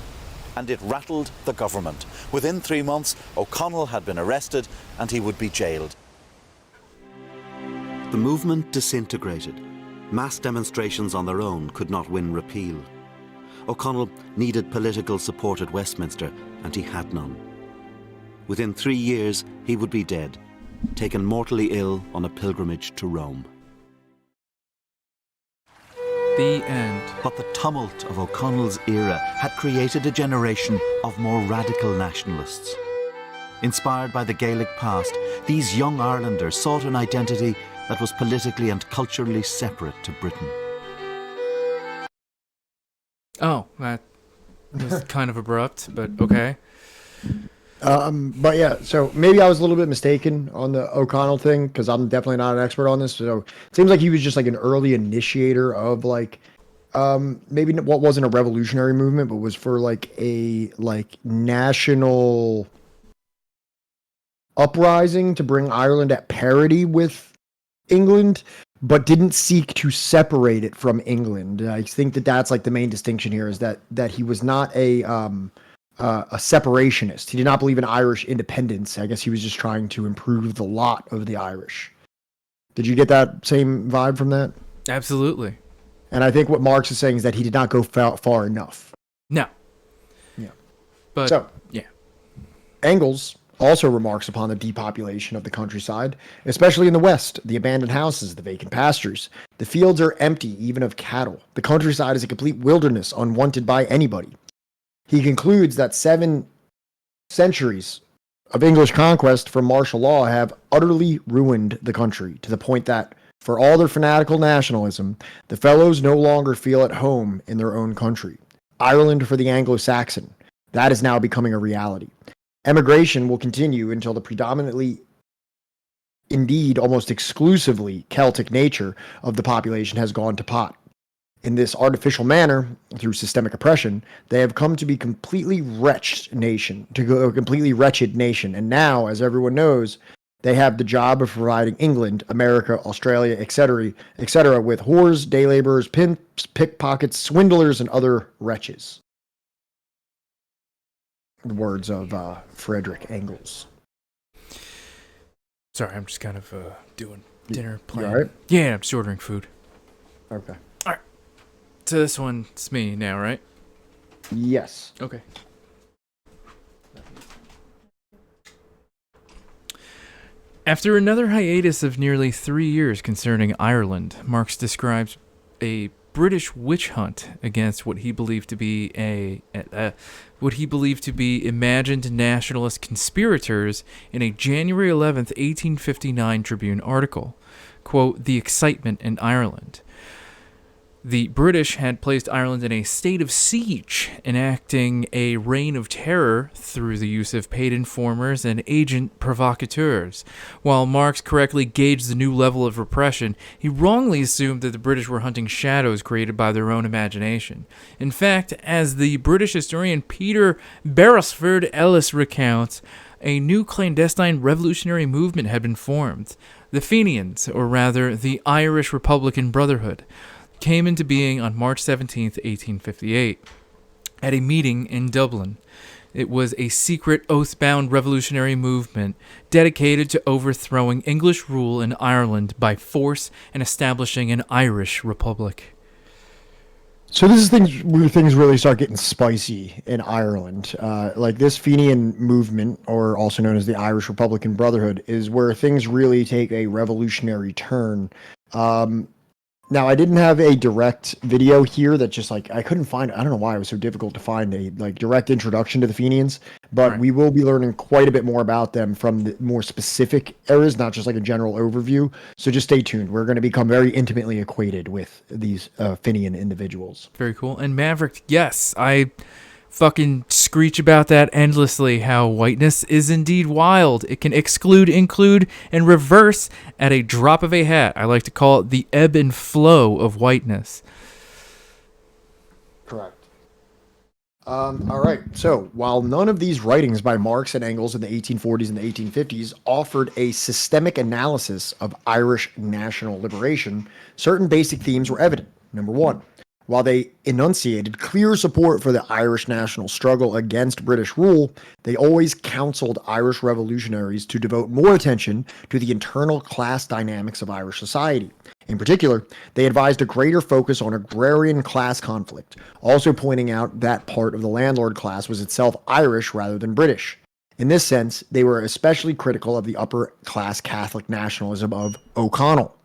And it rattled the government. Within 3 months, O'Connell had been arrested and he would be jailed. The movement disintegrated. Mass demonstrations on their own could not win repeal. O'Connell needed political support at Westminster, and he had none. Within 3 years, he would be dead, taken mortally ill on a pilgrimage to Rome. The end. But the tumult of O'Connell's era had created a generation of more radical nationalists. Inspired by the Gaelic past, these young Irelanders sought an identity that was politically and culturally separate to Britain. Oh, that was kind of abrupt, but okay. But yeah, so maybe I was a little bit mistaken on the O'Connell thing because I'm definitely not an expert on this. So it seems like he was just like an early initiator of like, maybe what wasn't a revolutionary movement, but was for like a like national uprising to bring Ireland at parity with England, but didn't seek to separate it from England. I think that that's like the main distinction here is that he was not a separationist. He did not believe in Irish independence. I guess he was just trying to improve the lot of the Irish. Did you get that same vibe from that? Absolutely. And I think what Marx is saying is that he did not go far enough. No. Yeah. But so, yeah. Engels also remarks upon the depopulation of the countryside, especially in the West, the abandoned houses, the vacant pastures. The fields are empty, even of cattle. The countryside is a complete wilderness, unwanted by anybody. He concludes that 7 centuries of English conquest from martial law have utterly ruined the country to the point that, for all their fanatical nationalism, the fellows no longer feel at home in their own country. Ireland for the Anglo-Saxon. That is now becoming a reality. Emigration will continue until the predominantly, indeed almost exclusively, Celtic nature of the population has gone to pot. In this artificial manner, through systemic oppression, they have come to be a completely wretched nation, and now, as everyone knows, they have the job of providing England, America, Australia, etc., with whores, day laborers, pimps, pickpockets, swindlers, and other wretches. The words of Friedrich Engels. Sorry, I'm just kind of doing dinner plan. You all right? Yeah, I'm just ordering food. Okay. All right. So this one's me now, right? Yes. Okay. After another hiatus of nearly 3 years concerning Ireland, Marx describes a British witch hunt against what he believed to be imagined nationalist conspirators in a January 11th, 1859 Tribune article. Quote, "The excitement in Ireland." The British had placed Ireland in a state of siege, enacting a reign of terror through the use of paid informers and agent provocateurs. While Marx correctly gauged the new level of repression, he wrongly assumed that the British were hunting shadows created by their own imagination. In fact, as the British historian Peter Beresford Ellis recounts, a new clandestine revolutionary movement had been formed. The Fenians, or rather the Irish Republican Brotherhood, came into being on March 17, 1858, at a meeting in Dublin. It was a secret, oath-bound revolutionary movement dedicated to overthrowing English rule in Ireland by force and establishing an Irish republic. So this is where things really start getting spicy in Ireland. Like this Fenian movement, or also known as the Irish Republican Brotherhood, is where things really take a revolutionary turn. Now, I didn't have a direct video here that just like, I couldn't find, I don't know why it was so difficult to find a like direct introduction to the Fenians, but we will be learning quite a bit more about them from the more specific eras, not just like a general overview. So just stay tuned. We're going to become very intimately acquainted with these Fenian individuals. Very cool. And Maverick, yes, I fucking screech about that endlessly, how whiteness is indeed wild. It can exclude, include, and reverse at a drop of a hat. I like to call it the ebb and flow of whiteness. Correct. All right. So while none of these writings by Marx and Engels in the 1840s and the 1850s offered a systemic analysis of Irish national liberation, certain basic themes were evident. Number one, while they enunciated clear support for the Irish national struggle against British rule, they always counseled Irish revolutionaries to devote more attention to the internal class dynamics of Irish society. In particular, they advised a greater focus on agrarian class conflict, also pointing out that part of the landlord class was itself Irish rather than British. In this sense, they were especially critical of the upper class Catholic nationalism of O'Connell.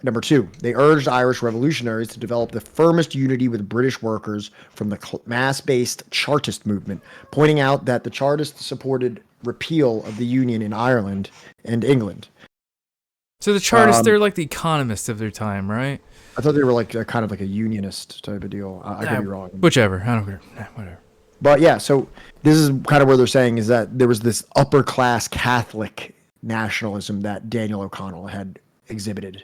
Number two, they urged Irish revolutionaries to develop the firmest unity with British workers from the mass-based Chartist movement, pointing out that the Chartists supported repeal of the Union in Ireland and England. So the Chartists, they're like the economists of their time, right? I thought they were like kind of like a unionist type of deal. I could be wrong. Whichever. I don't care. Whatever. But yeah, so this is kind of where they're saying is that there was this upper class Catholic nationalism that Daniel O'Connell had exhibited.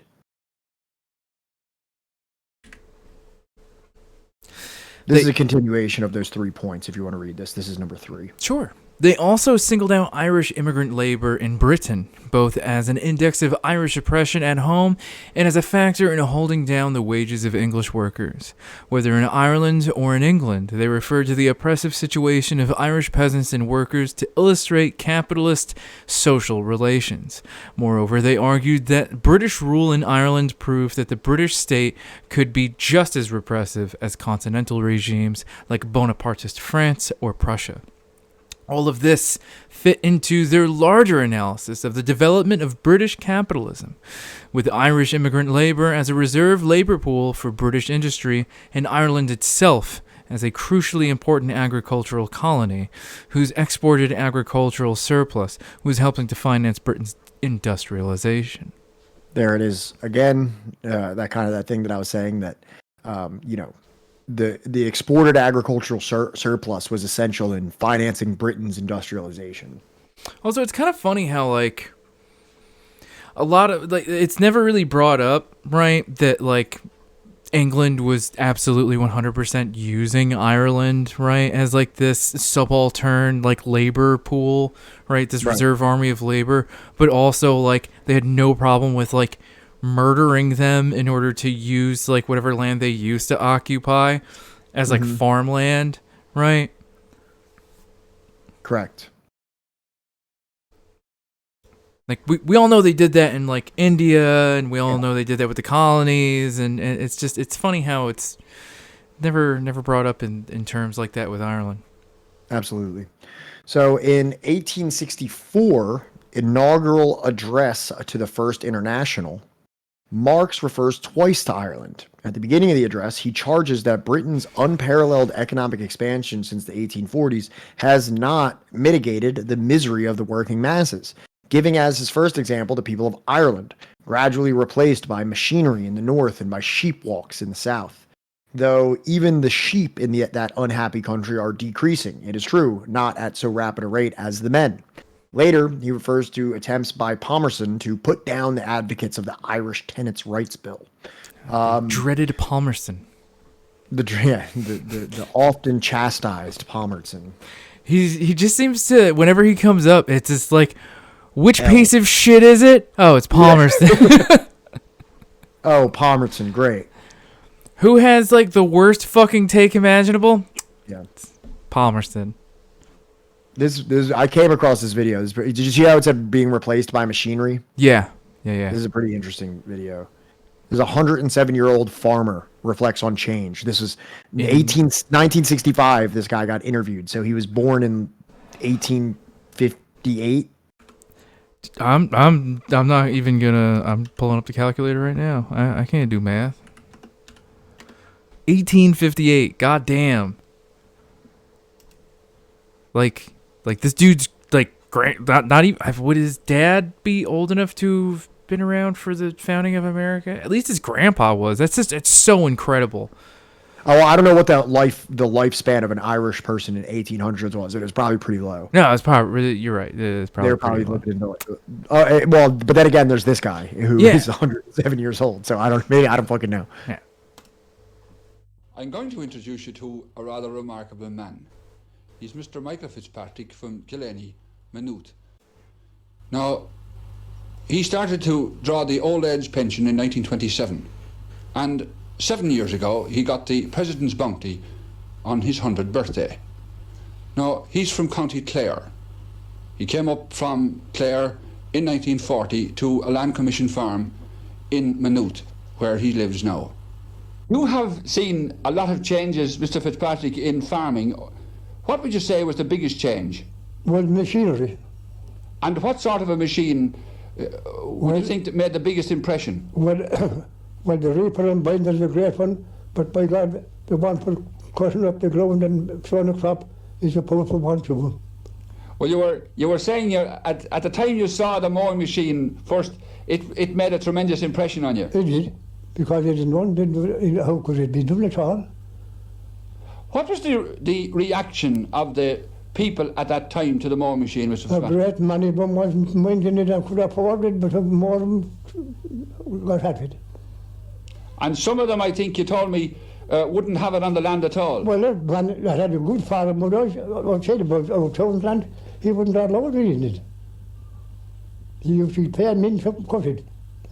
This is a continuation of those 3 points. If you want to read this, this is number 3. Sure. They also singled out Irish immigrant labor in Britain, both as an index of Irish oppression at home and as a factor in holding down the wages of English workers. Whether in Ireland or in England, they referred to the oppressive situation of Irish peasants and workers to illustrate capitalist social relations. Moreover, they argued that British rule in Ireland proved that the British state could be just as repressive as continental regimes like Bonapartist France or Prussia. All of this fit into their larger analysis of the development of British capitalism, with Irish immigrant labor as a reserve labor pool for British industry and Ireland itself as a crucially important agricultural colony whose exported agricultural surplus was helping to finance Britain's industrialization. There it is again, that thing that I was saying that, the exported agricultural surplus was essential in financing Britain's industrialization. Also, it's kind of funny how, like, a lot of, like, it's never really brought up, right, that, like, England was absolutely 100% using Ireland, right, as, like, this subaltern, like, labor pool, right, this reserve army of labor, but also, like, they had no problem with, like, murdering them in order to use, like, whatever land they used to occupy as, like, farmland, right? Correct. Like, we all know they did that in, like, India, and we all know they did that with the colonies, and it's just, it's funny how it's never brought up in terms like that with Ireland. Absolutely. So in 1864, inaugural address to the First International, Marx refers twice to Ireland. At the beginning of the address, he charges that Britain's unparalleled economic expansion since the 1840s has not mitigated the misery of the working masses, giving as his first example the people of Ireland, gradually replaced by machinery in the north and by sheep walks in the south. Though even the sheep in that unhappy country are decreasing, it is true, not at so rapid a rate as the men. Later, he refers to attempts by Palmerston to put down the advocates of the Irish Tenants' Rights Bill. Dreaded Palmerston. The often chastised Palmerston. He just seems to, whenever he comes up, it's just like, which piece of shit is it? Oh, it's Palmerston. Oh, Palmerston, great. Who has, like, the worst fucking take imaginable? Yeah. Palmerston. This I came across this video. Did you see how it said being replaced by machinery? Yeah. This is a pretty interesting video. There's a 107-year-old farmer reflects on change. This was 1965. This guy got interviewed. So he was born in 1858. I'm not even gonna. I'm pulling up the calculator right now. I can't do math. 1858. God damn. Like this dude's like not even. Would his dad be old enough to have been around for the founding of America? At least his grandpa was. It's so incredible. Oh, I don't know what the lifespan of an Irish person in 1800s was. It was probably pretty low. No, it's probably, you're right. It's probably They're probably living in well, but then again, there's this guy who is 107 years old. So I don't fucking know. Yeah. I'm going to introduce you to a rather remarkable man. He's Mr. Michael Fitzpatrick from Killarney, Maynooth. Now, he started to draw the old age pension in 1927, and 7 years ago he got the President's Bounty on his 100th birthday. Now, he's from County Clare. He came up from Clare in 1940 to a land commission farm in Maynooth, where he lives now. You have seen a lot of changes, Mr. Fitzpatrick, in farming. What would you say was the biggest change? Well, machinery. And what sort of a machine would you think that made the biggest impression? Well, the reaper and binder is a great one, but by God, the one for cutting up the ground and throwing a crop is a powerful one too. Well, you were saying at the time you saw the mowing machine first, it made a tremendous impression on you. It did, because it didn't run. How could it be done at all? What was the reaction of the people at that time to the mowing machine, Mr. A Fitzpatrick? great many of them wasn't minding it and could afford it, but more of them got at it. And some of them, I think you told me, wouldn't have it on the land at all. Well, that man that had a good farm, but I said about our town's land, he wouldn't allow it in it. He used to pay an in to cut it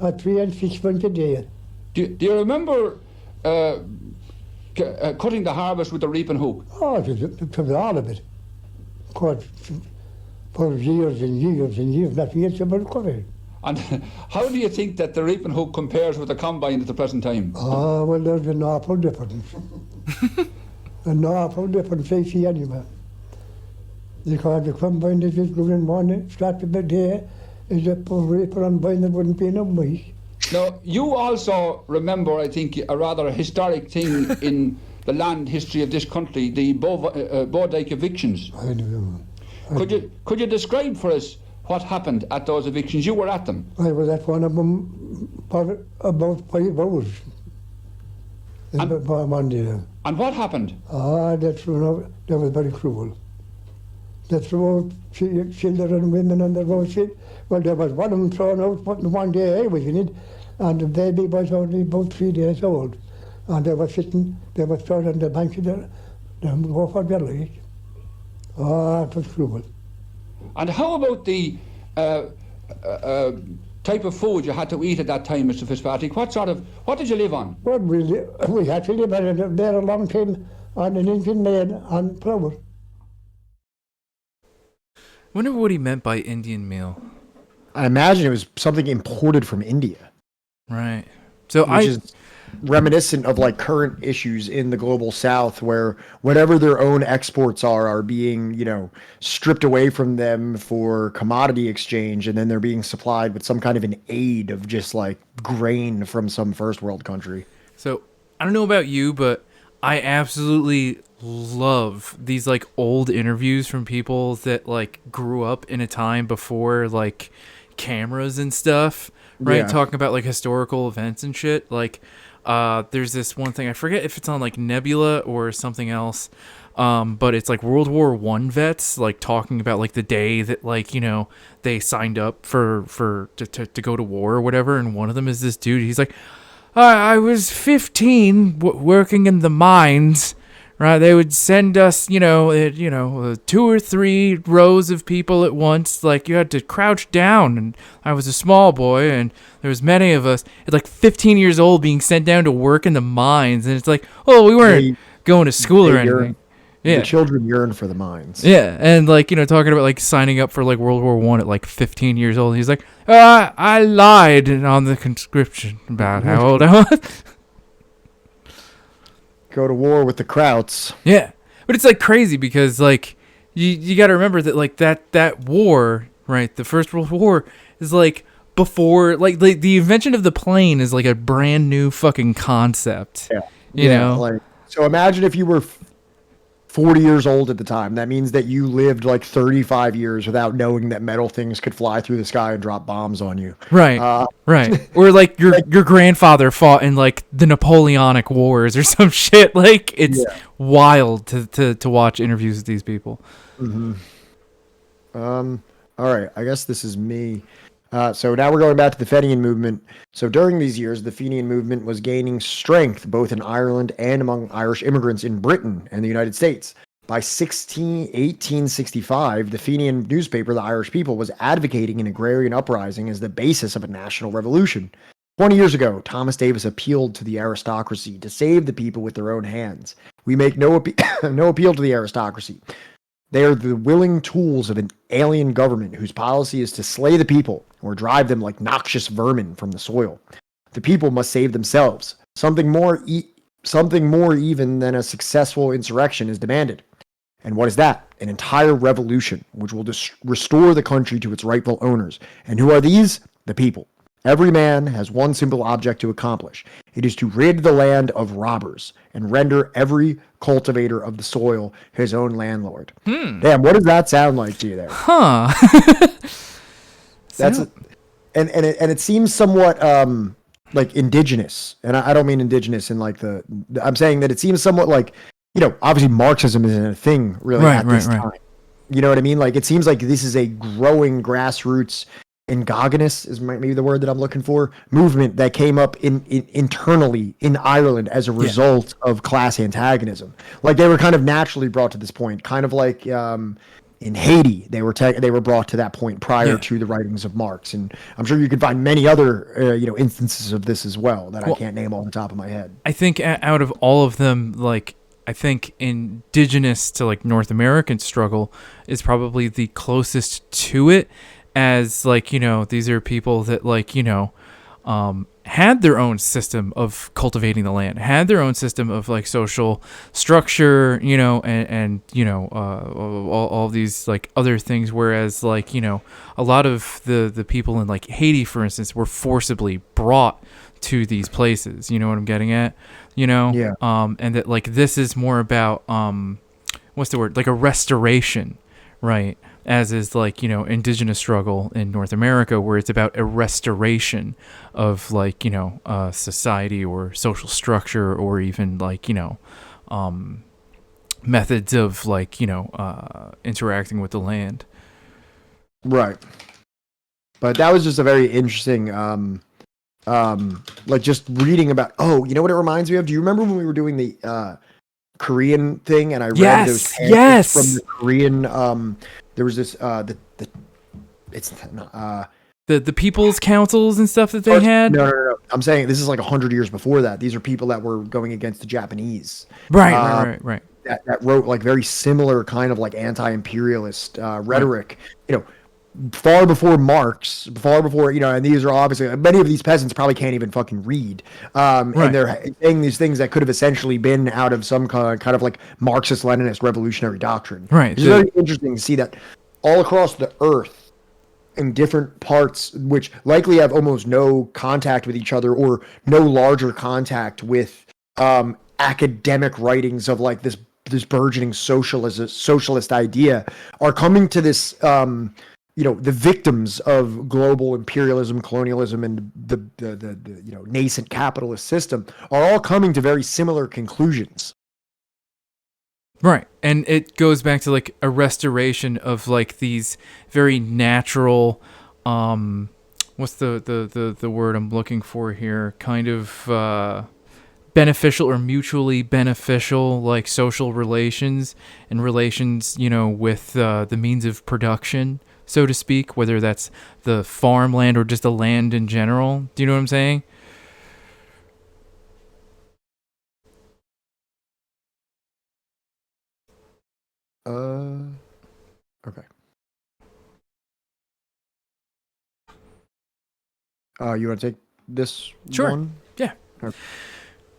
at 3 and 6 pence a day. Do you remember cutting the harvest with the reaping hook? Oh, it was all of it. Cut for years and years and years, not years about cut it. And how do you think that the reaping hook compares with the combine at the present time? Oh, well, there's an awful difference. An awful difference, I see anyway. Because the combine is just good in morning, start of the day, is a poor reaper and buying there wouldn't be enough mice. Now, you also remember, I think, a rather historic thing in the land history of this country, the Bowdyke evictions. I know. Could you describe for us what happened at those evictions? You were at them. I was at one of them for about 5 hours. One day. And what happened? Ah, that was very cruel. They threw out children and women on the road. Well, there was one of them thrown out one day I was in it, and the baby was only about 3 days old. And they were thrown on the bank of the go for their life. Ah, it was cruel. And how about the type of food you had to eat at that time, Mr. Fitzpatrick? What did you live on? Well, we had to live on there a long time on an Indian meal and flour. I wonder what he meant by Indian meal. I imagine it was something imported from India. Right. So which is reminiscent of like current issues in the global south, where whatever their own exports are being, stripped away from them for commodity exchange, and then they're being supplied with some kind of an aid of just like grain from some first world country. So I don't know about you, but I absolutely love these like old interviews from people that like grew up in a time before like cameras and stuff, right? Yeah. Talking about like historical events and shit. Like there's this one thing, I forget if it's on like Nebula or something else, but it's like World War I vets like talking about like the day that like they signed up to go to war or whatever, and one of them is this dude. He's like, I was 15 working in the mines. Right, they would send us, 2 or 3 rows of people at once. Like you had to crouch down, and I was a small boy, and there was many of us at like 15 years old being sent down to work in the mines. And it's like, oh, we weren't going to school or anything. Yeah, the children yearn for the mines. Yeah, and like talking about like signing up for like World War I at like 15 years old. He's like, I lied on the conscription about how old I was. Go to war with the Krauts. Yeah, but it's like crazy because like you got to remember that like that war, right? The First World War is like before like the invention of the plane is like a brand new fucking concept. Yeah, you know. Like, so imagine if you were 40 years old at the time. That means that you lived like 35 years without knowing that metal things could fly through the sky and drop bombs on you. Right. Right. Or like your grandfather fought in like the Napoleonic Wars or some shit. Like it's wild to watch interviews with these people. Mm-hmm. All right. I guess this is me. So now we're going back to the Fenian movement. So during these years, the Fenian movement was gaining strength both in Ireland and among Irish immigrants in Britain and the United States. By 1865, the Fenian newspaper, The Irish People, was advocating an agrarian uprising as the basis of a national revolution. 20 years ago, Thomas Davis appealed to the aristocracy to save the people with their own hands. We make no appeal to the aristocracy. They are the willing tools of an alien government whose policy is to slay the people or drive them like noxious vermin from the soil. The people must save themselves. Something more even than a successful insurrection is demanded. And what is that? An entire revolution, which will restore the country to its rightful owners. And who are these? The people. Every man has one simple object to accomplish. It is to rid the land of robbers and render every cultivator of the soil his own landlord. Damn, what does that sound like to you there? Huh. And it seems somewhat like indigenous. And I don't mean indigenous in like I'm saying that it seems somewhat like obviously Marxism isn't a thing really at this time. You know what I mean? Like, it seems like this is a growing grassroots, endogenous is maybe the word that I'm looking for, movement that came up internally in Ireland as a result of class antagonism. Like, they were kind of naturally brought to this point, kind of like in Haiti, they were brought to that point prior to the writings of Marx. And I'm sure you could find many other instances of this as well that I can't name off the top of my head. I think out of all of them, like, I think indigenous to like North American struggle is probably the closest to it, as like, these are people that like, had their own system of cultivating the land, had their own system of like social structure, and all these like other things. Whereas like, a lot of the people in like Haiti, for instance, were forcibly brought to these places. You know what I'm getting at? And that like this is more about what's the word, like a restoration, right? As is like indigenous struggle in North America, where it's about a restoration of like society or social structure, or even like methods of like interacting with the land. Right. But that was just a very interesting like just reading about, you know what it reminds me of? Do you remember when we were doing the Korean thing and I read those pamphlets from the Korean there was this the people's councils and stuff that they had? No. I'm saying this is like 100 years before that. These are people that were going against the Japanese. Right. That wrote like very similar kind of like anti-imperialist rhetoric, far before Marx, far before, and these are obviously, many of these peasants probably can't even fucking read. And they're saying these things that could have essentially been out of some kind of like Marxist-Leninist revolutionary doctrine. Right. It's very interesting to see that all across the earth in different parts, which likely have almost no contact with each other or no larger contact with academic writings of like this burgeoning socialist idea, are coming to this the victims of global imperialism, colonialism, and the nascent capitalist system are all coming to very similar conclusions. Right. And it goes back to like a restoration of like these very natural, what's the word I'm looking for here? Kind of beneficial or mutually beneficial like social relations and relations, with the means of production, so to speak, whether that's the farmland or just the land in general. Do you know what I'm saying? Okay. You want to take this one? Yeah. Okay.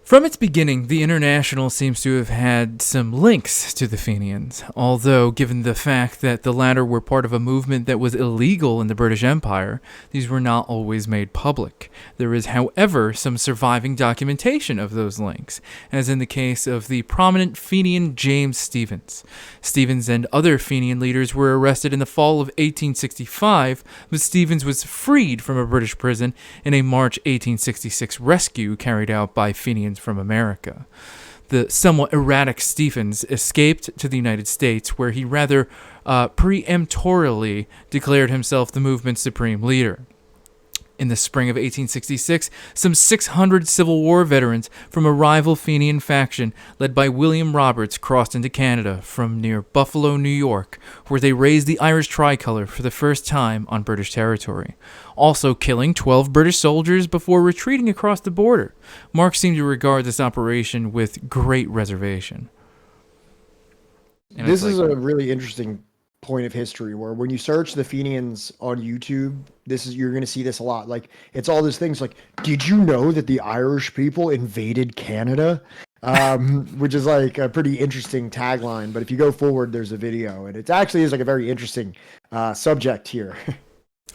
From its beginning, the International seems to have had some links to the Fenians, although given the fact that the latter were part of a movement that was illegal in the British Empire, these were not always made public. There is, however, some surviving documentation of those links, as in the case of the prominent Fenian James Stephens. Stephens and other Fenian leaders were arrested in the fall of 1865, but Stephens was freed from a British prison in a March 1866 rescue carried out by Fenians from America. The somewhat erratic Stephens escaped to the United States, where he rather peremptorily declared himself the movement's supreme leader. In the spring of 1866, some 600 Civil War veterans from a rival Fenian faction led by William Roberts crossed into Canada from near Buffalo, New York, where they raised the Irish tricolour for the first time on British territory, also killing 12 British soldiers before retreating across the border. Marx seemed to regard this operation with great reservation. And this is a really interesting point of history where when you search the Fenians on YouTube, you're going to see this a lot. Like, it's all these things like, did you know that the Irish people invaded Canada? Which is like a pretty interesting tagline. But if you go forward, there's a video, and it actually is like a very interesting subject here.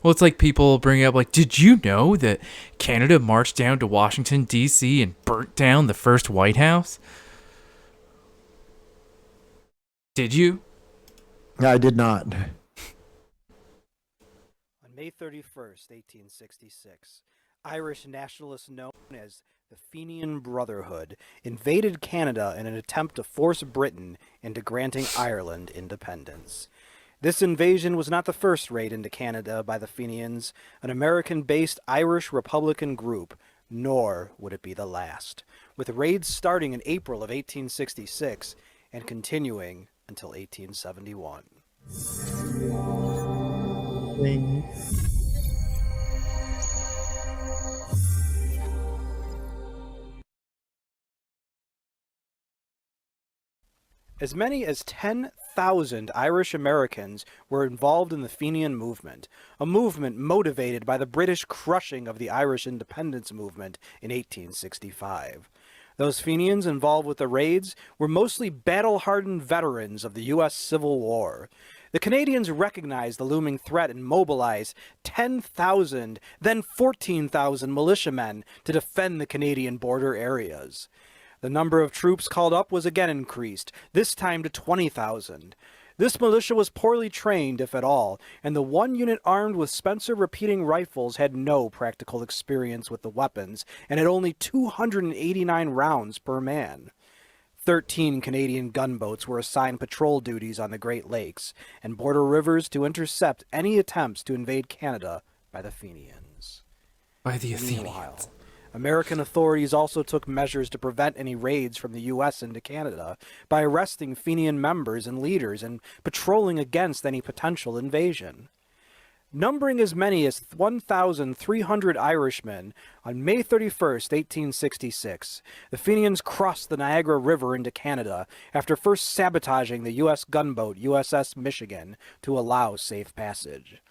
Well, it's like people bring up like, did you know that Canada marched down to Washington, D.C. and burnt down the first White House? Did you? I did not. On May 31st, 1866, Irish nationalists known as the Fenian Brotherhood invaded Canada in an attempt to force Britain into granting Ireland independence. This invasion was not the first raid into Canada by the Fenians, an American-based Irish Republican group, nor would it be the last, with raids starting in April of 1866 and continuing until 1871. As many as 10,000 Irish Americans were involved in the Fenian movement, a movement motivated by the British crushing of the Irish independence movement in 1865. Those Fenians involved with the raids were mostly battle-hardened veterans of the U.S. Civil War. The Canadians recognized the looming threat and mobilized 10,000, then 14,000 militiamen to defend the Canadian border areas. The number of troops called up was again increased, this time to 20,000. This militia was poorly trained, if at all, and the one unit armed with Spencer repeating rifles had no practical experience with the weapons and had only 289 rounds per man. 13 Canadian gunboats were assigned patrol duties on the Great Lakes and border rivers to intercept any attempts to invade Canada by the Fenians. By the Meanwhile, Athenians. American authorities also took measures to prevent any raids from the U.S. into Canada by arresting Fenian members and leaders and patrolling against any potential invasion. Numbering as many as 1,300 Irishmen, on May 31, 1866, the Fenians crossed the Niagara River into Canada after first sabotaging the U.S. gunboat USS Michigan to allow safe passage.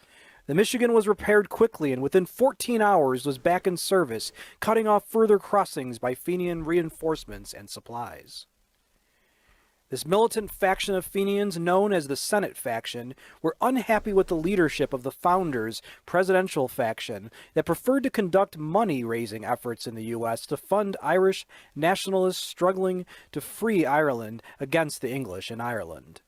The Michigan was repaired quickly and within 14 hours was back in service, cutting off further crossings by Fenian reinforcements and supplies. This militant faction of Fenians, known as the Senate faction, were unhappy with the leadership of the founders' presidential faction that preferred to conduct money-raising efforts in the U.S. to fund Irish nationalists struggling to free Ireland against the English in Ireland.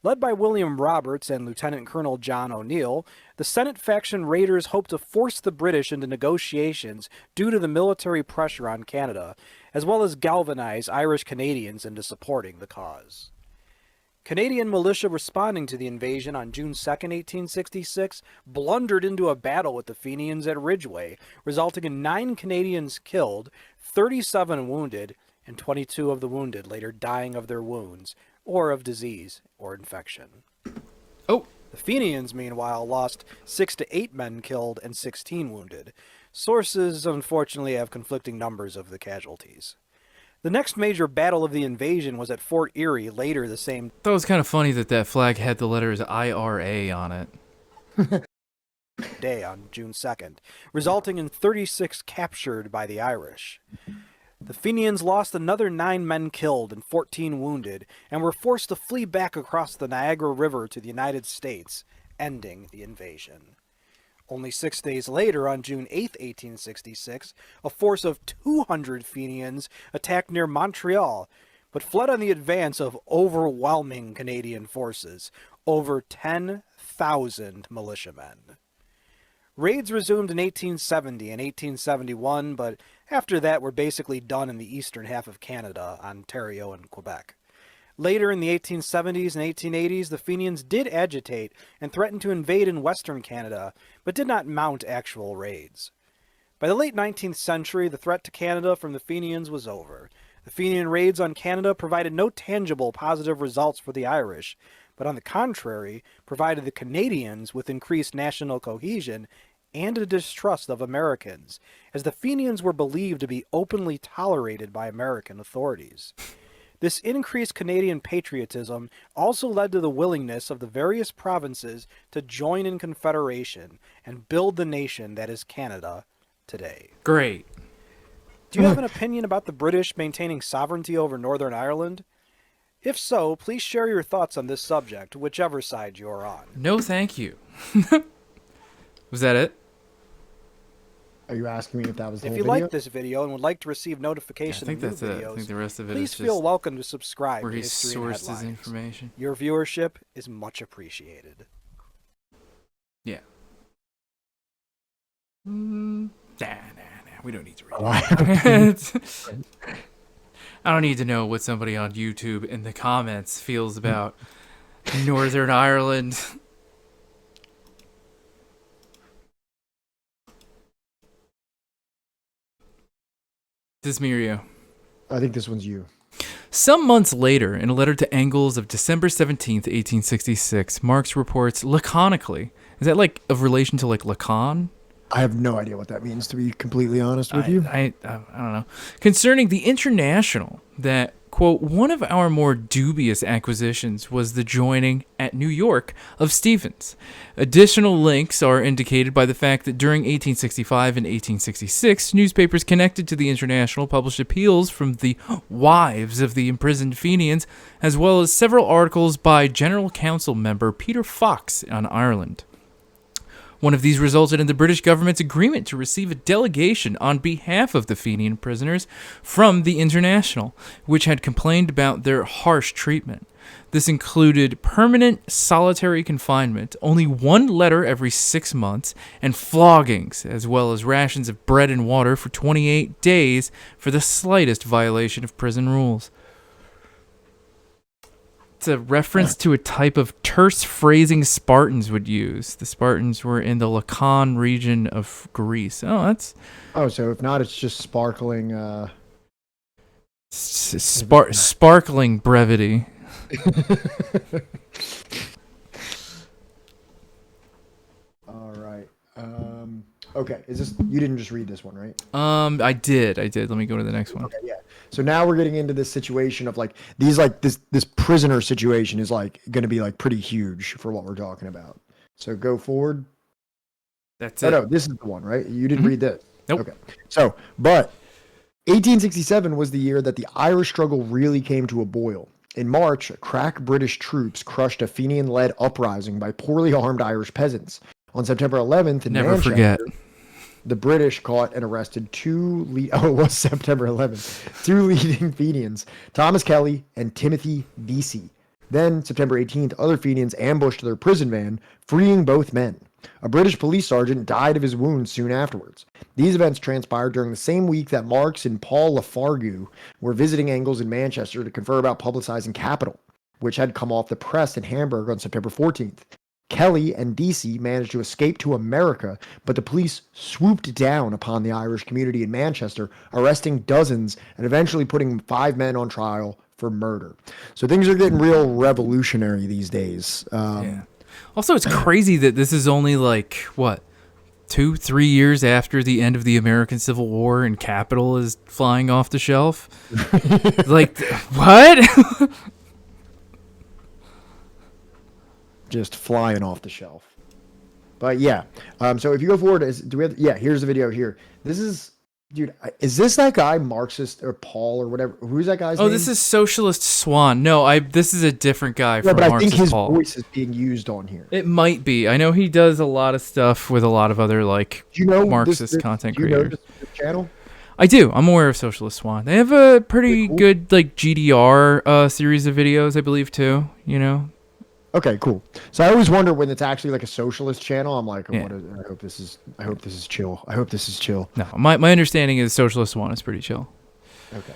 Led by William Roberts and Lieutenant Colonel John O'Neill, the Senate faction raiders hoped to force the British into negotiations due to the military pressure on Canada, as well as galvanize Irish Canadians into supporting the cause. Canadian militia responding to the invasion on June 2, 1866, blundered into a battle with the Fenians at Ridgeway, resulting in 9 Canadians killed, 37 wounded, and 22 of the wounded later dying of their wounds, or of disease or infection. Oh! The Fenians, meanwhile, lost 6 to 8 men killed and 16 wounded. Sources, unfortunately, have conflicting numbers of the casualties. The next major battle of the invasion was at Fort Erie later the same That was kind of funny that flag had the letters IRA on it. day on June 2nd, resulting in 36 captured by the Irish. The Fenians lost another 9 men killed and 14 wounded, and were forced to flee back across the Niagara River to the United States, ending the invasion. Only 6 days later, on June 8, 1866, a force of 200 Fenians attacked near Montreal, but fled on the advance of overwhelming Canadian forces, over 10,000 militiamen. Raids resumed in 1870 and 1871, but after that were basically done in the eastern half of Canada, Ontario and Quebec. Later in the 1870s and 1880s, the Fenians did agitate and threatened to invade in western Canada, but did not mount actual raids. By the late 19th century, the threat to Canada from the Fenians was over. The Fenian raids on Canada provided no tangible positive results for the Irish, but on the contrary, provided the Canadians with increased national cohesion and a distrust of Americans, as the Fenians were believed to be openly tolerated by American authorities. This increased Canadian patriotism also led to the willingness of the various provinces to join in confederation and build the nation that is Canada today. Great. Do you have an opinion about the British maintaining sovereignty over Northern Ireland? If so, please share your thoughts on this subject, whichever side you're on. No, thank you. Was that it? Are you asking me if that was the If whole you video? liked this video and would like to receive notification I think of new that's videos, it. I think the rest of it please is feel just welcome to subscribe where to he History and sourced his Headlines. information. Your viewership is much appreciated. Yeah. Nah. We don't need to read it. I don't need to know what somebody on YouTube in the comments feels about Northern Ireland. This is me or you? I think this one's you. Some months later, in a letter to Engels of December 17th, 1866, Marx reports laconically. Is that like of relation to like Lacan? I have no idea what that means, to be completely honest with you. I don't know. Concerning the International, that, quote, one of our more dubious acquisitions was the joining at New York of Stevens. Additional links are indicated by the fact that during 1865 and 1866, newspapers connected to the International published appeals from the wives of the imprisoned Fenians, as well as several articles by General Council member Peter Fox on Ireland. One of these resulted in the British government's agreement to receive a delegation on behalf of the Fenian prisoners from the International, which had complained about their harsh treatment. This included permanent solitary confinement, only one letter every 6 months, and floggings, as well as rations of bread and water for 28 days for the slightest violation of prison rules. It's a reference to a type of terse phrasing Spartans would use. The Spartans were in the Lacan region of Greece. So if not, it's just sparkling. Sparkling brevity. All right. Okay. Is this, you didn't just read this one, right? I did. Let me go to the next one. Okay, yeah. So now we're getting into this situation of like these, like this prisoner situation is like going to be like pretty huge for what we're talking about. So go forward. That's it. No, this is the one, right? You didn't read this. Nope. Okay. So, but 1867 was the year that the Irish struggle really came to a boil. In March, crack British troops crushed a Fenian-led uprising by poorly armed Irish peasants. On September 11th in Manchester, forget. The British caught and arrested September 11th, two leading Fenians, Thomas Kelly and Timothy Vesey. Then, September 18th, other Fenians ambushed their prison van, freeing both men. A British police sergeant died of his wounds soon afterwards. These events transpired during the same week that Marx and Paul Lafargue were visiting Engels in Manchester to confer about publicizing Capital, which had come off the press in Hamburg on September 14th. Kelly and Vesey managed to escape to America, but the police swooped down upon the Irish community in Manchester, arresting dozens and eventually putting 5 men on trial for murder. So things are getting real revolutionary these days. Yeah. Also, it's crazy that this is only like, what, 2-3 years after the end of the American Civil War and Capital is flying off the shelf? Like, what? Just flying off the shelf. But yeah, so if you go forward, here's the video here. This is, dude, is this that guy, Marxist or Paul or whatever? Who's that guy's name? This is Socialist Swan. No, this is a different guy from but Marxist I think his Paul. voice is being used on here. It might be. I know he does a lot of stuff with a lot of other Marxist content creators. Do you know this channel? I do. I'm aware of Socialist Swan. They have a pretty good GDR series of videos, I believe, too. You know. Okay, cool. So I always wonder when it's actually like a socialist channel. I'm like, I hope this is chill. I hope this is chill. No, my understanding is Socialist One is pretty chill. Okay.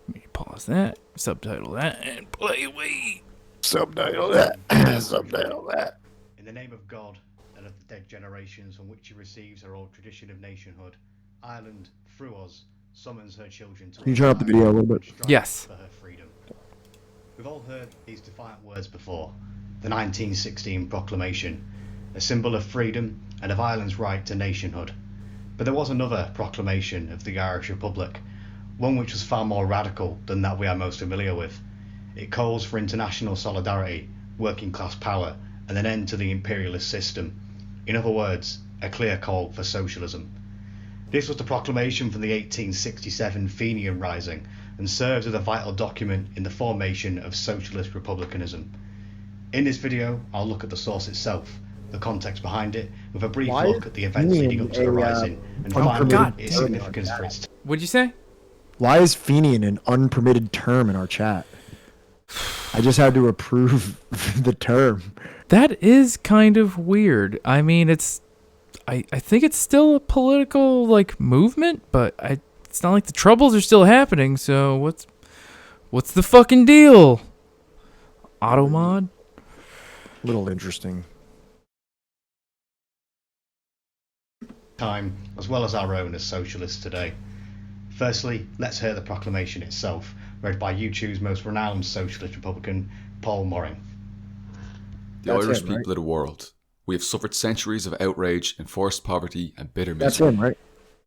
Let me pause that, subtitle that, and play away. Subtitle that. Subtitle that. In the name of God and of the dead generations from which he receives her old tradition of nationhood, Ireland, through us, summons her children to. Can you turn up the video a little bit? Yes. For her freedom. We've all heard these defiant words before. The 1916 Proclamation, a symbol of freedom and of Ireland's right to nationhood. But there was another proclamation of the Irish Republic, one which was far more radical than that we are most familiar with. It calls for international solidarity, working class power, and an end to the imperialist system. In other words, a clear call for socialism. This was the proclamation from the 1867 Fenian Rising, and serves as a vital document in the formation of socialist republicanism. In this video, I'll look at the source itself, the context behind it, with a brief look at the events leading up to the Rising, and finally its significance for its... What'd you say? Why is Fenian an unpermitted term in our chat? I just had to approve the term. That is kind of weird. I mean, I think it's still a political like movement, but it's not like the Troubles are still happening. So what's the fucking deal? Automod? Little interesting. Time, as well as our own as socialists today. Firstly, let's hear the proclamation itself, read by YouTube's most renowned socialist Republican, Paul Moring. The Irish people of the world. We have suffered centuries of outrage, enforced poverty, and bitter misery. That's him, right?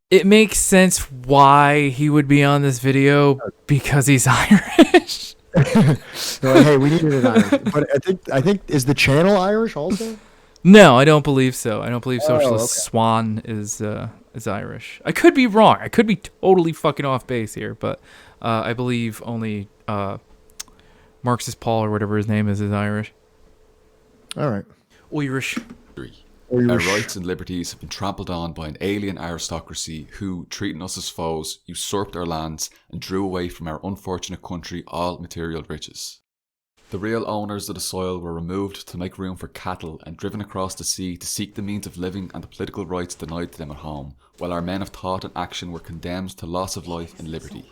It makes sense why he would be on this video, because he's Irish. So, hey, we needed an Irish. But I think is the channel Irish also? No, I don't believe so. I don't believe Socialist okay. Swan is Irish. I could be wrong. I could be totally fucking off base here, but I believe only Marx's Paul or whatever his name is Irish. All right. Irish. Our rights and liberties have been trampled on by an alien aristocracy who, treating us as foes, usurped our lands and drew away from our unfortunate country all material riches. The real owners of the soil were removed to make room for cattle and driven across the sea to seek the means of living and the political rights denied to them at home, while our men of thought and action were condemned to loss of life and liberty.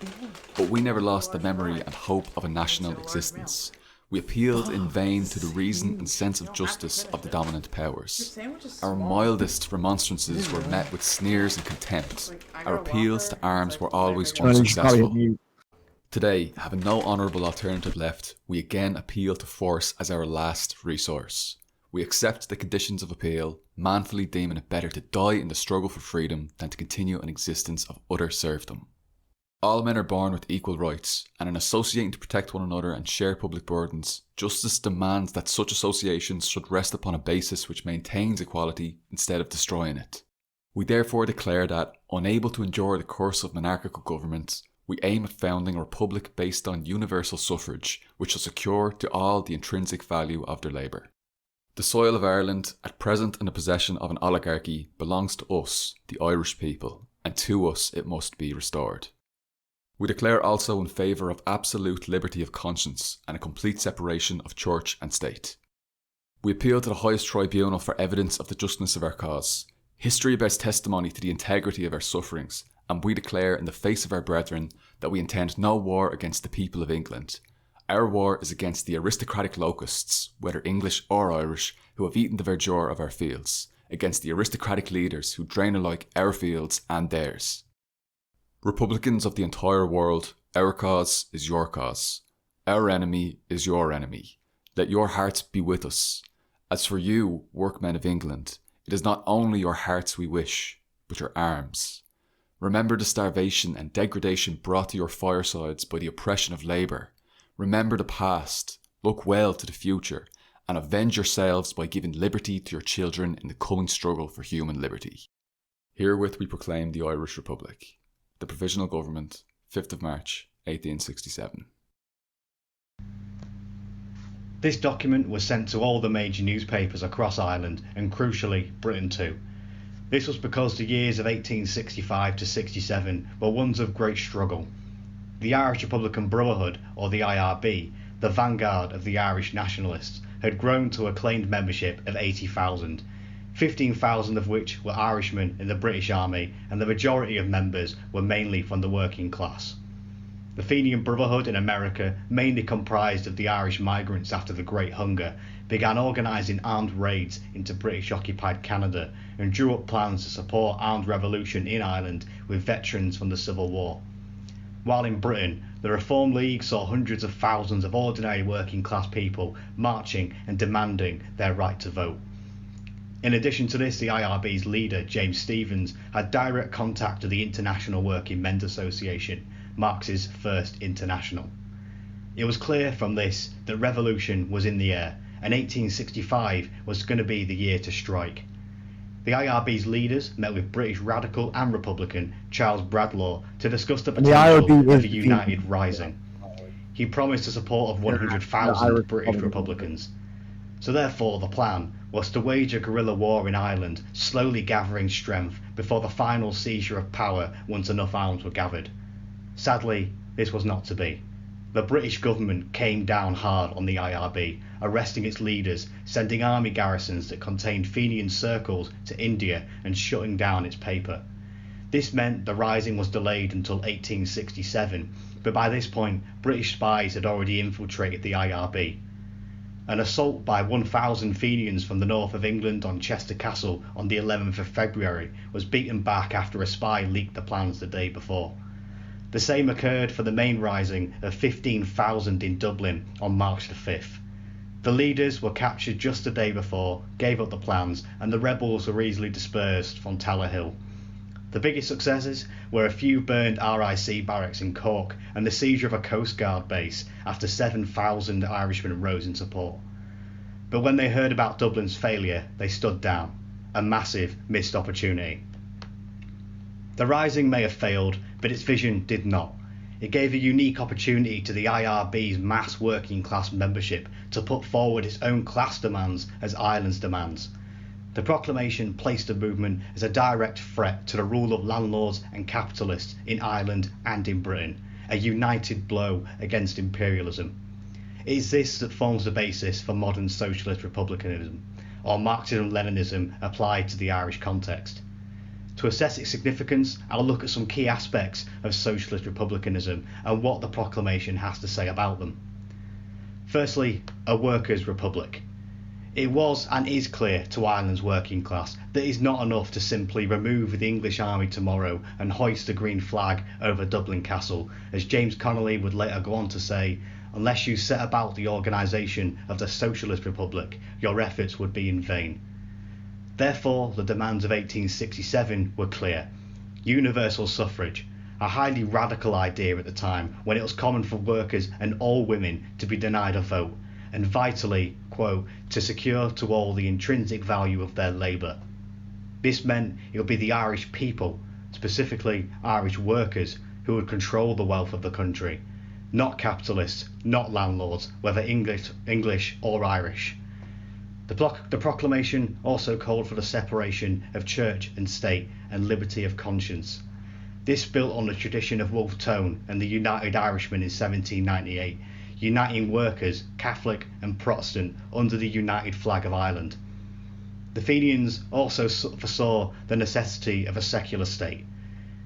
But we never lost the memory and hope of a national existence. We appealed in vain to the reason and sense of justice of the dominant powers. Our mildest remonstrances were met with sneers and contempt. Our appeals to arms were always unsuccessful. Today, having no honourable alternative left, we again appeal to force as our last resource. We accept the conditions of appeal, manfully deeming it better to die in the struggle for freedom than to continue an existence of utter serfdom. All men are born with equal rights, and in associating to protect one another and share public burdens, justice demands that such associations should rest upon a basis which maintains equality instead of destroying it. We therefore declare that, unable to endure the curse of monarchical governments, we aim at founding a republic based on universal suffrage, which shall secure to all the intrinsic value of their labour. The soil of Ireland, at present in the possession of an oligarchy, belongs to us, the Irish people, and to us it must be restored. We declare also in favour of absolute liberty of conscience and a complete separation of church and state. We appeal to the highest tribunal for evidence of the justness of our cause. History bears testimony to the integrity of our sufferings, and we declare in the face of our brethren that we intend no war against the people of England. Our war is against the aristocratic locusts, whether English or Irish, who have eaten the verdure of our fields, against the aristocratic leaders who drain alike our fields and theirs. Republicans of the entire world, our cause is your cause. Our enemy is your enemy. Let your hearts be with us. As for you, workmen of England, it is not only your hearts we wish, but your arms. Remember the starvation and degradation brought to your firesides by the oppression of labour. Remember the past, look well to the future, and avenge yourselves by giving liberty to your children in the coming struggle for human liberty. Herewith we proclaim the Irish Republic. The Provisional Government, 5th of March, 1867. This document was sent to all the major newspapers across Ireland and crucially Britain too. This was because the years of 1865 to 67 were ones of great struggle. The Irish Republican Brotherhood, or the IRB, the vanguard of the Irish nationalists, had grown to a claimed membership of 80,000, 15,000 of which were Irishmen in the British Army, and the majority of members were mainly from the working class. The Fenian Brotherhood in America, mainly comprised of the Irish migrants after the Great Hunger, began organising armed raids into British-occupied Canada and drew up plans to support armed revolution in Ireland with veterans from the Civil War. While in Britain, the Reform League saw hundreds of thousands of ordinary working class people marching and demanding their right to vote. In addition to this, the IRB's leader, James Stephens, had direct contact with the International Working Men's Association, Marx's first international. It was clear from this that revolution was in the air, and 1865 was going to be the year to strike. The IRB's leaders met with British radical and Republican Charles Bradlaugh to discuss the potential of a united rising. He promised the support of 100,000 British Republicans. So therefore the plan was to wage a guerrilla war in Ireland, slowly gathering strength before the final seizure of power once enough arms were gathered. Sadly, this was not to be. the British government came down hard on the IRB, arresting its leaders, sending army garrisons that contained Fenian circles to India and shutting down its paper. This meant the rising was delayed until 1867, but by this point British spies had already infiltrated the IRB. An assault by 1,000 Fenians from the north of England on Chester Castle on the 11th of February was beaten back after a spy leaked the plans the day before. The same occurred for the main rising of 15,000 in Dublin on March the 5th. The leaders were captured just the day before, gave up the plans, and the rebels were easily dispersed from Tower Hill. The biggest successes were a few burned RIC barracks in Cork and the seizure of a Coast Guard base after 7,000 Irishmen rose in support. But when they heard about Dublin's failure, they stood down. A massive missed opportunity. The rising may have failed, but its vision did not. It gave a unique opportunity to the IRB's mass working class membership to put forward its own class demands as Ireland's demands. The proclamation placed the movement as a direct threat to the rule of landlords and capitalists in Ireland and in Britain, a united blow against imperialism. It is this that forms the basis for modern socialist republicanism, or Marxism-Leninism applied to the Irish context. To assess its significance, I'll look at some key aspects of socialist republicanism and what the proclamation has to say about them. Firstly, a workers' republic. It was and is clear to Ireland's working class that it is not enough to simply remove the English army tomorrow and hoist the green flag over Dublin Castle, as James Connolly would later go on to say, unless you set about the organisation of the Socialist Republic, your efforts would be in vain. Therefore, the demands of 1867 were clear. Universal suffrage, a highly radical idea at the time when it was common for workers and all women to be denied a vote, and vitally, quote, to secure to all the intrinsic value of their labour. This meant it would be the Irish people, specifically Irish workers, who would control the wealth of the country, not capitalists, not landlords, whether English or Irish. The proclamation also called for the separation of church and state and liberty of conscience. This built on the tradition of Wolfe Tone and the United Irishmen in 1798, uniting workers, Catholic and Protestant, under the united flag of Ireland. The Fenians also foresaw the necessity of a secular state.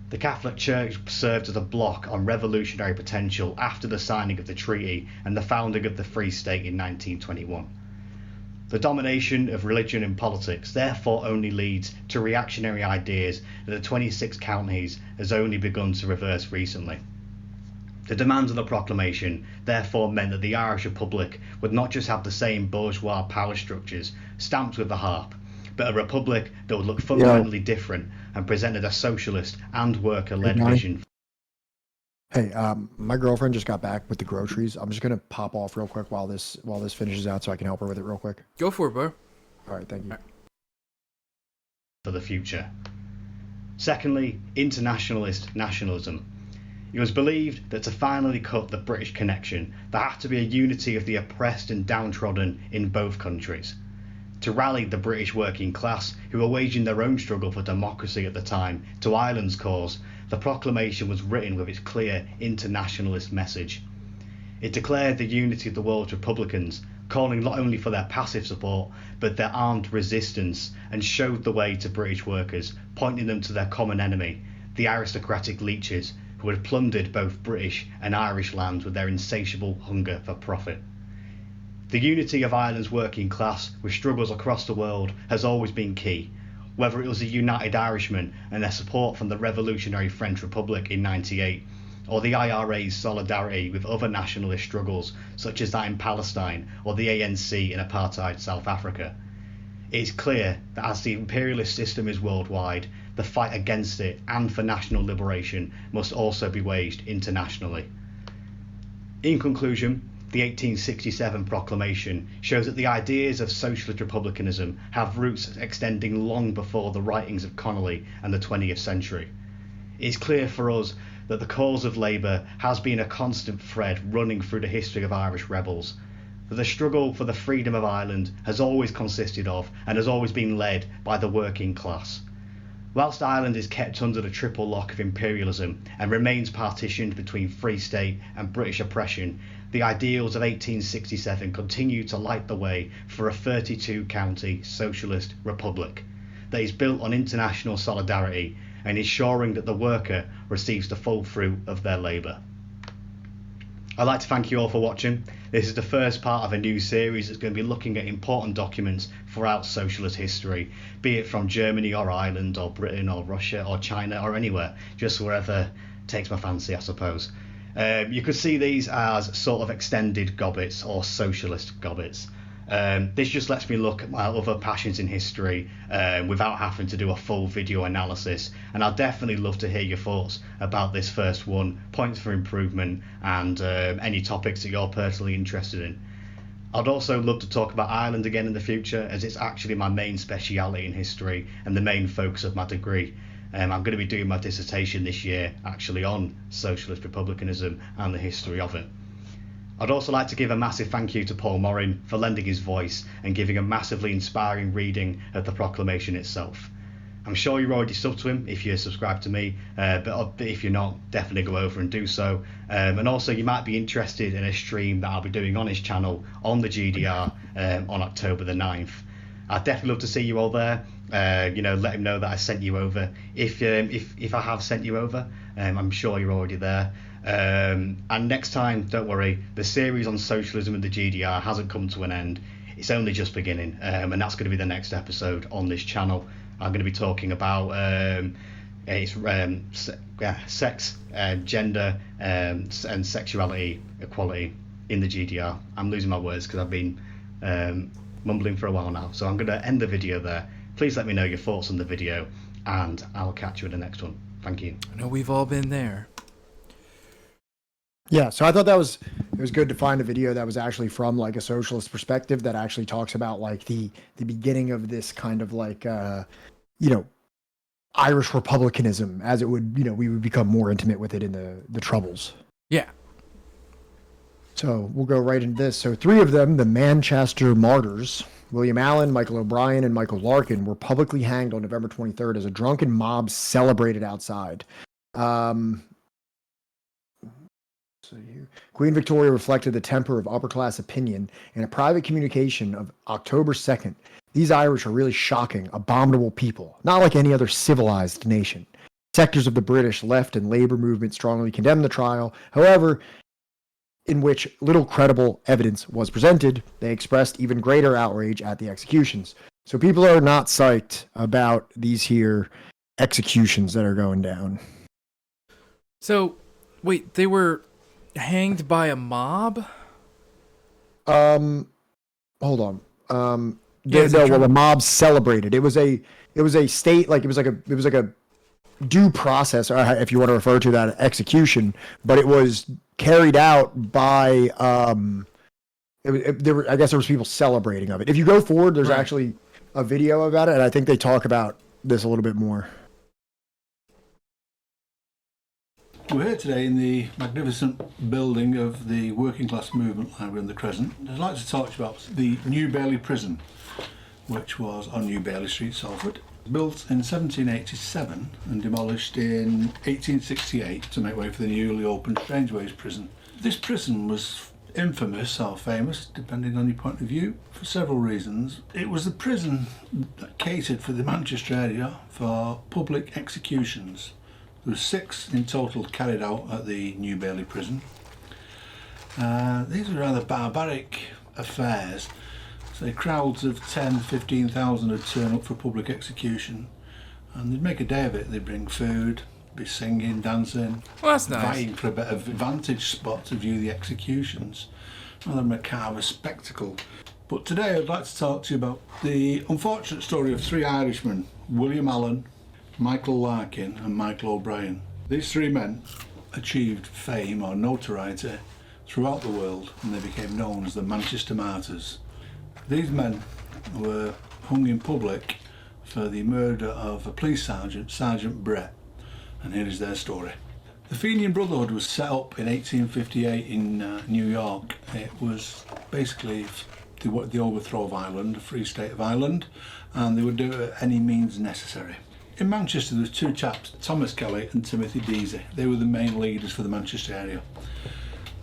The Catholic Church served as a block on revolutionary potential after the signing of the treaty and the founding of the Free State in 1921. The domination of religion in politics therefore only leads to reactionary ideas that the 26 counties has only begun to reverse recently. The demands of the proclamation therefore meant that the Irish Republic would not just have the same bourgeois power structures stamped with the harp, but a republic that would look fundamentally different and presented a socialist and worker-led vision. Hey, my girlfriend just got back with the groceries. I'm just gonna pop off real quick while this finishes out, so I can help her with it real quick. Go for it, bro. All right, thank you. For the future. Secondly, internationalist nationalism. It was believed that to finally cut the British connection, there had to be a unity of the oppressed and downtrodden in both countries. To rally the British working class, who were waging their own struggle for democracy at the time, to Ireland's cause, the proclamation was written with its clear internationalist message. It declared the unity of the world's republicans, calling not only for their passive support, but their armed resistance, and showed the way to British workers, pointing them to their common enemy, the aristocratic leeches, who had plundered both British and Irish lands with their insatiable hunger for profit. The unity of Ireland's working class with struggles across the world has always been key, whether it was the United Irishmen and their support from the revolutionary French Republic in 98, or the IRA's solidarity with other nationalist struggles such as that in Palestine or the ANC in apartheid South Africa. It is clear that as the imperialist system is worldwide, the fight against it and for national liberation must also be waged internationally. In conclusion, the 1867 proclamation shows that the ideas of socialist republicanism have roots extending long before the writings of Connolly and the 20th century. It is clear for us that the cause of labour has been a constant thread running through the history of Irish rebels, that the struggle for the freedom of Ireland has always consisted of and has always been led by the working class. Whilst Ireland is kept under the triple lock of imperialism and remains partitioned between Free State and British oppression, the ideals of 1867 continue to light the way for a 32-county socialist republic that is built on international solidarity and ensuring that the worker receives the full fruit of their labour. I'd like to thank you all for watching. This is the first part of a new series that's going to be looking at important documents throughout socialist history, be it from Germany or Ireland or Britain or Russia or China or anywhere, just wherever takes my fancy, I suppose. You could see these as sort of extended gobbets or socialist gobbets. This just lets me look at my other passions in history without having to do a full video analysis, and I'd definitely love to hear your thoughts about this first one, points for improvement, and any topics that you're personally interested in. I'd also love to talk about Ireland again in the future, as it's actually my main speciality in history and the main focus of my degree. I'm going to be doing my dissertation this year actually on socialist republicanism and the history of it. I'd also like to give a massive thank you to Paul Morin for lending his voice and giving a massively inspiring reading of the proclamation itself. I'm sure you're already subbed to him if you're subscribed to me, but if you're not, definitely go over and do so. And also you might be interested in a stream that I'll be doing on his channel on the GDR on October the 9th. I'd definitely love to see you all there. Let him know that I sent you over. If I have sent you over, I'm sure you're already there. And next time, don't worry, the series on socialism and the GDR hasn't come to an end. It's only just beginning, and that's going to be the next episode on this channel. I'm going to be talking about sex, gender, and sexuality equality in the GDR. I'm losing my words because I've been mumbling for a while now, so I'm going to end the video there. Please let me know your thoughts on the video, and I'll catch you in the next one. Thank you. I know we've all been there. Yeah, so I thought it was good to find a video that was actually from like a socialist perspective that actually talks about like the beginning of this kind of like Irish republicanism, as it would, we would become more intimate with it in the Troubles. Yeah. So we'll go right into this. So 3 of them, the Manchester martyrs, William Allen, Michael O'Brien, and Michael Larkin, were publicly hanged on November 23rd as a drunken mob celebrated outside. Queen Victoria reflected the temper of upper-class opinion in a private communication of October 2nd. These Irish are really shocking, abominable people, not like any other civilized nation. Sectors of the British left and labor movement strongly condemned the trial. However, in which little credible evidence was presented, they expressed even greater outrage at the executions. So people are not psyched about these here executions that are going down. So, wait, they were hanged by a mob? Hold on. The mob celebrated. It was a state, like it was like a due process, or if you want to refer to that, execution, but it was carried out by I guess there was people celebrating of it. If you go forward, there's actually a video about it, and I think they talk about this a little bit more. We're here today in the magnificent building of the Working Class Movement Library in the Crescent. I'd like to talk to you about the New Bailey Prison, which was on New Bailey Street, Salford. Built in 1787 and demolished in 1868 to make way for the newly opened Strangeways Prison. This prison was infamous or famous, depending on your point of view, for several reasons. It was the prison that catered for the Manchester area for public executions. There were 6 in total carried out at the New Bailey Prison. These were rather barbaric affairs. So crowds of 10,000-15,000 would turn up for public execution, and they'd make a day of it. They'd bring food, be singing, dancing, well, that's nice. Vying for a bit of vantage spot to view the executions. Rather macabre spectacle. But today I'd like to talk to you about the unfortunate story of 3 Irishmen, William Allen, Michael Larkin and Michael O'Brien. These 3 men achieved fame or notoriety throughout the world, and they became known as the Manchester Martyrs. These men were hung in public for the murder of a police sergeant, Sergeant Brett, and here is their story. The Fenian Brotherhood was set up in 1858 in New York. It was basically the overthrow of Ireland, a free state of Ireland, and they would do it at any means necessary. In Manchester, there was two chaps, Thomas Kelly and Timothy Deasy. They were the main leaders for the Manchester area.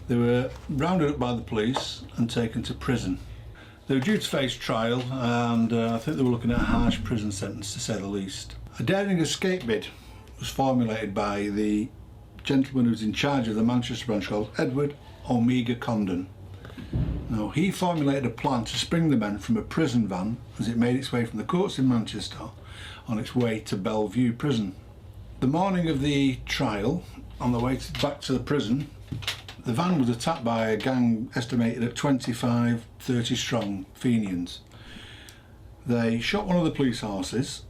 They were rounded up by the police and taken to prison. They were due to face trial, and I think they were looking at a harsh prison sentence, to say the least. A daring escape bid was formulated by the gentleman who was in charge of the Manchester branch, called Edward Omega Condon. Now, he formulated a plan to spring the men from a prison van as it made its way from the courts in Manchester on its way to Bellevue prison. The morning of the trial, on the way back to the prison, the van was attacked by a gang estimated at 25, 30 strong Fenians. They shot one of the police horses,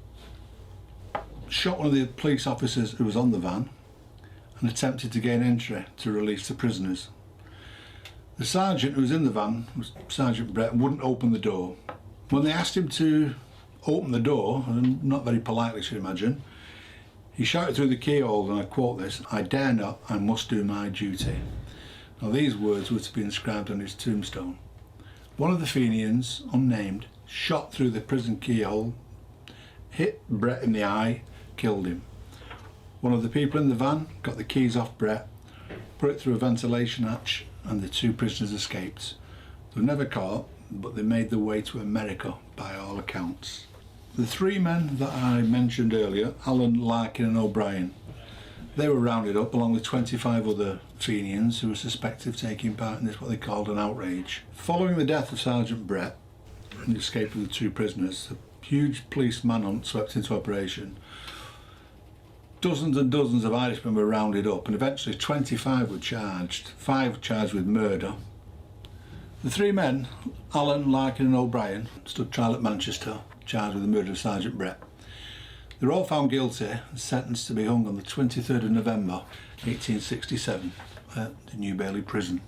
shot one of the police officers who was on the van, and attempted to gain entry to release the prisoners. The sergeant who was in the van, was Sergeant Brett, wouldn't open the door. When they asked him to open the door, and not very politely, should imagine, he shouted through the keyhole, and I quote this, "I dare not, I must do my duty." Now, these words were to be inscribed on his tombstone. One of the Fenians, unnamed, shot through the prison keyhole, hit Brett in the eye, killed him. One of the people in the van got the keys off Brett, put it through a ventilation hatch, and the two prisoners escaped. They were never caught, but they made their way to America by all accounts. The three men that I mentioned earlier, Allen, Larkin and O'Brien, they were rounded up along with 25 other Fenians who were suspected of taking part in this, what they called an outrage. Following the death of Sergeant Brett and the escape of the two prisoners, a huge police manhunt swept into operation. Dozens and dozens of Irishmen were rounded up, and eventually 25 were charged, 5 charged with murder. The three men, Allen, Larkin and O'Brien, stood trial at Manchester, charged with the murder of Sergeant Brett. They were all found guilty and sentenced to be hung on the 23rd of November 1867 at the New Bailey prison.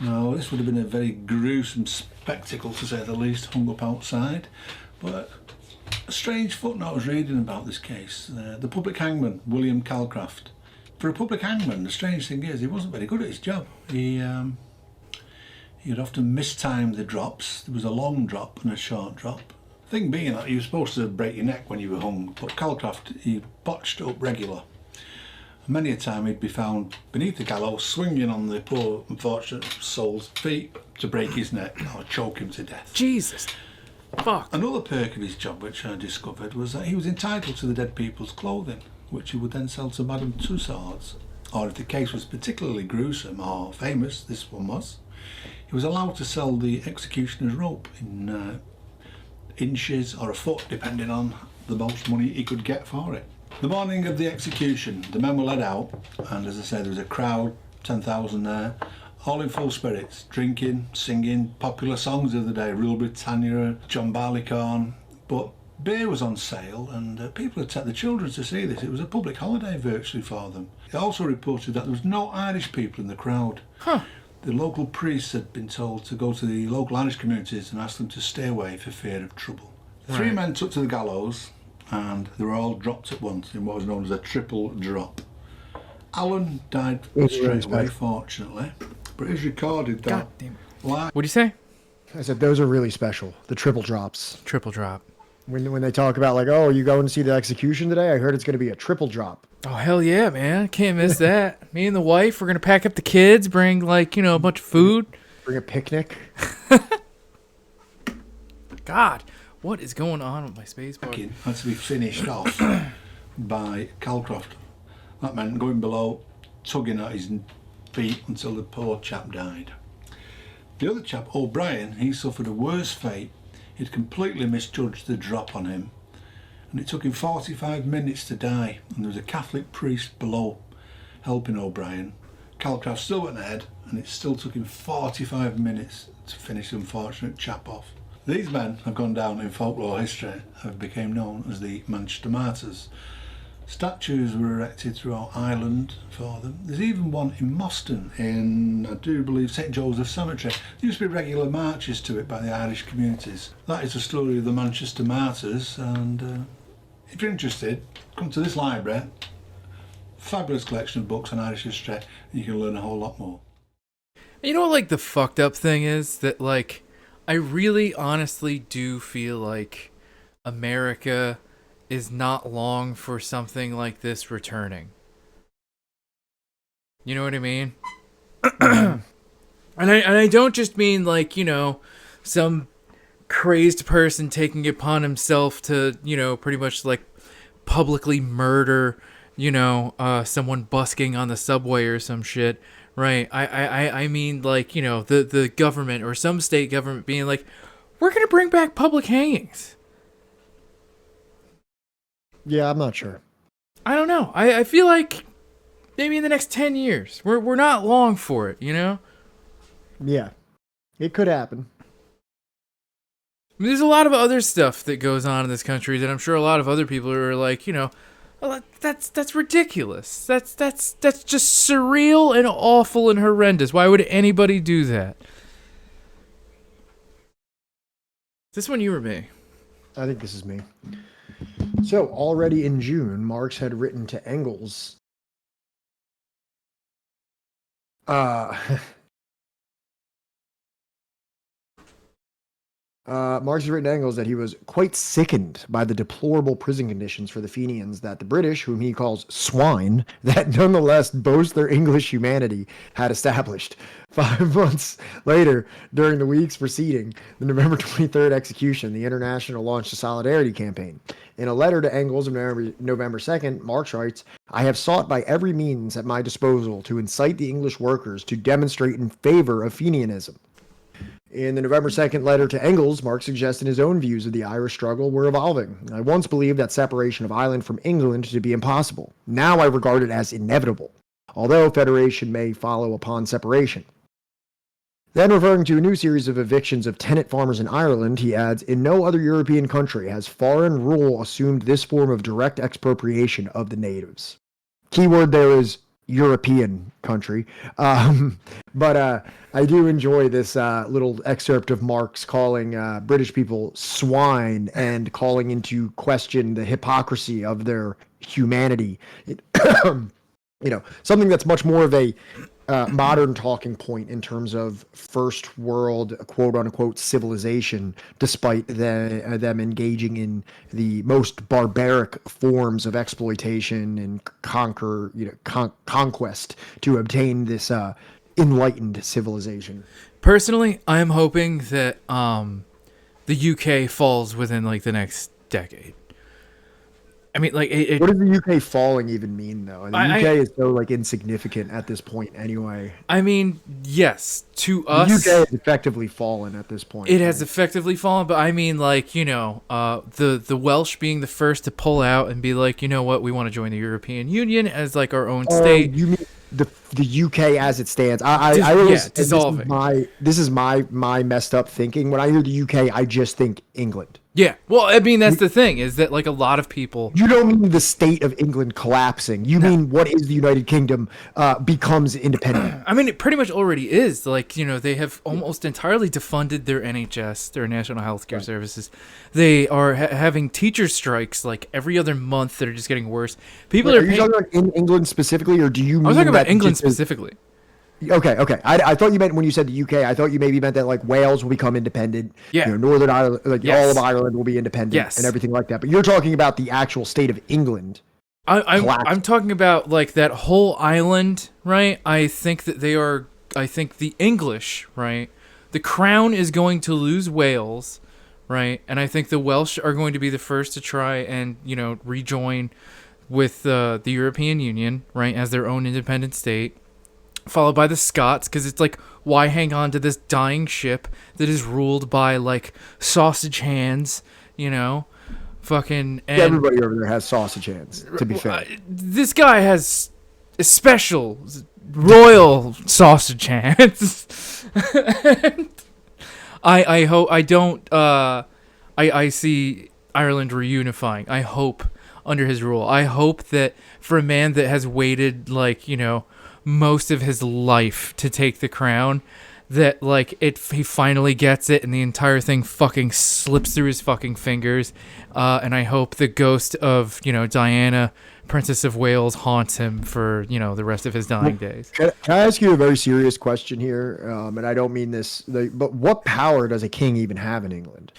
Now, this would have been a very gruesome spectacle, to say the least, hung up outside, but a strange footnote I was reading about this case. The public hangman, William Calcraft. For a public hangman, the strange thing is he wasn't very good at his job. He had often mistimed the drops. There was a long drop and a short drop. Thing being that you were supposed to break your neck when you were hung, but Calcraft, he botched up regular. Many a time he'd be found beneath the gallows, swinging on the poor unfortunate soul's feet to break his neck or choke him to death. Jesus. Fuck. Another perk of his job, which I discovered, was that he was entitled to the dead people's clothing, which he would then sell to Madame Tussauds. Or if the case was particularly gruesome or famous, this one was, he was allowed to sell the executioner's rope in inches or a foot, depending on the most money he could get for it. The morning of the execution, the men were led out, and as I said, there was a crowd, 10,000 there, all in full spirits, drinking, singing popular songs of the day, Rule Britannia, John Barleycorn. But beer was on sale, and people had taken the children to see this. It was a public holiday virtually for them. It also reported that there was no Irish people in the crowd. The local priests had been told to go to the local Irish communities and ask them to stay away for fear of trouble. The three men took to the gallows, and they were all dropped at once in what was known as a triple drop. Allen died straight away, fortunately, but it is recorded that... What'd you say? I said those are really special, the triple drops. Triple drop. When they talk about, like, oh, you going to see the execution today? I heard it's going to be a triple drop. Oh, hell yeah, man. Can't miss that. Me and the wife, we're going to pack up the kids, bring, like, a bunch of food. Bring a picnic. God, what is going on with my space bar? Had to be finished off by Calcraft. That meant going below, tugging at his feet until the poor chap died. The other chap, O'Brien, he suffered a worse fate. He'd completely misjudged the drop on him, and it took him 45 minutes to die, and there was a Catholic priest below helping O'Brien. Calcraft still went ahead, and it still took him 45 minutes to finish the unfortunate chap off. These men have gone down in folklore history and became known as the Manchester Martyrs. Statues were erected throughout Ireland for them. There's even one in Moston in, I do believe, St Joseph's Cemetery. There used to be regular marches to it by the Irish communities. That is the story of the Manchester Martyrs, and if you're interested, come to this library. Fabulous collection of books on Irish history, and you can learn a whole lot more. You know what, like, the fucked up thing is? That, like, I really honestly do feel like America is not long for something like this returning. You know what I mean? And I don't just mean like, you know, some crazed person taking it upon himself to, you know, pretty much like publicly murder, you know, someone busking on the subway or some shit, right? I mean like, you know, the government or some state government being like, we're going to bring back public hangings. Yeah, I'm not sure. I don't know. I feel like maybe in the next 10 years. We're not long for it, you know? Yeah. It could happen. I mean, there's a lot of other stuff that goes on in this country that I'm sure a lot of other people are like, you know, oh, that's ridiculous. That's just surreal and awful and horrendous. Why would anybody do that? Is this one you or me? I think this is me. So, already in June, Marx had written to Engels. Marx has written to Engels that he was quite sickened by the deplorable prison conditions for the Fenians that the British, whom he calls swine, that nonetheless boast their English humanity, had established. 5 months later, during the weeks preceding the November 23rd execution, the International launched a solidarity campaign. In a letter to Engels of November 2nd, Marx writes, "I have sought by every means at my disposal to incite the English workers to demonstrate in favor of Fenianism." In the November 2nd letter to Engels, Marx suggested his own views of the Irish struggle were evolving. "I once believed that separation of Ireland from England to be impossible. Now I regard it as inevitable, although federation may follow upon separation." Then, referring to a new series of evictions of tenant farmers in Ireland, he adds, "In no other European country has foreign rule assumed this form of direct expropriation of the natives." Keyword there is European country. But I do enjoy this little excerpt of Marx calling British people swine and calling into question the hypocrisy of their humanity. You know, something that's much more of a modern talking point in terms of first world quote unquote civilization, despite them engaging in the most barbaric forms of exploitation and conquest to obtain this enlightened civilization. Personally, I'm hoping that the UK falls within like the next decade. I mean, like, what does the UK falling even mean, though? The UK is so like insignificant at this point, anyway. I mean, yes, to us, the UK has effectively fallen at this point. It has effectively fallen, but I mean, like, you know, the Welsh being the first to pull out and be like, you know what, we want to join the European Union as like our own state. You mean the UK as it stands? Dissolving. This is my messed up thinking. When I hear the UK, I just think England. Yeah, well, I mean, that's the thing, is that, like, a lot of people... You don't mean the state of England collapsing. You mean what is the United Kingdom becomes independent. I mean, it pretty much already is. Like, you know, they have almost entirely defunded their NHS, their National Healthcare Services. They are having teacher strikes, like, every other month that are just getting worse. People are you talking about in England specifically, or do you mean... I'm talking about England specifically. Okay. I thought you meant, when you said the UK, I thought you maybe meant that like Wales will become independent. Yeah. You know, Northern Ireland, like all of Ireland will be independent and everything like that. But you're talking about the actual state of England. I'm talking about like that whole island, right? I think that the English, right? The Crown is going to lose Wales, right? And I think the Welsh are going to be the first to try and, you know, rejoin with the European Union, right, as their own independent state. Followed by the Scots, because it's like, why hang on to this dying ship that is ruled by like sausage hands, you know? Fucking. And everybody over there has sausage hands, to be fair. This guy has a special royal sausage hands. I hope I don't. I see Ireland reunifying. I hope under his rule. I hope that for a man that has waited, like, you know, most of his life to take the crown, that like he finally gets it and the entire thing fucking slips through his fucking fingers, and I hope the ghost of, you know, Diana, Princess of Wales, haunts him for, you know, the rest of his dying days. Can I ask you a very serious question here? And I don't mean this, but what power does a king even have in England?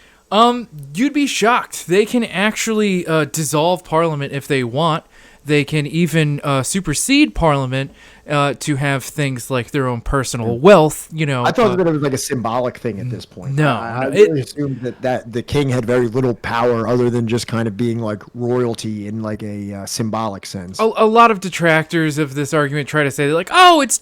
You'd be shocked. They can actually dissolve Parliament if they want. They can even supersede Parliament to have things like their own personal wealth. You know, I thought that it was like a symbolic thing at this point. No, I really assumed that the king had very little power other than just kind of being like royalty in like a symbolic sense. A lot of detractors of this argument try to say they're like, oh, it's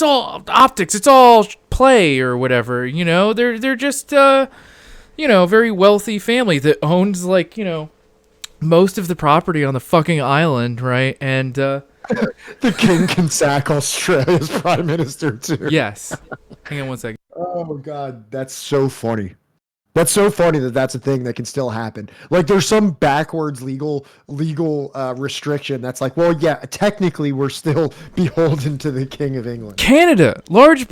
all optics, it's all play or whatever. You know, they're just a very wealthy family that owns like most of the property on the fucking island, right? And the king can sack Australia's prime minister too. Yes. Hang on one second. Oh god, that's so funny. That's so funny that that's a thing that can still happen. Like there's some backwards legal restriction that's like, well, yeah, technically we're still beholden to the King of England. Canada, large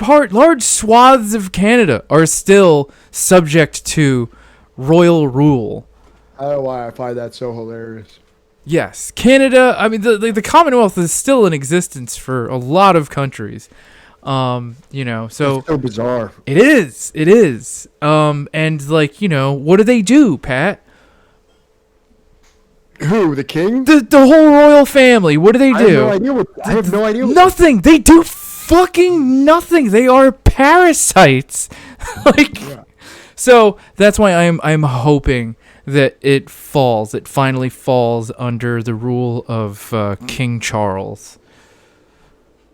swaths of Canada are still subject to royal rule. I don't know why I find that so hilarious. Yes, Canada. I mean, the Commonwealth is still in existence for a lot of countries. So it's so bizarre. It is. And like, what do they do, Pat? Who, the king? The whole royal family. What do they do? I have no idea. Nothing. They do fucking nothing. They are parasites. So that's why I'm hoping that it finally falls under the rule of King Charles.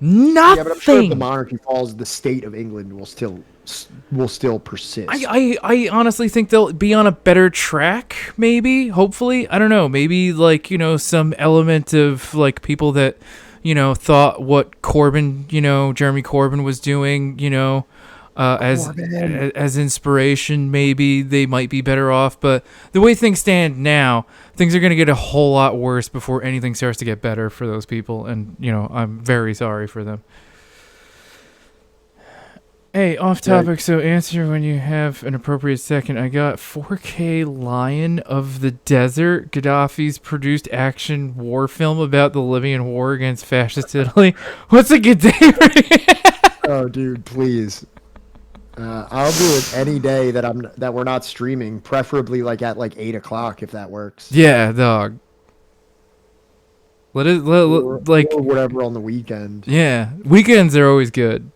Nothing. Yeah, but I'm sure if the monarchy falls, the state of England will still persist. I honestly think they'll be on a better track, maybe, hopefully. I don't know. Maybe like, some element of like people that, thought what Jeremy Corbyn was doing, as inspiration, maybe they might be better off. But the way things stand now, things are going to get a whole lot worse before anything starts to get better for those people. And, I'm very sorry for them. Hey, off topic, so answer when you have an appropriate second. I got 4K Lion of the Desert, Gaddafi's produced action war film about the Libyan war against fascist Italy. What's a good day? Oh, dude, please. I'll do it any day that we're not streaming, preferably like at like 8 o'clock if that works. Yeah, dog. Or whatever on the weekend. Yeah, weekends are always good.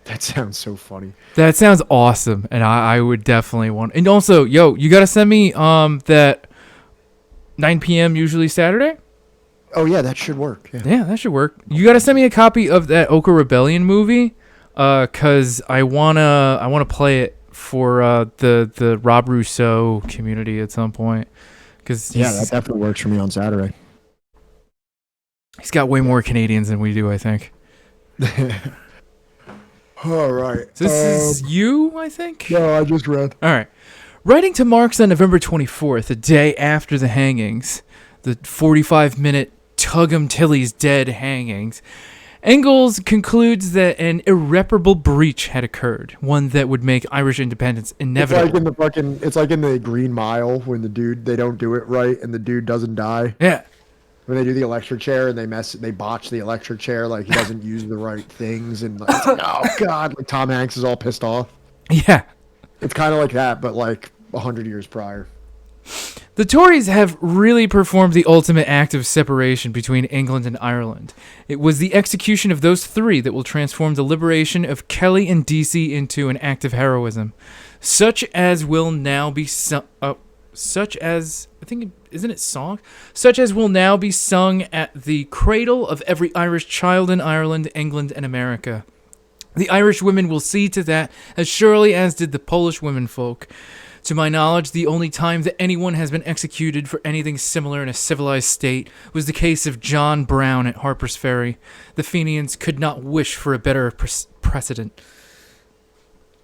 That sounds so funny. That sounds awesome, and I would definitely want. And also, you gotta send me that 9 p.m. usually Saturday. Oh yeah, that should work. Yeah, that should work. You gotta send me a copy of that Ochre Rebellion movie, cause I wanna play it for the Rob Rousseau community at some point. Cause that definitely works for me on Saturday. He's got way more Canadians than we do, I think. All right. This is you, I think? No, I just read. All right. Writing to Marx on November 24th, a day after the hangings, the 45-minute Tuggum Tilly's dead hangings, Engels concludes that an irreparable breach had occurred, one that would make Irish independence inevitable. It's like in the Green Mile when they don't do it right and the dude doesn't die. Yeah. When they do the electric chair and they botch the electric chair, like he doesn't use the right things, and it's like, oh god, like Tom Hanks is all pissed off. Yeah, it's kind of like that, but like 100 years prior. The Tories have really performed the ultimate act of separation between England and Ireland. It was the execution of those three that will transform the liberation of Kelly and Deasy into an act of heroism, such as will now be such as will now be sung at the cradle of every Irish child in Ireland, England, and America. The Irish women will see to that as surely as did the Polish womenfolk. To my knowledge, the only time that anyone has been executed for anything similar in a civilized state was the case of John Brown at Harper's Ferry. The Fenians could not wish for a better precedent.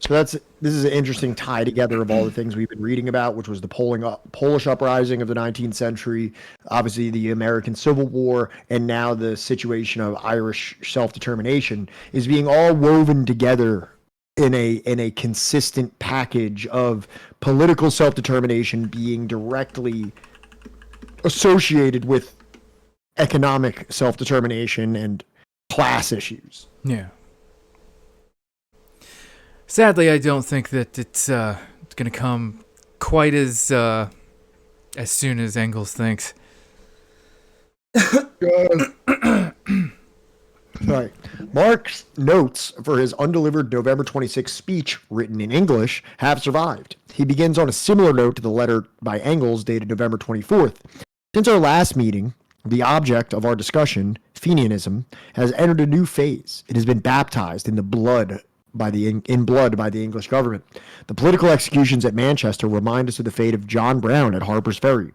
So this is an interesting tie together of all the things we've been reading about, which was the Polish uprising of the 19th century, obviously the American Civil War, and now the situation of Irish self-determination is being all woven together in a consistent package of political self-determination being directly associated with economic self-determination and class issues. Yeah. Sadly, I don't think that it's going to come quite as soon as Engels thinks. Right. Marx notes for his undelivered November 26 speech written in English have survived. He begins on a similar note to the letter by Engels dated November 24th. Since our last meeting, the object of our discussion, Fenianism, has entered a new phase. It has been baptized in blood by the English government. The political executions at Manchester remind us of the fate of John Brown at Harper's Ferry.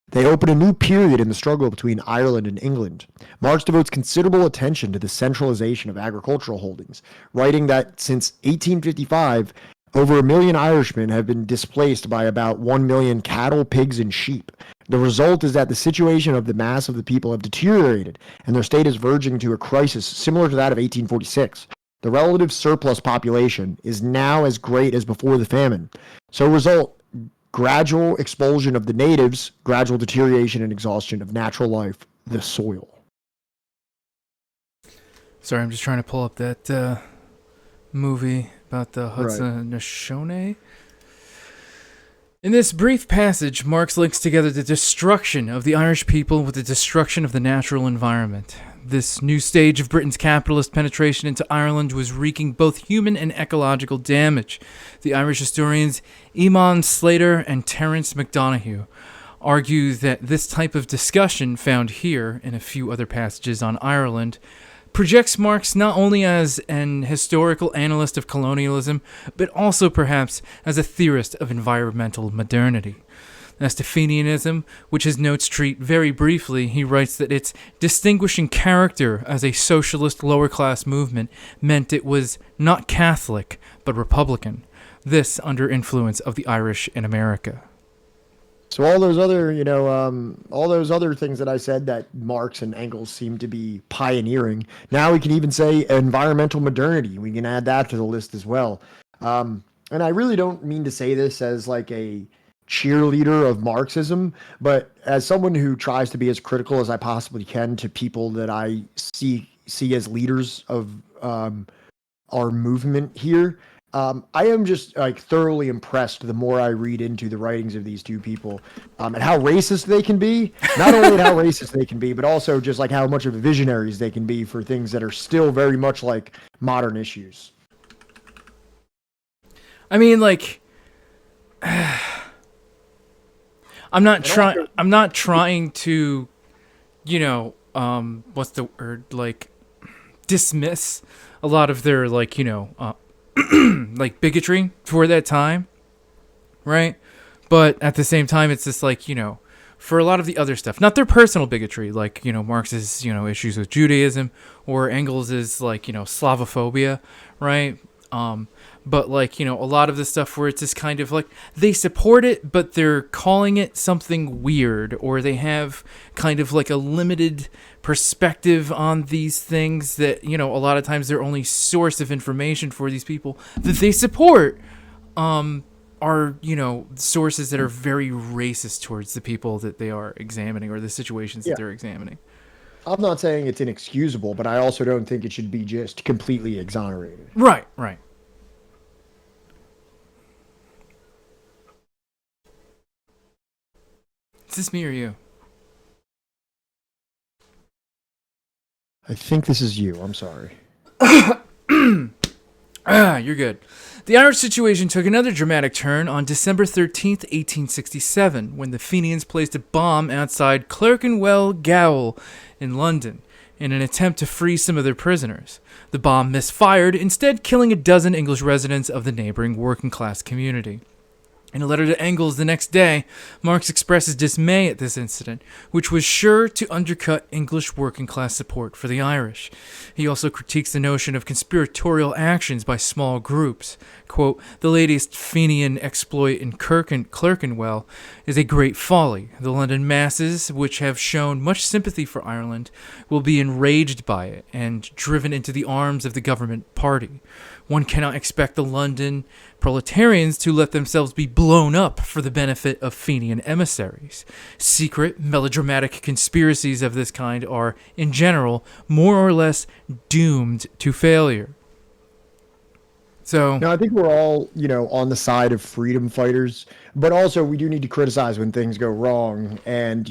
They open a new period in the struggle between Ireland and England. Marx devotes considerable attention to the centralization of agricultural holdings, writing that since 1855, over 1 million Irishmen have been displaced by about 1 million cattle, pigs, and sheep. The result is that the situation of the mass of the people have deteriorated, and their state is verging to a crisis similar to that of 1846. The relative surplus population is now as great as before the famine. So result gradual expulsion of the natives, gradual deterioration and exhaustion of natural life, the soil. Sorry, I'm just trying to pull up that movie about the Haudenosaunee. In this brief passage, Marx links together the destruction of the Irish people with the destruction of the natural environment. This new stage of Britain's capitalist penetration into Ireland was wreaking both human and ecological damage. The Irish historians Eamon Slater and Terence McDonough argue that this type of discussion found here and a few other passages on Ireland projects Marx not only as an historical analyst of colonialism, but also perhaps as a theorist of environmental modernity. As to Fenianism, which his notes treat very briefly, he writes that its distinguishing character as a socialist lower-class movement meant it was not Catholic, but Republican. This under influence of the Irish in America. So all those other, all those other things that I said that Marx and Engels seem to be pioneering, now we can even say environmental modernity. We can add that to the list as well. And I really don't mean to say this as like a cheerleader of Marxism, but as someone who tries to be as critical as I possibly can to people that I see as leaders of our movement here, I am just like thoroughly impressed the more I read into the writings of these two people, and how racist they can be. Not only how racist they can be, but also just like how much of visionaries they can be for things that are still very much like modern issues. I mean, like, I'm not trying to, what's the word, like, dismiss a lot of their, like, like bigotry for that time, right? But at the same time, it's just like, for a lot of the other stuff, not their personal bigotry, like, Marx's, issues with Judaism, or Engels' like, Slavophobia, right? But like, a lot of the stuff where it's just kind of like they support it, but they're calling it something weird, or they have kind of like a limited perspective on these things that, a lot of times their only source of information for these people that they support are, sources that are very racist towards the people that they are examining or the situations that they're examining. I'm not saying it's inexcusable, but I also don't think it should be just completely exonerated. Right. Is this me or you? I think this is you. I'm sorry. You're good. The Irish situation took another dramatic turn on December 13th, 1867, when the Fenians placed a bomb outside Clerkenwell Gaol in London in an attempt to free some of their prisoners. The bomb misfired, instead killing a dozen English residents of the neighboring working-class community. In a letter to Engels the next day, Marx expresses dismay at this incident, which was sure to undercut English working-class support for the Irish. He also critiques the notion of conspiratorial actions by small groups. Quote, "The latest Fenian exploit in Clerkenwell is a great folly. The London masses, which have shown much sympathy for Ireland, will be enraged by it and driven into the arms of the government party. One cannot expect the London proletarians to let themselves be blown up for the benefit of Fenian emissaries. Secret, melodramatic conspiracies of this kind are, in general, more or less doomed to failure." So no, I think we're all, on the side of freedom fighters, but also we do need to criticize when things go wrong and,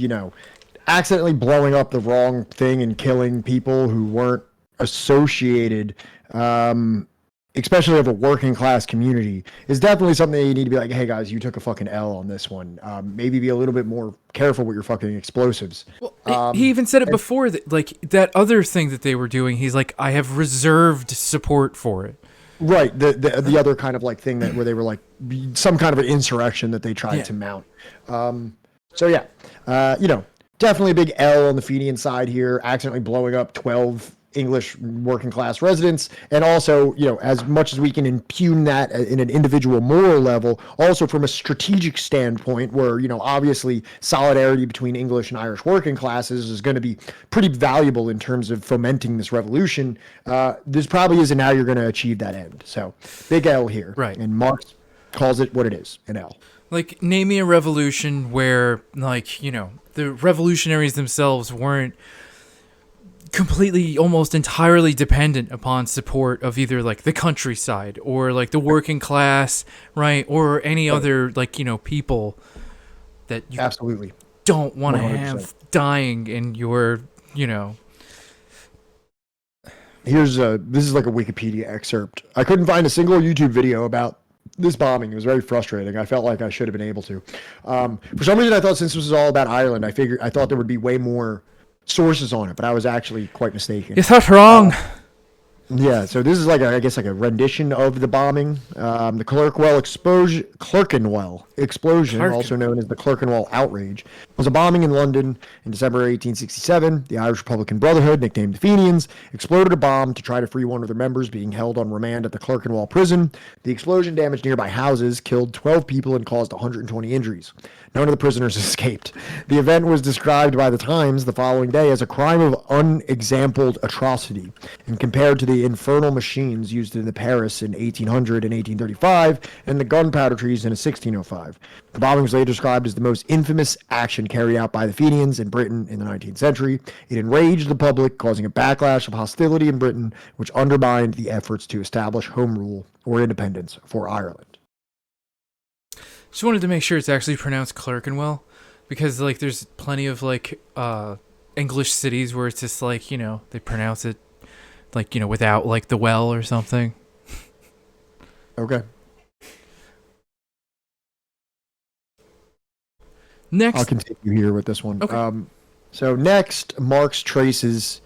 accidentally blowing up the wrong thing and killing people who weren't associated, especially of a working class community, is definitely something that you need to be like, hey guys, you took a fucking L on this one. Maybe be a little bit more careful with your fucking explosives. Well, he even said it before that, like, that other thing that they were doing, he's like, I have reserved support for it. Right, the other kind of like thing where they were like some kind of an insurrection that they tried to mount. So yeah, definitely a big L on the Fenian side here, accidentally blowing up 12 English working class residents, and also, as much as we can impugn that in an individual moral level, also from a strategic standpoint, where obviously solidarity between English and Irish working classes is going to be pretty valuable in terms of fomenting this revolution. This probably isn't how you're going to achieve that end. So big L here, right? And Marx calls it what it is, an L. Like, name me a revolution where, like, the revolutionaries themselves weren't completely, almost entirely dependent upon support of either like the countryside or like the working class, right, or any other like people that you absolutely don't want to 100%. have dying in your Here's this is like a Wikipedia excerpt. I couldn't find a single YouTube video about this bombing. It was very frustrating. I felt like I should have been able to. For some reason, I thought since this was all about Ireland, I thought there would be way more sources on it, but I was actually quite mistaken. You're not wrong. Yeah, so this is like a rendition of the bombing. The Clerkenwell explosion, also known as the Clerkenwell outrage, was a bombing in London in December 1867. The Irish Republican Brotherhood, nicknamed the Fenians, exploded a bomb to try to free one of their members being held on remand at the Clerkenwell prison. The explosion damaged nearby houses, killed 12 people, and caused 120 injuries. None of the prisoners escaped. The event was described by the Times the following day as a crime of unexampled atrocity, and compared to the infernal machines used in the Paris in 1800 and 1835 and the gunpowder treason in 1605. The bombing was later described as the most infamous action carried out by the Fenians in Britain in the 19th century. It enraged the public, causing a backlash of hostility in Britain, which undermined the efforts to establish home rule or independence for Ireland. Just wanted to make sure it's actually pronounced Clerkenwell, because like there's plenty of like English cities where it's just like they pronounce it like without like the well or something. Okay. Next, I'll continue here with this one. Okay. So next, Marx traces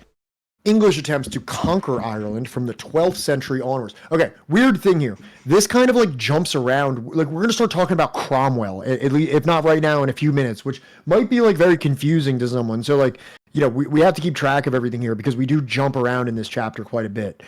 English attempts to conquer Ireland from the 12th century onwards. Okay, weird thing here. This kind of like jumps around. Like we're gonna start talking about Cromwell, at least if not right now, in a few minutes, which might be like very confusing to someone. So like, we have to keep track of everything here because we do jump around in this chapter quite a bit.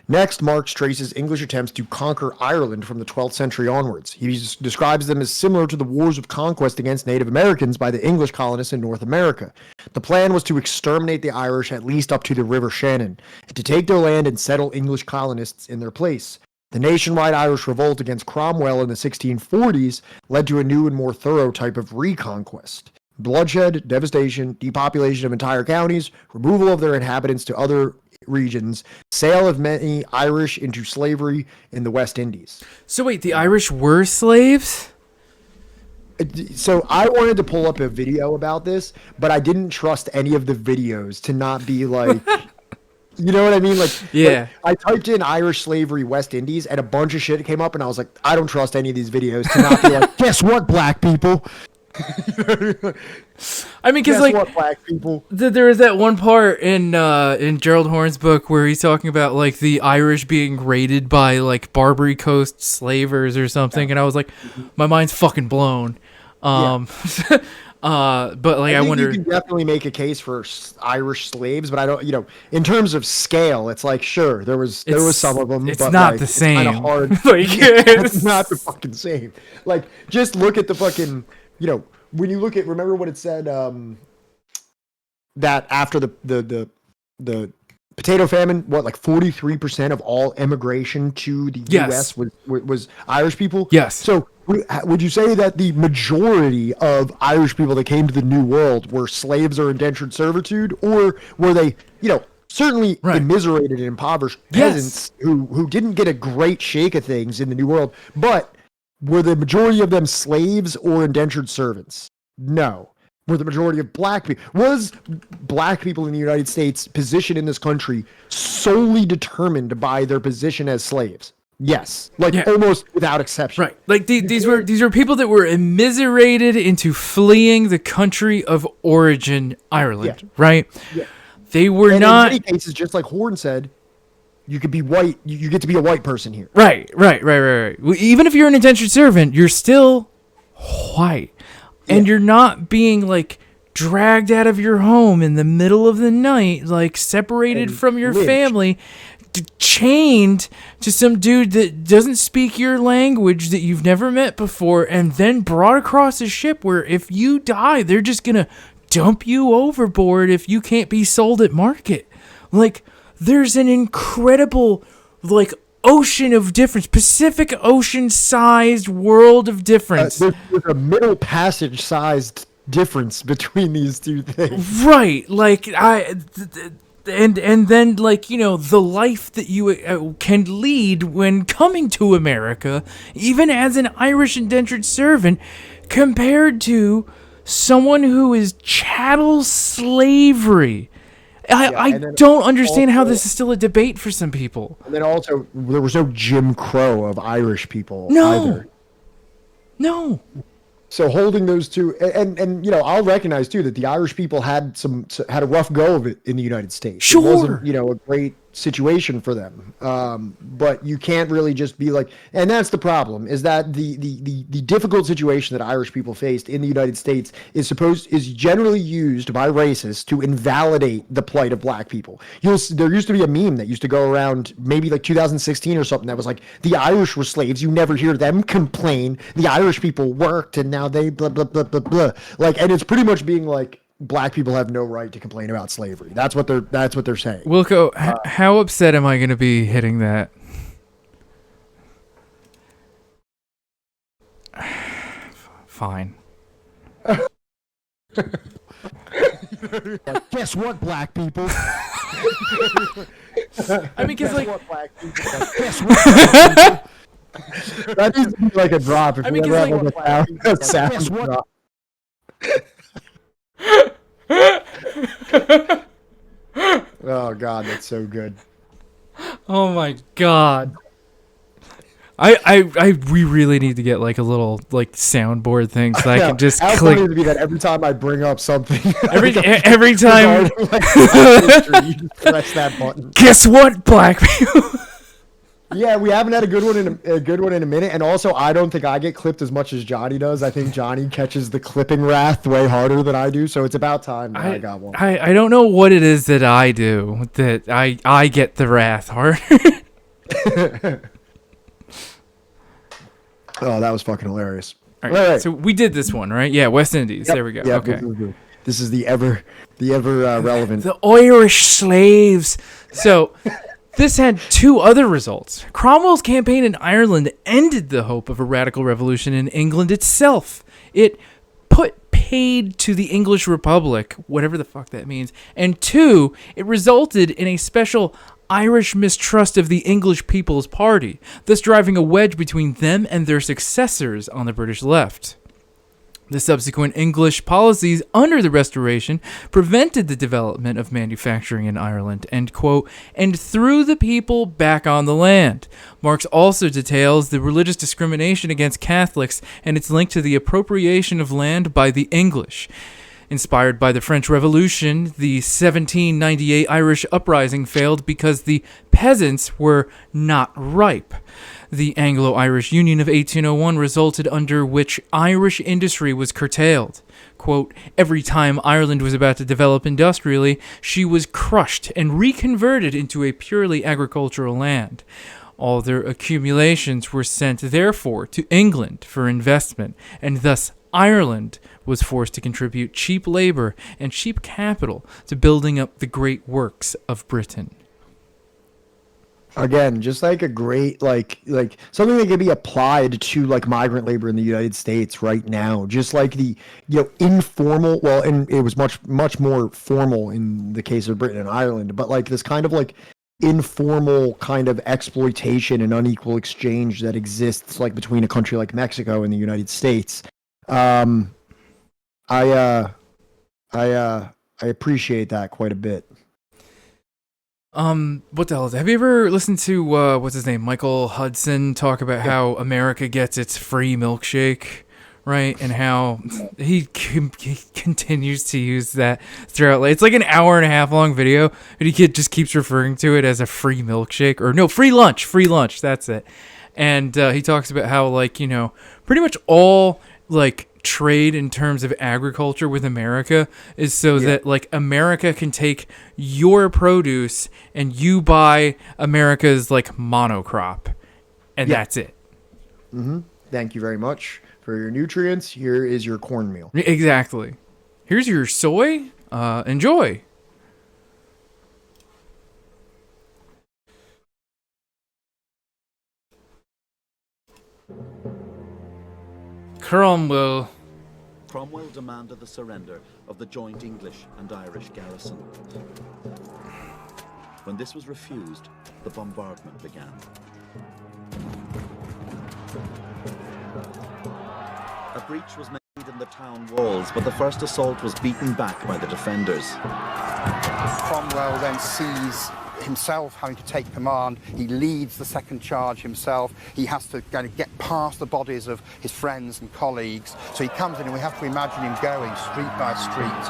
Next, Marx traces English attempts to conquer Ireland from the 12th century onwards. He describes them as similar to the wars of conquest against Native Americans by the English colonists in North America. The plan was to exterminate the Irish at least up to the River Shannon, and to take their land and settle English colonists in their place. The nationwide Irish revolt against Cromwell in the 1640s led to a new and more thorough type of reconquest. Bloodshed, devastation, depopulation of entire counties, removal of their inhabitants to other regions, sale of many Irish into slavery in the West Indies. So wait, the Irish were slaves? So I wanted to pull up a video about this, but I didn't trust any of the videos to not be like, you know what I mean? Like, yeah. Like, I typed in Irish slavery West Indies and a bunch of shit came up and I was like, I don't trust any of these videos to not be like, guess what, black people? I mean, because like what, black people? There was that one part in Gerald Horne's book where he's talking about like the Irish being raided by like Barbary Coast slavers or something, and I was like, my mind's fucking blown. But like I wonder, you can definitely make a case for Irish slaves, but I don't, in terms of scale, it's like sure there was some of them. It's but not like, the same. It's kind of hard. Like, it's not the fucking same. Like just look at the fucking. When you look at, remember what it said, that after the potato famine, what, like 43% of all immigration to the U.S. was Irish people? Yes. So would you say that the majority of Irish people that came to the New World were slaves or indentured servitude, or were they, certainly immiserated and impoverished peasants who didn't get a great shake of things in the New World, but were the majority of them slaves or indentured servants? No. Were the majority of black people? Was black people in the United States' position in this country solely determined by their position as slaves? Yes, almost without exception. Right, like these were people that were immiserated into fleeing the country of origin, Ireland. Right? Yeah. They were and not. In many cases, just like Horn said, you could be white. You get to be a white person here. Right. Well, even if you're an indentured servant, you're still white. And you're not being like dragged out of your home in the middle of the night, like separated from your family, chained to some dude that doesn't speak your language that you've never met before, and then brought across a ship where if you die, they're just going to dump you overboard if you can't be sold at market. Like, there's an incredible, like, ocean of difference, Pacific Ocean sized world of difference. There's a middle passage sized difference between these two things. Right. Like and then like, you know, the life that you can lead when coming to America, even as an Irish indentured servant, compared to someone who is chattel slavery. I don't understand how this is still a debate for some people. And then also, there was no Jim Crow of Irish people either. No. So holding those two, and you know, I'll recognize too that the Irish people had a rough go of it in the United States. Sure. It wasn't, you know, a great situation for them. But you can't really just be like, and that's the problem, is that the difficult situation that Irish people faced in the United States is generally used by racists to invalidate the plight of black people. There used to be a meme that used to go around maybe like 2016 or something that was like, the Irish were slaves. You never hear them complain. The Irish people worked and now they blah, blah, blah, blah, blah. Like, and it's pretty much being like, black people have no right to complain about slavery. That's what they're saying. Wilco, how upset am I going to be hitting that? Fine. Guess what, black people? I mean, because like, guess what, black people? That needs to be like a drop. If we ever have like a sound drop. Oh God, that's so good. Oh my God. We really need to get like a little like soundboard thing so I can just How click. funny to be that every time I bring up something, Every time, you just press that button. Guess what, black people? Yeah, we haven't had a good one in a minute, and also I don't think I get clipped as much as Johnny does. I think Johnny catches the clipping wrath way harder than I do, so it's about time that I got one. I don't know what it is that I do that I get the wrath harder. Oh, that was fucking hilarious. All right, so we did this one, right? Yeah, West Indies. Yep, There we go. yep, Okay. This is the ever relevant. The Irish slaves. So this had two other results. Cromwell's campaign in Ireland ended the hope of a radical revolution in England itself. It put paid to the English Republic, whatever the fuck that means. And two, it resulted in a special Irish mistrust of the English People's Party, thus driving a wedge between them and their successors on the British left. The subsequent English policies under the Restoration prevented the development of manufacturing in Ireland, end quote, and threw the people back on the land. Marx also details the religious discrimination against Catholics and its link to the appropriation of land by the English. Inspired by the French Revolution, the 1798 Irish uprising failed because the peasants were not ripe. The Anglo-Irish Union of 1801 resulted, under which Irish industry was curtailed. Quote, every time Ireland was about to develop industrially, she was crushed and reconverted into a purely agricultural land. All their accumulations were sent, therefore, to England for investment, and thus Ireland was forced to contribute cheap labor and cheap capital to building up the great works of Britain. Again, just like a great like something that could be applied to like migrant labor in the United States right now. Just like the informal, well, and it was much more formal in the case of Britain and Ireland, but like this kind of like informal kind of exploitation and unequal exchange that exists like between a country like Mexico and the United States. I appreciate that quite a bit. What the hell is that? Have you ever listened to what's his name, Michael Hudson, talk about how America gets its free milkshake, right? And how he continues to use that throughout. Like, it's like an hour and a half long video, and he just keeps referring to it as a free milkshake, or no, free lunch. That's it. And he talks about how, like, you know, pretty much all like trade in terms of agriculture with America is so that like America can take your produce and you buy America's like monocrop, and that's it. Thank you very much for your nutrients. Here is your cornmeal. Exactly. Here's your soy. Enjoy. Cromwell demanded the surrender of the joint English and Irish garrison. When this was refused, the bombardment began. A breach was made in the town walls, but the first assault was beaten back by the defenders. Cromwell then sees himself having to take command. He leads the second charge himself. He has to kind of get past the bodies of his friends and colleagues. So he comes in, and we have to imagine him going street by street,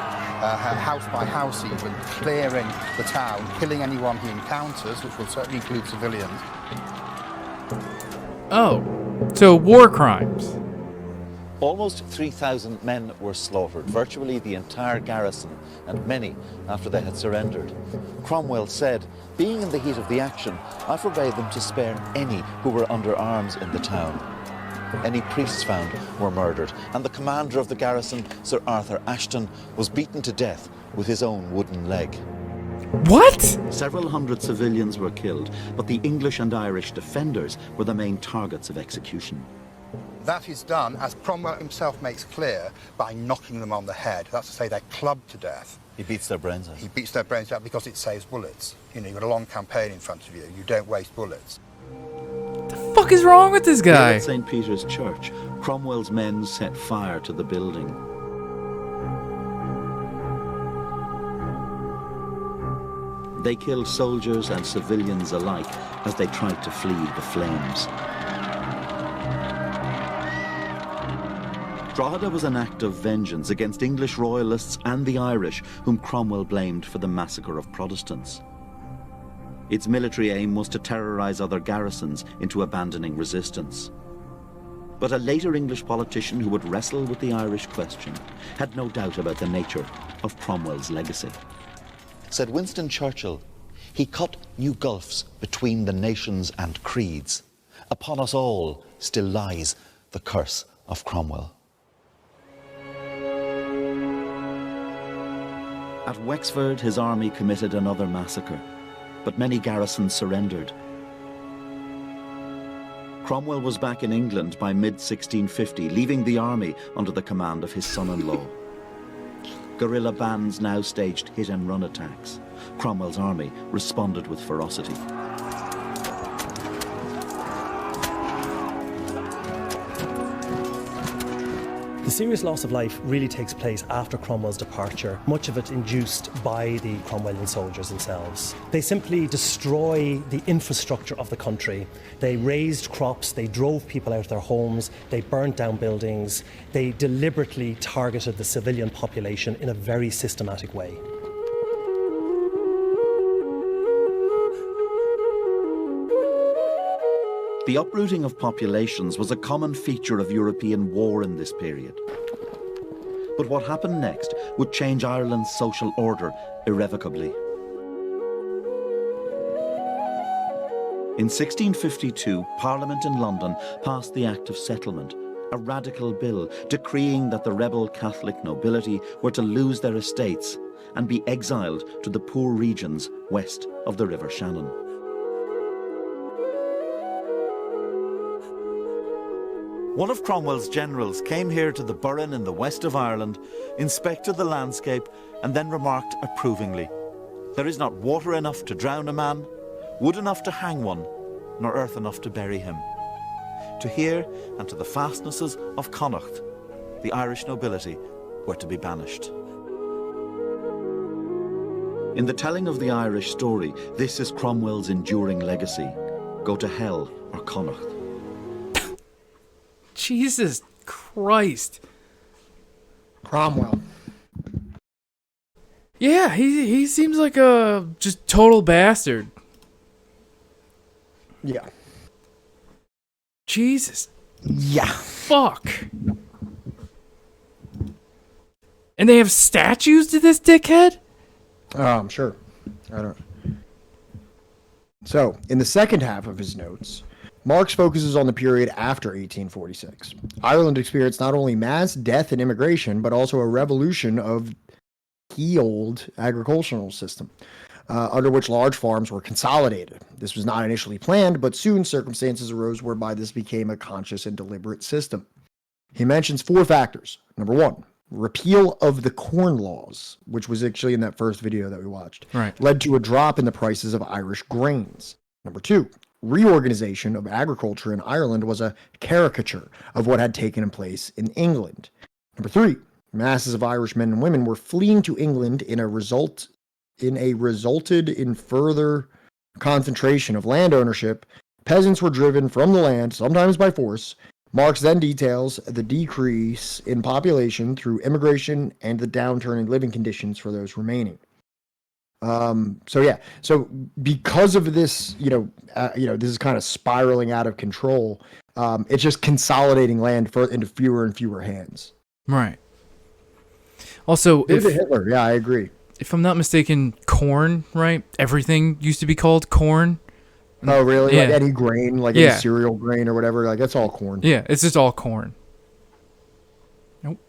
house by house even, clearing the town, killing anyone he encounters, which will certainly include civilians. Oh, so war crimes. Almost 3,000 men were slaughtered, virtually the entire garrison, and many after they had surrendered. Cromwell said, "Being in the heat of the action, I forbade them to spare any who were under arms in the town." Any priests found were murdered, and the commander of the garrison, Sir Arthur Ashton, was beaten to death with his own wooden leg. What? Several hundred civilians were killed, but the English and Irish defenders were the main targets of execution. That is done, as Cromwell himself makes clear, by knocking them on the head. That's to say, they're clubbed to death. He beats their brains out. He beats their brains out because it saves bullets. You know, you've got a long campaign in front of you. You don't waste bullets. The fuck is wrong with this guy? Here at St. Peter's Church, Cromwell's men set fire to the building. They killed soldiers and civilians alike as they tried to flee the flames. Drogheda was an act of vengeance against English royalists and the Irish, whom Cromwell blamed for the massacre of Protestants. Its military aim was to terrorise other garrisons into abandoning resistance. But a later English politician who would wrestle with the Irish question had no doubt about the nature of Cromwell's legacy. Said Winston Churchill, "He cut new gulfs between the nations and creeds. Upon us all still lies the curse of Cromwell." At Wexford, his army committed another massacre, but many garrisons surrendered. Cromwell was back in England by mid-1650, leaving the army under the command of his son-in-law. Guerrilla bands now staged hit-and-run attacks. Cromwell's army responded with ferocity. The serious loss of life really takes place after Cromwell's departure, much of it induced by the Cromwellian soldiers themselves. They simply destroy the infrastructure of the country. They razed crops, they drove people out of their homes, they burnt down buildings, they deliberately targeted the civilian population in a very systematic way. The uprooting of populations was a common feature of European war in this period. But what happened next would change Ireland's social order irrevocably. In 1652, Parliament in London passed the Act of Settlement, a radical bill decreeing that the rebel Catholic nobility were to lose their estates and be exiled to the poor regions west of the River Shannon. One of Cromwell's generals came here to the Burren in the west of Ireland, inspected the landscape, and then remarked approvingly, "There is not water enough to drown a man, wood enough to hang one, nor earth enough to bury him." To here and to the fastnesses of Connacht, the Irish nobility were to be banished. In the telling of the Irish story, this is Cromwell's enduring legacy. Go to hell or Connacht. Jesus Christ. Cromwell. Yeah, he seems like a just total bastard. Yeah. Jesus. Yeah. Fuck. And they have statues to this dickhead? Oh, I'm sure. I don't. So, in the second half of his notes, Marx focuses on the period after 1846. Ireland experienced not only mass death and immigration, but also a revolution of the old agricultural system, under which large farms were consolidated. This was not initially planned, but soon circumstances arose whereby this became a conscious and deliberate system. He mentions 4 factors. Number 1, repeal of the corn laws, which was actually in that first video that we watched, right, led to a drop in the prices of Irish grains. Number 2, reorganization of agriculture in Ireland was a caricature of what had taken place in England. Number 3, masses of Irish men and women were fleeing to England resulted in further concentration of land ownership. Peasants were driven from the land, sometimes by force. Marx then details the decrease in population through immigration and the downturn in living conditions for those remaining. So because of this, this is kind of spiraling out of control. It's just consolidating land into fewer and fewer hands. Right. Also, Hitler, yeah, I agree. If I'm not mistaken, corn, right? Everything used to be called corn. Oh, really? Yeah. Like any grain, like any cereal grain or whatever, like that's all corn. Yeah, it's just all corn. Nope.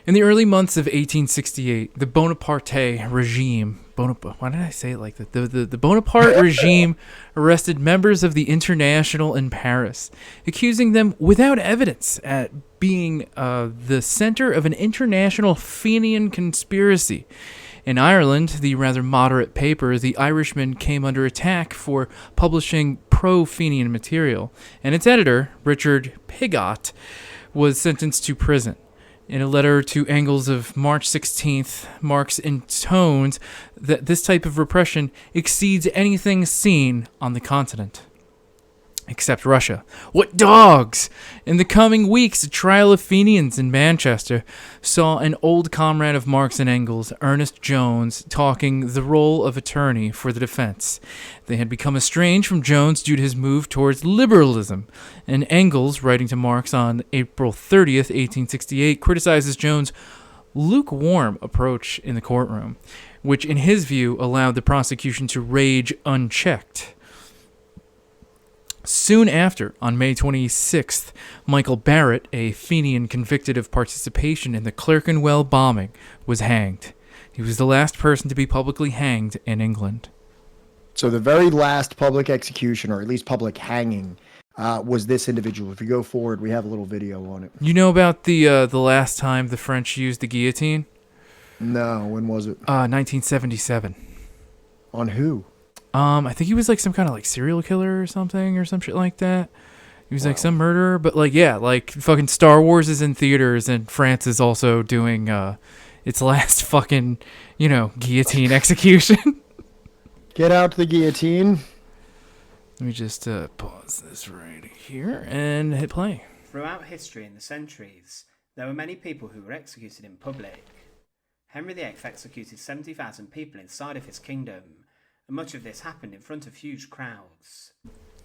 In the early months of 1868, the Bonaparte regime, why did I say it like that? The Bonaparte regime arrested members of the International in Paris, accusing them without evidence at being the center of an international Fenian conspiracy. In Ireland, the rather moderate paper, The Irishman, came under attack for publishing pro-Fenian material, and its editor, Richard Pigott, was sentenced to prison. In a letter to Engels of March 16th, Marx intones that this type of repression exceeds anything seen on the continent. Except Russia. What dogs! In the coming weeks, a trial of Fenians in Manchester saw an old comrade of Marx and Engels, Ernest Jones, talking the role of attorney for the defense. They had become estranged from Jones due to his move towards liberalism, and Engels, writing to Marx on April 30th, 1868, criticizes Jones' lukewarm approach in the courtroom, which in his view allowed the prosecution to rage unchecked. Soon after, on May 26th, Michael Barrett, a Fenian convicted of participation in the Clerkenwell bombing, was hanged. He was the last person to be publicly hanged in England. So the very last public execution, or at least public hanging, was this individual. If you go forward, we have a little video on it. You know about the last time the French used the guillotine? No, when was it? 1977. On who? I think he was like some kind of like serial killer or something or some shit like that. He was like some murderer, but like, yeah, like fucking Star Wars is in theaters and France is also doing its last fucking, guillotine execution. Get out the guillotine. Let me just pause this right here and hit play. Throughout history in the centuries, there were many people who were executed in public. Henry VIII executed 70,000 people inside of his kingdom, and much of this happened in front of huge crowds.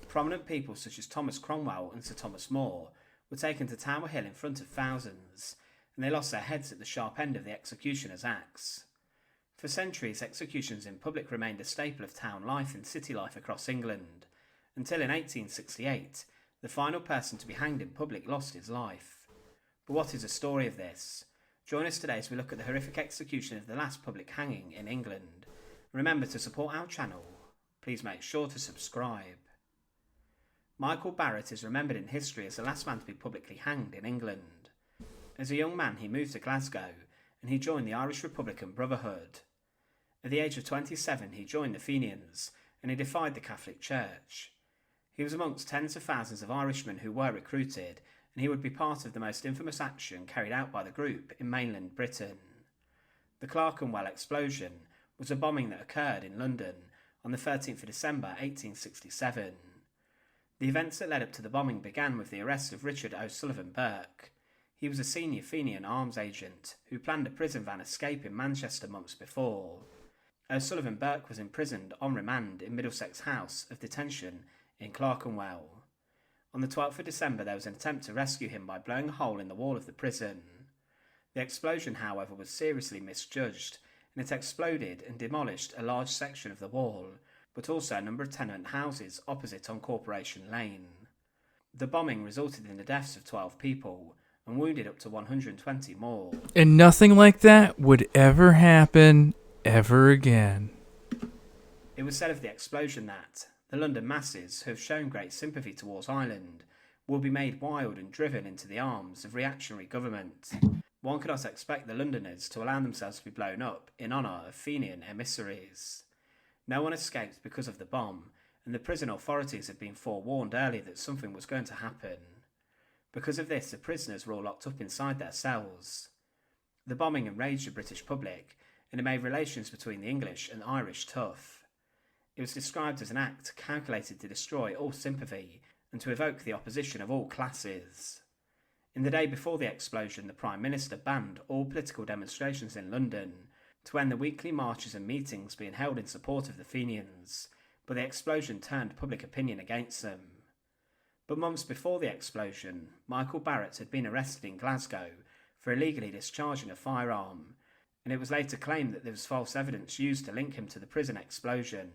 Prominent people such as Thomas Cromwell and Sir Thomas More were taken to Tower Hill in front of thousands, and they lost their heads at the sharp end of the executioner's axe. For centuries, executions in public remained a staple of town life and city life across England, until in 1868, the final person to be hanged in public lost his life. But what is the story of this? Join us today as we look at the horrific execution of the last public hanging in England. Remember to support our channel. Please make sure to subscribe. Michael Barrett is remembered in history as the last man to be publicly hanged in England. As a young man, he moved to Glasgow and he joined the Irish Republican Brotherhood. At the age of 27, he joined the Fenians and he defied the Catholic Church. He was amongst tens of thousands of Irishmen who were recruited, and he would be part of the most infamous action carried out by the group in mainland Britain. The Clerkenwell explosion was a bombing that occurred in London on the 13th of December 1867. The events that led up to the bombing began with the arrest of Richard O'Sullivan Burke. He was a senior Fenian arms agent who planned a prison van escape in Manchester months before. O'Sullivan Burke was imprisoned on remand in Middlesex House of Detention in Clerkenwell. On the 12th of December there was an attempt to rescue him by blowing a hole in the wall of the prison. The explosion, however, was seriously misjudged, and it exploded and demolished a large section of the wall, but also a number of tenement houses opposite on Corporation Lane. The bombing resulted in the deaths of 12 people and wounded up to 120 more. And nothing like that would ever happen ever again. It was said of the explosion that the London masses, who have shown great sympathy towards Ireland, will be made wild and driven into the arms of reactionary government. One cannot expect the Londoners to allow themselves to be blown up in honour of Fenian emissaries. No one escaped because of the bomb, and the prison authorities had been forewarned earlier that something was going to happen. Because of this, the prisoners were all locked up inside their cells. The bombing enraged the British public, and it made relations between the English and Irish tough. It was described as an act calculated to destroy all sympathy and to evoke the opposition of all classes. In the day before the explosion, the Prime Minister banned all political demonstrations in London to end the weekly marches and meetings being held in support of the Fenians, but the explosion turned public opinion against them. But months before the explosion, Michael Barrett had been arrested in Glasgow for illegally discharging a firearm, and it was later claimed that there was false evidence used to link him to the prison explosion.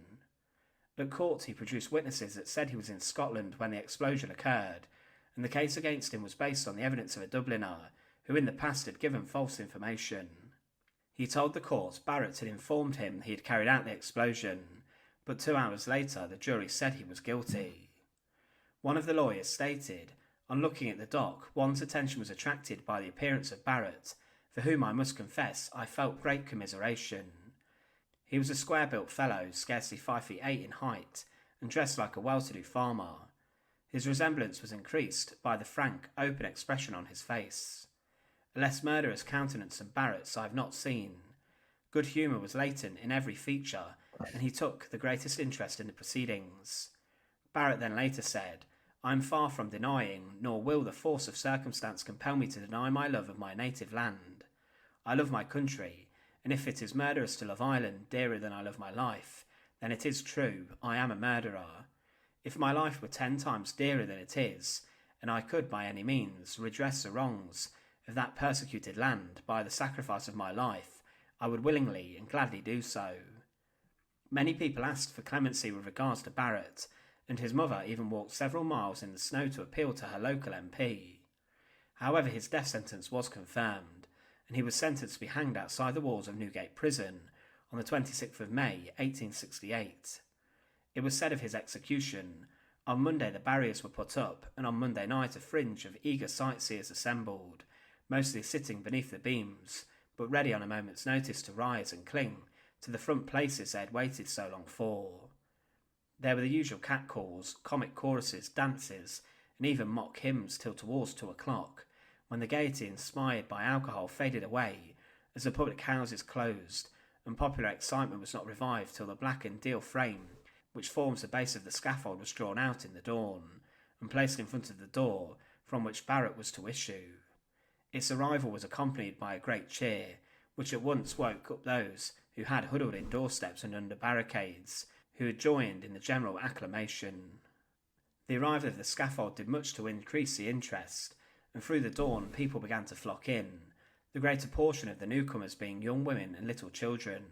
At court, he produced witnesses that said he was in Scotland when the explosion occurred, and the case against him was based on the evidence of a Dubliner who in the past had given false information. He told the court Barrett had informed him he had carried out the explosion, but 2 hours later the jury said he was guilty. One of the lawyers stated, on looking at the dock, one's attention was attracted by the appearance of Barrett, for whom I must confess I felt great commiseration. He was a square-built fellow, scarcely 5'8" in height, and dressed like a well-to-do farmer. His resemblance was increased by the frank, open expression on his face. A less murderous countenance than Barrett's I have not seen. Good humour was latent in every feature, and he took the greatest interest in the proceedings. Barrett then later said, I am far from denying, nor will the force of circumstance compel me to deny my love of my native land. I love my country, and if it is murderous to love Ireland dearer than I love my life, then it is true, I am a murderer. If my life were 10 times dearer than it is, and I could by any means redress the wrongs of that persecuted land by the sacrifice of my life, I would willingly and gladly do so. Many people asked for clemency with regards to Barrett, and his mother even walked several miles in the snow to appeal to her local MP. However, his death sentence was confirmed, and he was sentenced to be hanged outside the walls of Newgate Prison on the 26th of May 1868. It was said of his execution, on Monday the barriers were put up, and on Monday night a fringe of eager sightseers assembled, mostly sitting beneath the beams, but ready on a moment's notice to rise and cling to the front places they had waited so long for. There were the usual catcalls, comic choruses, dances, and even mock hymns till towards 2 o'clock, when the gaiety inspired by alcohol faded away as the public houses closed, and popular excitement was not revived till the blackened deal frame which forms the base of the scaffold was drawn out in the dawn, and placed in front of the door from which Barrett was to issue. Its arrival was accompanied by a great cheer, which at once woke up those who had huddled in doorsteps and under barricades, who had joined in the general acclamation. The arrival of the scaffold did much to increase the interest, and through the dawn people began to flock in, the greater portion of the newcomers being young women and little children.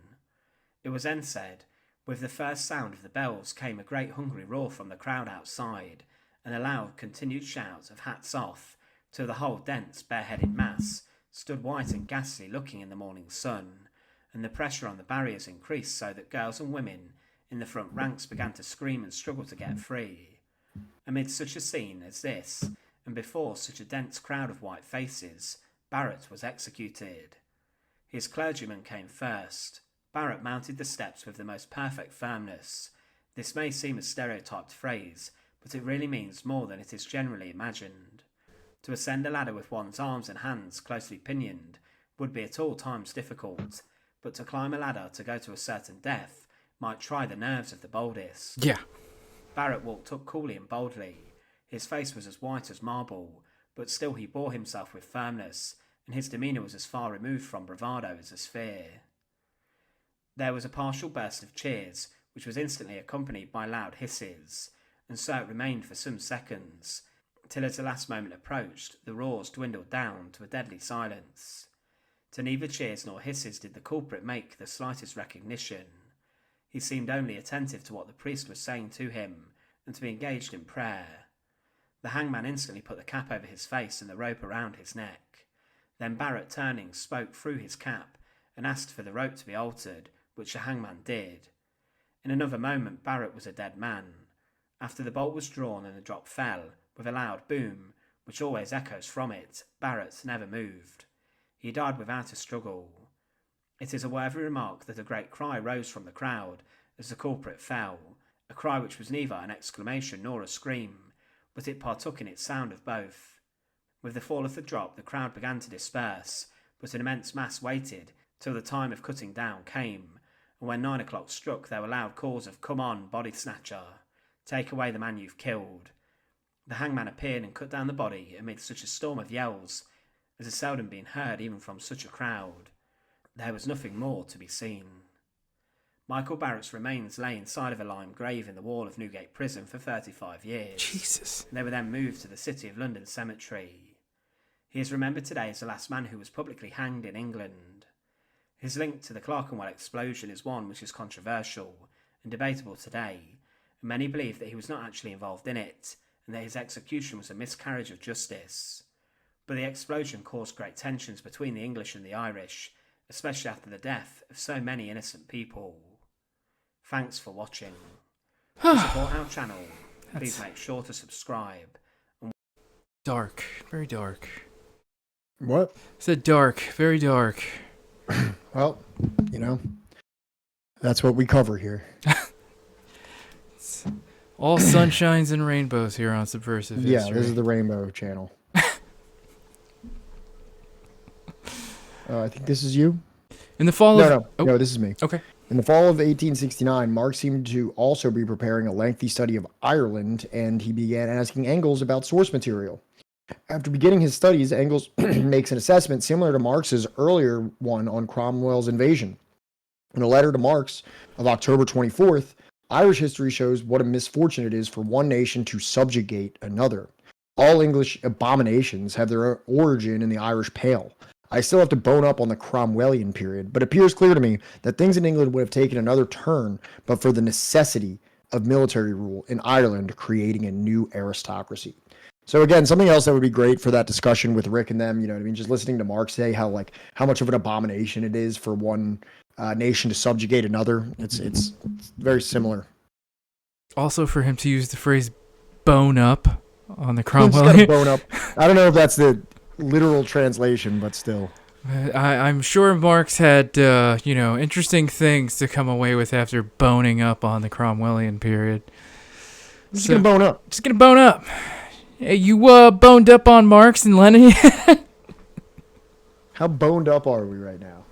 It was then said, with the first sound of the bells came a great hungry roar from the crowd outside, and a loud continued shout of hats off, till the whole dense bareheaded mass stood white and ghastly looking in the morning sun, and the pressure on the barriers increased so that girls and women in the front ranks began to scream and struggle to get free. Amid such a scene as this, and before such a dense crowd of white faces, Barrett was executed. His clergyman came first. Barrett mounted the steps with the most perfect firmness. This may seem a stereotyped phrase, but it really means more than it is generally imagined. To ascend a ladder with one's arms and hands closely pinioned would be at all times difficult, but to climb a ladder to go to a certain depth might try the nerves of the boldest. Yeah. Barrett walked up coolly and boldly. His face was as white as marble, but still he bore himself with firmness, and his demeanour was as far removed from bravado as fear. There was a partial burst of cheers, which was instantly accompanied by loud hisses, and so it remained for some seconds, till as the last moment approached, the roars dwindled down to a deadly silence. To neither cheers nor hisses did the culprit make the slightest recognition. He seemed only attentive to what the priest was saying to him, and to be engaged in prayer. The hangman instantly put the cap over his face and the rope around his neck. Then Barrett, turning, spoke through his cap, and asked for the rope to be altered, which the hangman did. In another moment Barrett was a dead man. After the bolt was drawn and the drop fell, with a loud boom, which always echoes from it, Barrett never moved. He died without a struggle. It is a worthy remark that a great cry rose from the crowd as the culprit fell, a cry which was neither an exclamation nor a scream, but it partook in its sound of both. With the fall of the drop, the crowd began to disperse, but an immense mass waited till the time of cutting down came, and when 9 o'clock struck, there were loud calls of "Come on, body snatcher! Take away the man you've killed!" The hangman appeared and cut down the body amid such a storm of yells as has seldom been heard even from such a crowd. There was nothing more to be seen. Michael Barrett's remains lay inside of a lime grave in the wall of Newgate Prison for 35 years. Jesus. They were then moved to the City of London Cemetery. He is remembered today as the last man who was publicly hanged in England. His link to the Clerkenwell explosion is one which is controversial and debatable today, and many believe that he was not actually involved in it, and that his execution was a miscarriage of justice. But the explosion caused great tensions between the English and the Irish, especially after the death of so many innocent people. Thanks for watching. To support our channel, please make sure to subscribe. Dark. Very dark. What? I said dark. Very dark. Well, you know, that's what we cover here. It's all sunshines and rainbows here on Subversive History. Yeah, this is the Rainbow Channel. I think this is you. In the fall of... No, this is me. Okay. In the fall of 1869, Marx seemed to also be preparing a lengthy study of Ireland, and he began asking Engels about source material. After beginning his studies, Engels makes an assessment similar to Marx's earlier one on Cromwell's invasion. In a letter to Marx of October 24th, Irish history shows what a misfortune it is for one nation to subjugate another. All English abominations have their origin in the Irish Pale. I still have to bone up on the Cromwellian period, but it appears clear to me that things in England would have taken another turn but for the necessity of military rule in Ireland creating a new aristocracy. So again, something else that would be great for that discussion with Rick and them, you know what I mean, just listening to Marx say how much of an abomination it is for one nation to subjugate another. It's very similar. Also for him to use the phrase bone up on the Instead Cromwell. of bone up. I don't know if that's the literal translation, but still. I'm sure Marx had, interesting things to come away with after boning up on the Cromwellian period. Just gonna bone up. Just gonna bone up. Hey, you boned up on Marx and Lenin? How boned up are we right now?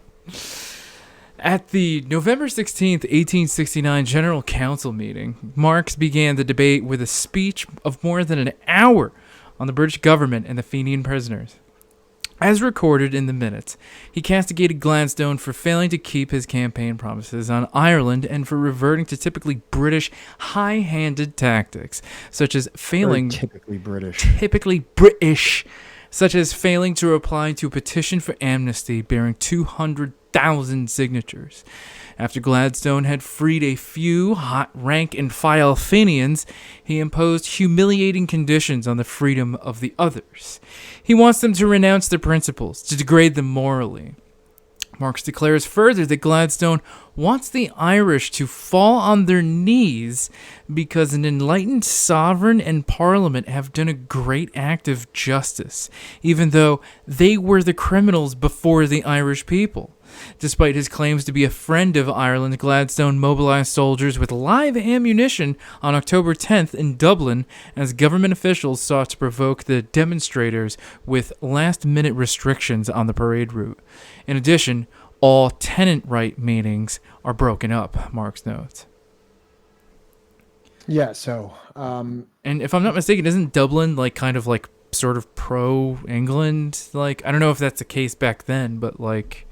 At the November 16th, 1869 General Council meeting, Marx began the debate with a speech of more than an hour on the British government and the Fenian prisoners. As recorded in the minutes, he castigated Gladstone for failing to keep his campaign promises on Ireland and for reverting to typically British high-handed tactics, such as failing... Typically British, such as failing to reply to a petition for amnesty bearing 200,000 signatures. After Gladstone had freed a few hot rank-and-file Fenians, he imposed humiliating conditions on the freedom of the others. He wants them to renounce their principles, to degrade them morally. Marx declares further that Gladstone wants the Irish to fall on their knees because an enlightened sovereign and parliament have done a great act of justice, even though they were the criminals before the Irish people. Despite his claims to be a friend of Ireland, Gladstone mobilized soldiers with live ammunition on October 10th in Dublin as government officials sought to provoke the demonstrators with last-minute restrictions on the parade route. In addition, all tenant right meetings are broken up, Marx notes. Yeah, so... and if I'm not mistaken, isn't Dublin like kind of like sort of pro-England? Like, I don't know if that's the case back then, but like...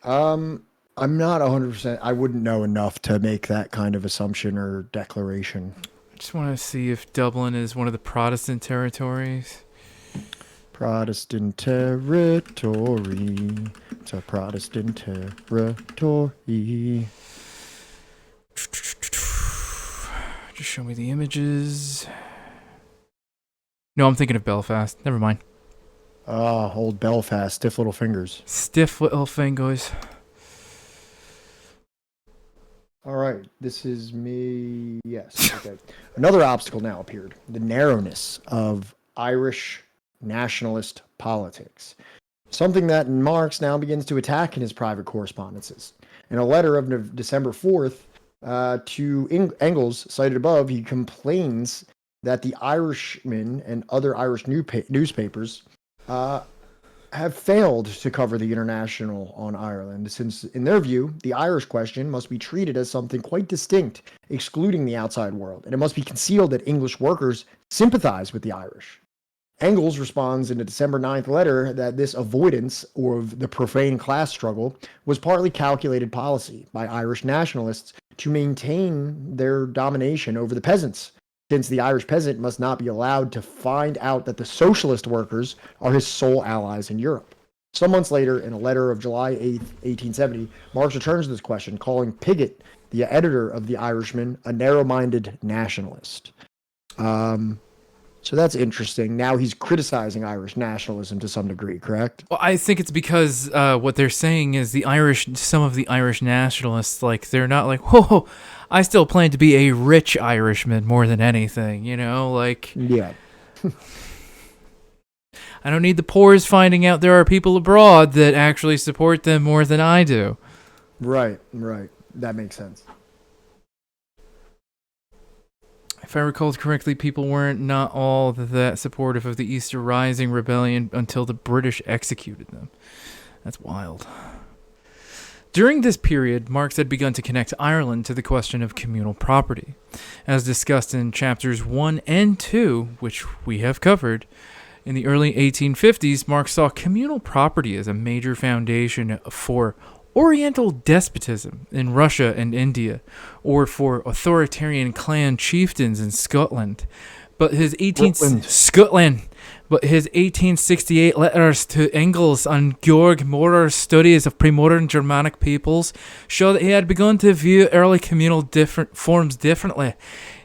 I'm not 100%. I wouldn't know enough to make that kind of assumption or declaration. I just want to see if Dublin is one of the Protestant territories. Protestant territory. It's a Protestant territory. Just show me the images. No, I'm thinking of Belfast. Never mind. Old Belfast. Stiff little fingers. Stiff little fingers. All right. This is me. Yes. Okay. Another obstacle now appeared. The narrowness of Irish nationalist politics. Something that Marx now begins to attack in his private correspondences. In a letter of December 4th to Engels, cited above, he complains that the Irishman and other Irish newspapers have failed to cover the international on Ireland, since, in their view, the Irish question must be treated as something quite distinct, excluding the outside world, and it must be concealed that English workers sympathize with the Irish. Engels responds in a December 9th letter that this avoidance of the profane class struggle was partly calculated policy by Irish nationalists to maintain their domination over the peasants, since the Irish peasant must not be allowed to find out that the socialist workers are his sole allies in Europe. Some months later, in a letter of July 8, 1870, Marx returns to this question, calling Piggott, the editor of The Irishman, a narrow-minded nationalist. So that's interesting. Now he's criticizing Irish nationalism to some degree, correct? Well, I think it's because what they're saying is some of the Irish nationalists, like, they're not like, whoa, I still plan to be a rich Irishman more than anything, you know? Like, yeah. I don't need the poors finding out there are people abroad that actually support them more than I do. Right. That makes sense. If I recall correctly, people weren't not all that supportive of the Easter Rising rebellion until the British executed them. That's wild. During this period, Marx had begun to connect Ireland to the question of communal property. As discussed in chapters 1 and 2, which we have covered, in the early 1850s, Marx saw communal property as a major foundation for Oriental despotism in Russia and India, or for authoritarian clan chieftains in Scotland. But his 1868 letters to Engels on Georg Maurer studies of pre-modern Germanic peoples show that he had begun to view early communal forms differently.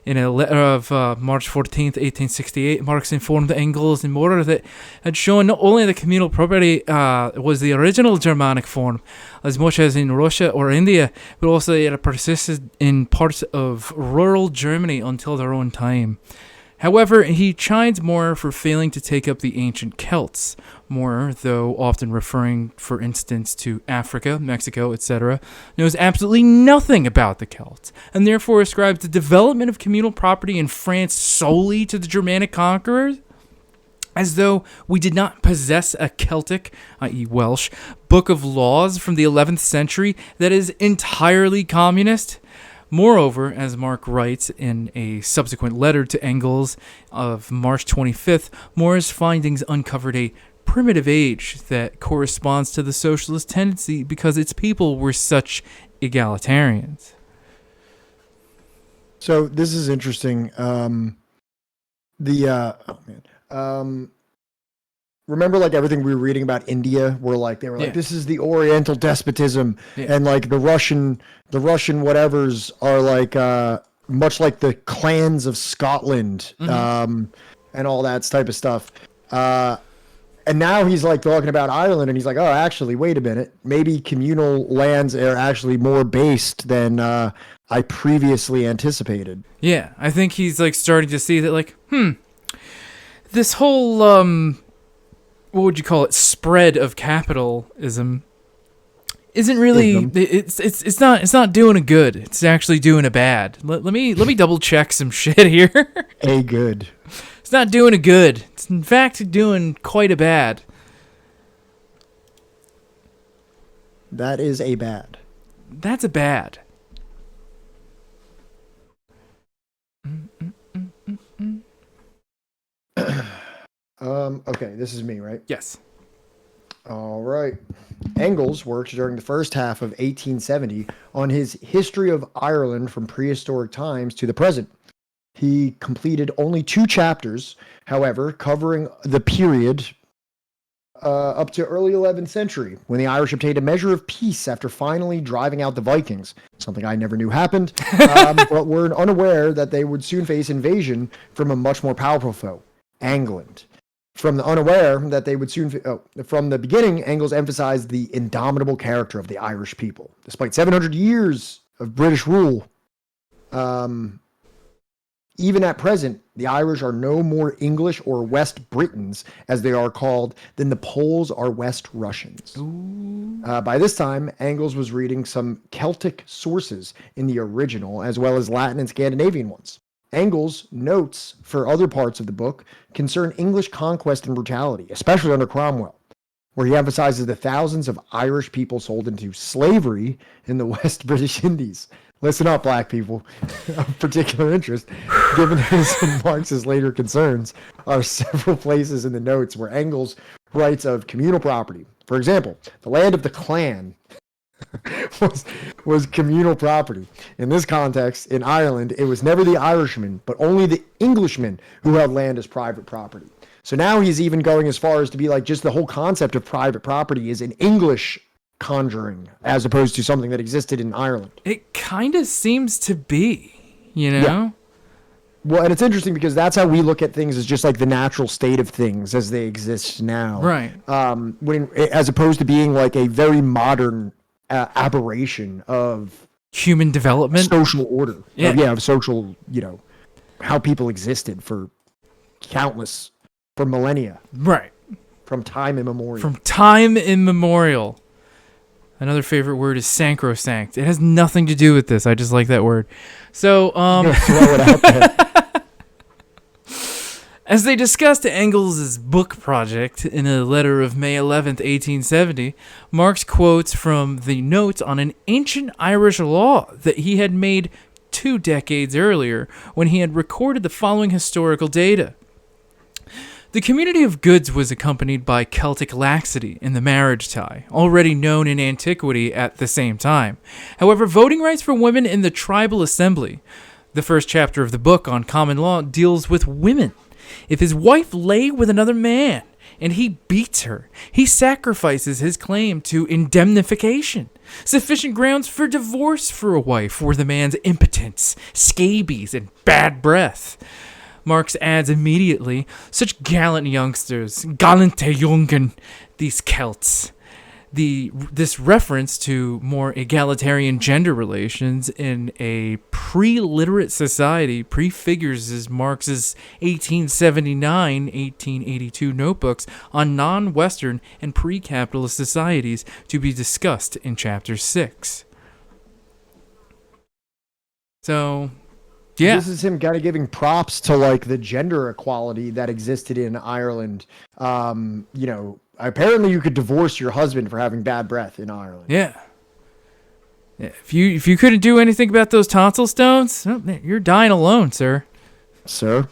In a letter of March 14th, 1868, Marx informed Engels and Maurer that had shown not only that communal property was the original Germanic form, as much as in Russia or India, but also that it had persisted in parts of rural Germany until their own time. However, he chides Maurer for failing to take up the ancient Celts. Maurer, though often referring, for instance, to Africa, Mexico, etc., knows absolutely nothing about the Celts, and therefore ascribes the development of communal property in France solely to the Germanic conquerors, as though we did not possess a Celtic, i.e. Welsh, book of laws from the 11th century that is entirely communist. Moreover, as Marx writes in a subsequent letter to Engels of March 25th, Maurer's findings uncovered a primitive age that corresponds to the socialist tendency because its people were such egalitarians. So this is interesting. Remember, like, everything we were reading about India, where they were like, this is the Oriental despotism, and like the Russian whatevers are like much like the clans of Scotland, and all that type of stuff. And now he's like talking about Ireland, and he's like, oh, actually, wait a minute. Maybe communal lands are actually more based than I previously anticipated. Yeah, I think he's like starting to see that, like, this whole what would you call it, spread of capitalism isn't really it's not doing a good. It's actually doing a bad. Let me double check some shit here. A good. It's not doing a good. It's in fact doing quite a bad. That is a bad. That's a bad. Okay, this is me, right? Yes. All right. Engels worked during the first half of 1870 on his History of Ireland from prehistoric times to the present. He completed only 2 chapters, however, covering the period up to early 11th century, when the Irish obtained a measure of peace after finally driving out the Vikings, something I never knew happened, but were unaware that they would soon face invasion from a much more powerful foe, England. From the unaware that they would soon... from the beginning, Engels emphasized the indomitable character of the Irish people. Despite 700 years of British rule, even at present, the Irish are no more English or West Britons, as they are called, than the Poles are West Russians. By this time, Engels was reading some Celtic sources in the original, as well as Latin and Scandinavian ones. Engels' notes for other parts of the book concern English conquest and brutality, especially under Cromwell, where he emphasizes the thousands of Irish people sold into slavery in the West British Indies. Listen up, black people. Of particular interest, given his and Marx's later concerns, are several places in the notes where Engels writes of communal property. For example, the land of the clan was communal property. In this context, in Ireland, it was never the Irishman, but only the Englishman who held land as private property. So now he's even going as far as to be like, just the whole concept of private property is an English conjuring, as opposed to something that existed in Ireland. It kind of seems to be, you know? Yeah. Well, and it's interesting because that's how we look at things, as just like the natural state of things as they exist now. Right. As opposed to being like a very modern aberration of human development, social order. Yeah. Of social, how people existed for millennia. Right. From time immemorial. From time immemorial. Another favorite word is sacrosanct. It has nothing to do with this. I just like that word. So, throw it out there. As they discussed Engels' book project in a letter of May 11th, 1870, Marx quotes from the notes on an ancient Irish law that he had made 2 decades earlier when he had recorded the following historical data. The community of goods was accompanied by Celtic laxity in the marriage tie, already known in antiquity at the same time. However, voting rights for women in the tribal assembly, the first chapter of the book on common law, deals with women. If his wife lay with another man and he beats her, he sacrifices his claim to indemnification. Sufficient grounds for divorce for a wife were the man's impotence, scabies, and bad breath. Marx adds immediately, such gallant youngsters, gallante Jungen, these Celts. This reference to more egalitarian gender relations in a pre-literate society prefigures Marx's 1879-1882 notebooks on non-Western and pre-capitalist societies to be discussed in Chapter 6. So... yeah. This is him kind of giving props to like the gender equality that existed in Ireland. Apparently you could divorce your husband for having bad breath in Ireland. Yeah. If you couldn't do anything about those tonsil stones, you're dying alone, sir. Sir?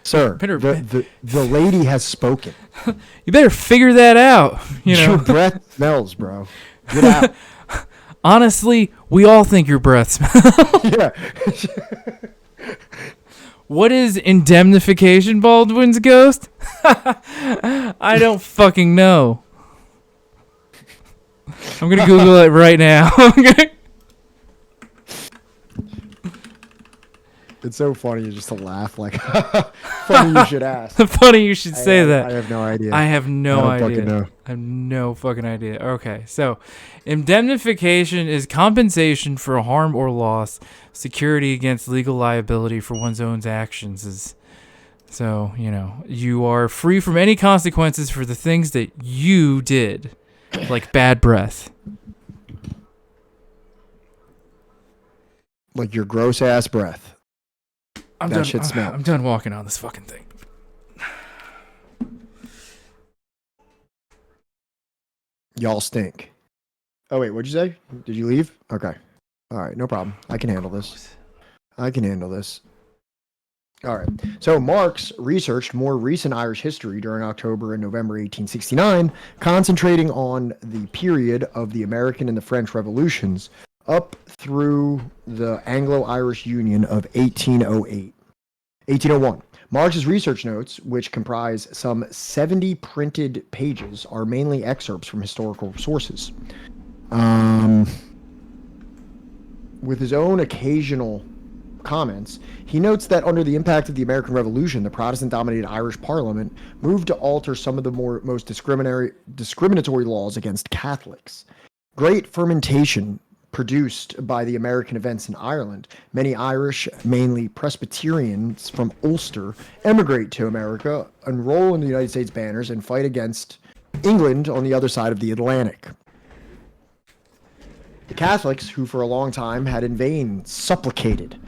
Sir, the lady has spoken. You better figure that out. Your breath smells, bro. Get out. Honestly, we all think your breath smells. Yeah. What is indemnification, Baldwin's ghost? I don't fucking know. I'm going to Google it right now. It's so funny just to laugh. Like, funny you should ask. Funny you should say that. I have no idea. I have no I idea. don't fucking know. I have no fucking idea. Okay, so indemnification is compensation for harm or loss, security against legal liability for one's own actions. So, you are free from any consequences for the things that you did, like bad breath. Like your gross ass breath. I'm done walking on this fucking thing. Y'all stink. Oh, wait, what'd you say? Did you leave? Okay. All right, no problem. I can handle this. All right. So Marx researched more recent Irish history during October and November 1869, concentrating on the period of the American and the French revolutions up through the Anglo-Irish Union of 1801. Marx's research notes, which comprise some 70 printed pages, are mainly excerpts from historical sources. With his own occasional comments, he notes that under the impact of the American Revolution, the Protestant-dominated Irish Parliament moved to alter some of the most discriminatory laws against Catholics. Great fermentation produced by the American events in Ireland. Many Irish, mainly Presbyterians from Ulster, emigrate to America, enroll in the United States banners, and fight against England on the other side of the Atlantic. The Catholics, who for a long time had in vain supplicated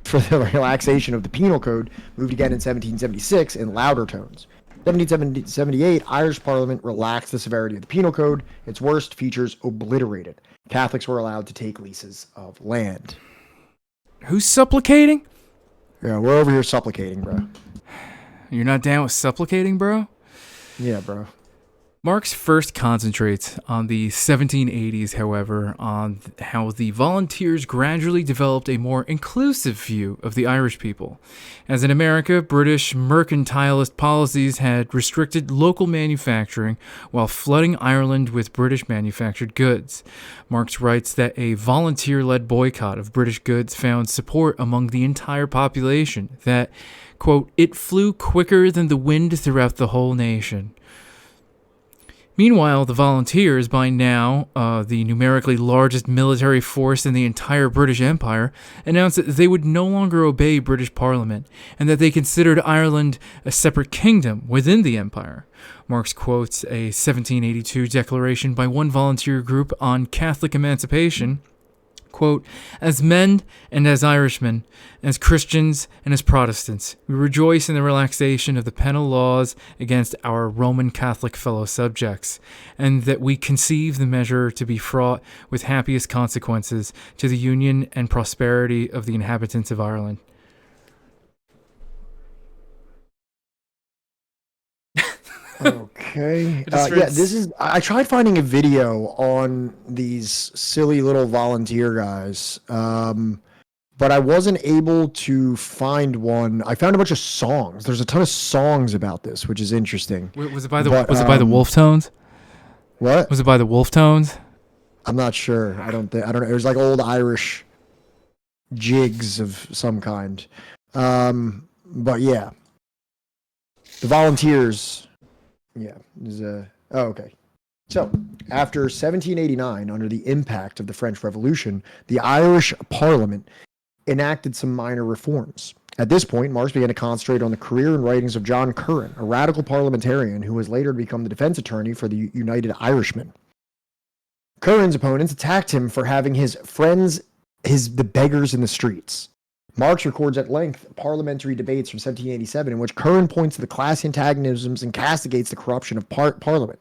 for the relaxation of the penal code, moved again in 1776 in louder tones. 1778, Irish Parliament relaxed the severity of the penal code, its worst features obliterated. Catholics were allowed to take leases of land. Who's supplicating? Yeah, we're over here supplicating, bro. You're not down with supplicating, bro? Yeah, bro. Marx first concentrates on the 1780s, however, on how the volunteers gradually developed a more inclusive view of the Irish people. As in America, British mercantilist policies had restricted local manufacturing while flooding Ireland with British manufactured goods. Marx writes that a volunteer-led boycott of British goods found support among the entire population, that, quote, it flew quicker than the wind throughout the whole nation. Meanwhile, the Volunteers, by now the numerically largest military force in the entire British Empire, announced that they would no longer obey British Parliament, and that they considered Ireland a separate kingdom within the Empire. Marx quotes a 1782 declaration by one volunteer group on Catholic emancipation, quote, as men and as Irishmen, as Christians and as Protestants, we rejoice in the relaxation of the penal laws against our Roman Catholic fellow subjects, and that we conceive the measure to be fraught with happiest consequences to the union and prosperity of the inhabitants of Ireland. Okay. This is. I tried finding a video on these silly little volunteer guys, but I wasn't able to find one. I found a bunch of songs. There's a ton of songs about this, which is interesting. Was it by the Wolf Tones? What? Was it by the Wolf Tones? I'm not sure. I don't know. It was like old Irish jigs of some kind. But yeah, the Volunteers. Yeah. Okay. So, after 1789, under the impact of the French Revolution, the Irish Parliament enacted some minor reforms. At this point, Marx began to concentrate on the career and writings of John Curran, a radical parliamentarian who was later to become the defense attorney for the United Irishmen. Curran's opponents attacked him for having his friends, the beggars in the streets. Marx records at length parliamentary debates from 1787 in which Curran points to the class antagonisms and castigates the corruption of Parliament.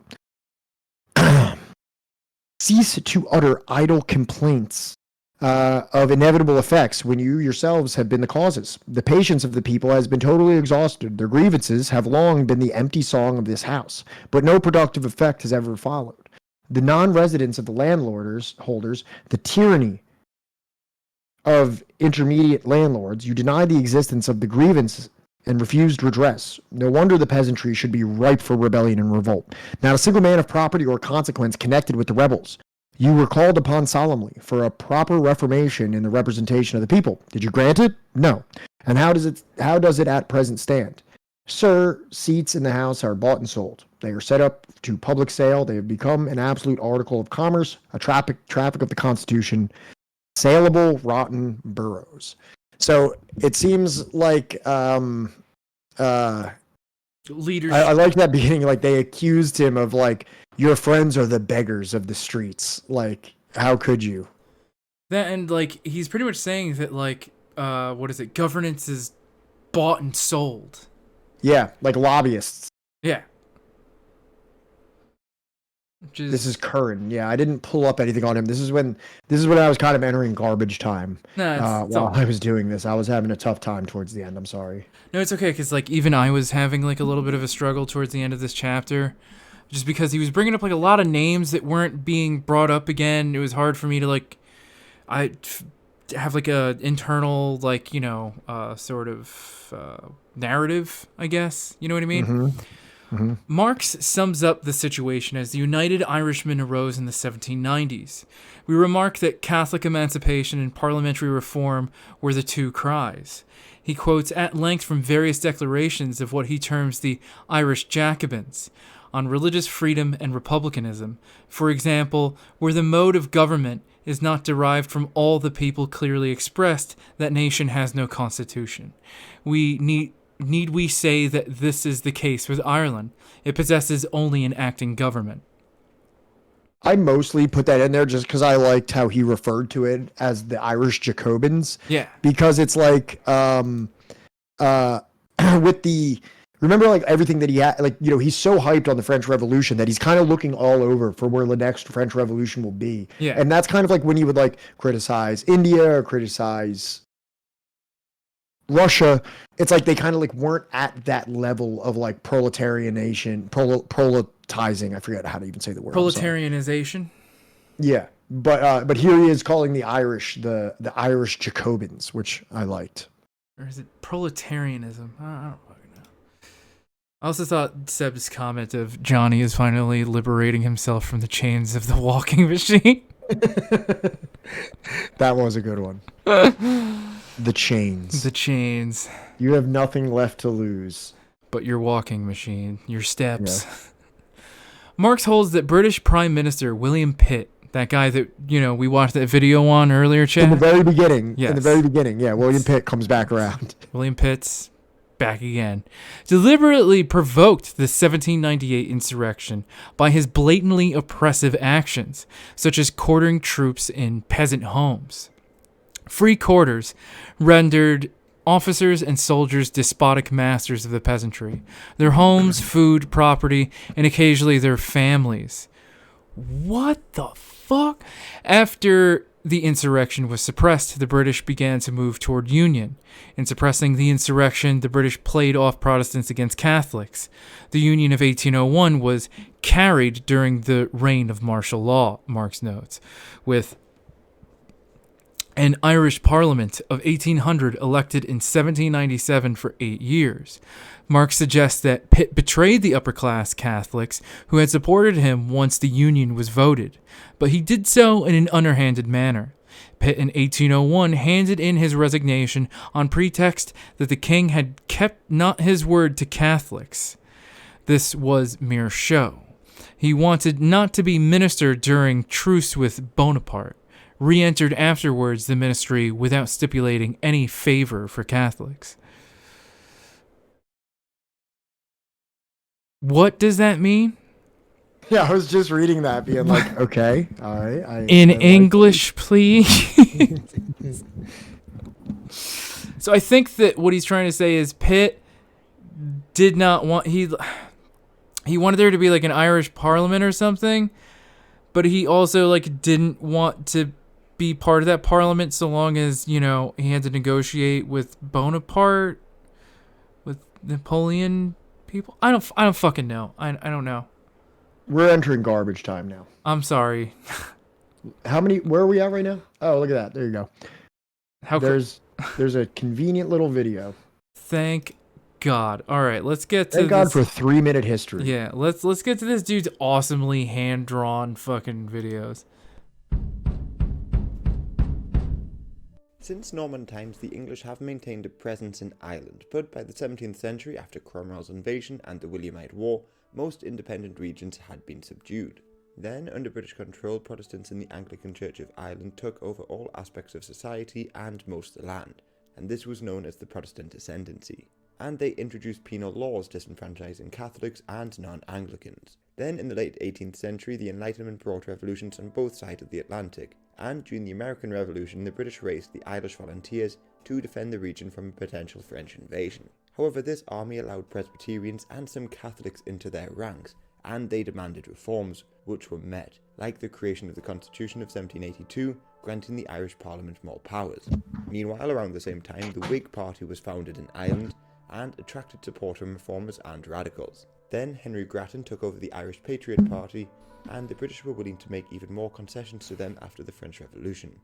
Cease to utter idle complaints of inevitable effects when you yourselves have been the causes. The patience of the people has been totally exhausted. Their grievances have long been the empty song of this house, but no productive effect has ever followed. The non-residents of the holders, the tyranny of intermediate landlords, you deny the existence of the grievance and refused redress. No wonder the peasantry should be ripe for rebellion and revolt. Not a single man of property or consequence connected with the rebels. You were called upon solemnly for a proper reformation in the representation of the people. Did you grant it? No. And how does it at present stand? Sir, seats in the House are bought and sold. They are set up to public sale. They have become an absolute article of commerce, a traffic of the Constitution, saleable, rotten boroughs. So it seems like leaders. I like that beginning. Like they accused him of like, your friends are the beggars of the streets. Like, how could you? That, and like he's pretty much saying that like what is it? Governance is bought and sold. Yeah, like lobbyists. Yeah. This is current. Yeah, I didn't pull up anything on him. This is when I was kind of entering garbage time. No, while I was doing this, I was having a tough time towards the end. I'm sorry. No, it's okay, because like even I was having like a little bit of a struggle towards the end of this chapter, just because he was bringing up like a lot of names that weren't being brought up again. It was hard for me to like, have like a internal like sort of narrative, I guess. You know what I mean? Mm-hmm. Mm-hmm. Marx sums up the situation as the United Irishmen arose in the 1790s. We remark that Catholic emancipation and parliamentary reform were the two cries. He quotes at length from various declarations of what he terms the Irish Jacobins on religious freedom and republicanism. For example, where the mode of government is not derived from all the people clearly expressed, that nation has no constitution. Need we say that this is the case with Ireland? It possesses only an acting government. I mostly put that in there just because I liked how he referred to it as the Irish Jacobins. Yeah. Because it's like, with the, remember like everything that he had, like, he's so hyped on the French Revolution that he's kind of looking all over for where the next French Revolution will be. Yeah. And that's kind of like when he would like criticize India or criticize Russia. It's like they kind of like weren't at that level of like proletarianization, proletizing. I forget how to even say the word. Proletarianization. Yeah, but here he is calling the Irish the Irish Jacobins, which I liked. Or is it proletarianism? I don't fucking know. I also thought Seb's comment of Johnny is finally liberating himself from the chains of the walking machine. That was a good one. The chains. The chains. You have nothing left to lose. But your walking machine, your steps. Yeah. Marx holds that British Prime Minister William Pitt, that guy that, we watched that video on earlier, Chad? In the very beginning. Yes. In the very beginning, yeah. William Pitt comes back around. William Pitt's back again. Deliberately provoked the 1798 insurrection by his blatantly oppressive actions, such as quartering troops in peasant homes. Free quarters rendered officers and soldiers despotic masters of the peasantry, their homes, food, property, and occasionally their families. What the fuck? After the insurrection was suppressed, the British began to move toward union. In suppressing the insurrection, the British played off Protestants against Catholics. The Union of 1801 was carried during the reign of martial law, Marx notes, with an Irish Parliament of 1800 elected in 1797 for 8 years. Marx suggests that Pitt betrayed the upper-class Catholics who had supported him once the Union was voted, but he did so in an underhanded manner. Pitt in 1801 handed in his resignation on pretext that the king had kept not his word to Catholics. This was mere show. He wanted not to be minister during truce with Bonaparte. Re-entered afterwards the ministry without stipulating any favor for Catholics. What does that mean? Yeah, I was just reading that, being like, okay, all right. In English, please. So I think that what he's trying to say is Pitt did not want... He wanted there to be like an Irish parliament or something, but he also like didn't want to be part of that parliament so long as, he had to negotiate with Bonaparte, with Napoleon people. I don't fucking know. I don't know. We're entering garbage time now. I'm sorry. Where are we at right now? Oh, look at that. There you go. There's a convenient little video. Thank God. All right, let's get to Thank God for 3-minute history. Yeah, let's get to this dude's awesomely hand-drawn fucking videos. Since Norman times, the English have maintained a presence in Ireland, but by the 17th century, after Cromwell's invasion and the Williamite War, most independent regions had been subdued. Then, under British control, Protestants in the Anglican Church of Ireland took over all aspects of society and most of the land, and this was known as the Protestant ascendancy. And they introduced penal laws disenfranchising Catholics and non-Anglicans. Then, in the late 18th century, the Enlightenment brought revolutions on both sides of the Atlantic, and during the American Revolution, the British raised the Irish Volunteers to defend the region from a potential French invasion. However, this army allowed Presbyterians and some Catholics into their ranks, and they demanded reforms, which were met, like the creation of the Constitution of 1782, granting the Irish Parliament more powers. Meanwhile, around the same time, the Whig Party was founded in Ireland, and attracted support from reformers and radicals. Then Henry Grattan took over the Irish Patriot Party, and the British were willing to make even more concessions to them after the French Revolution.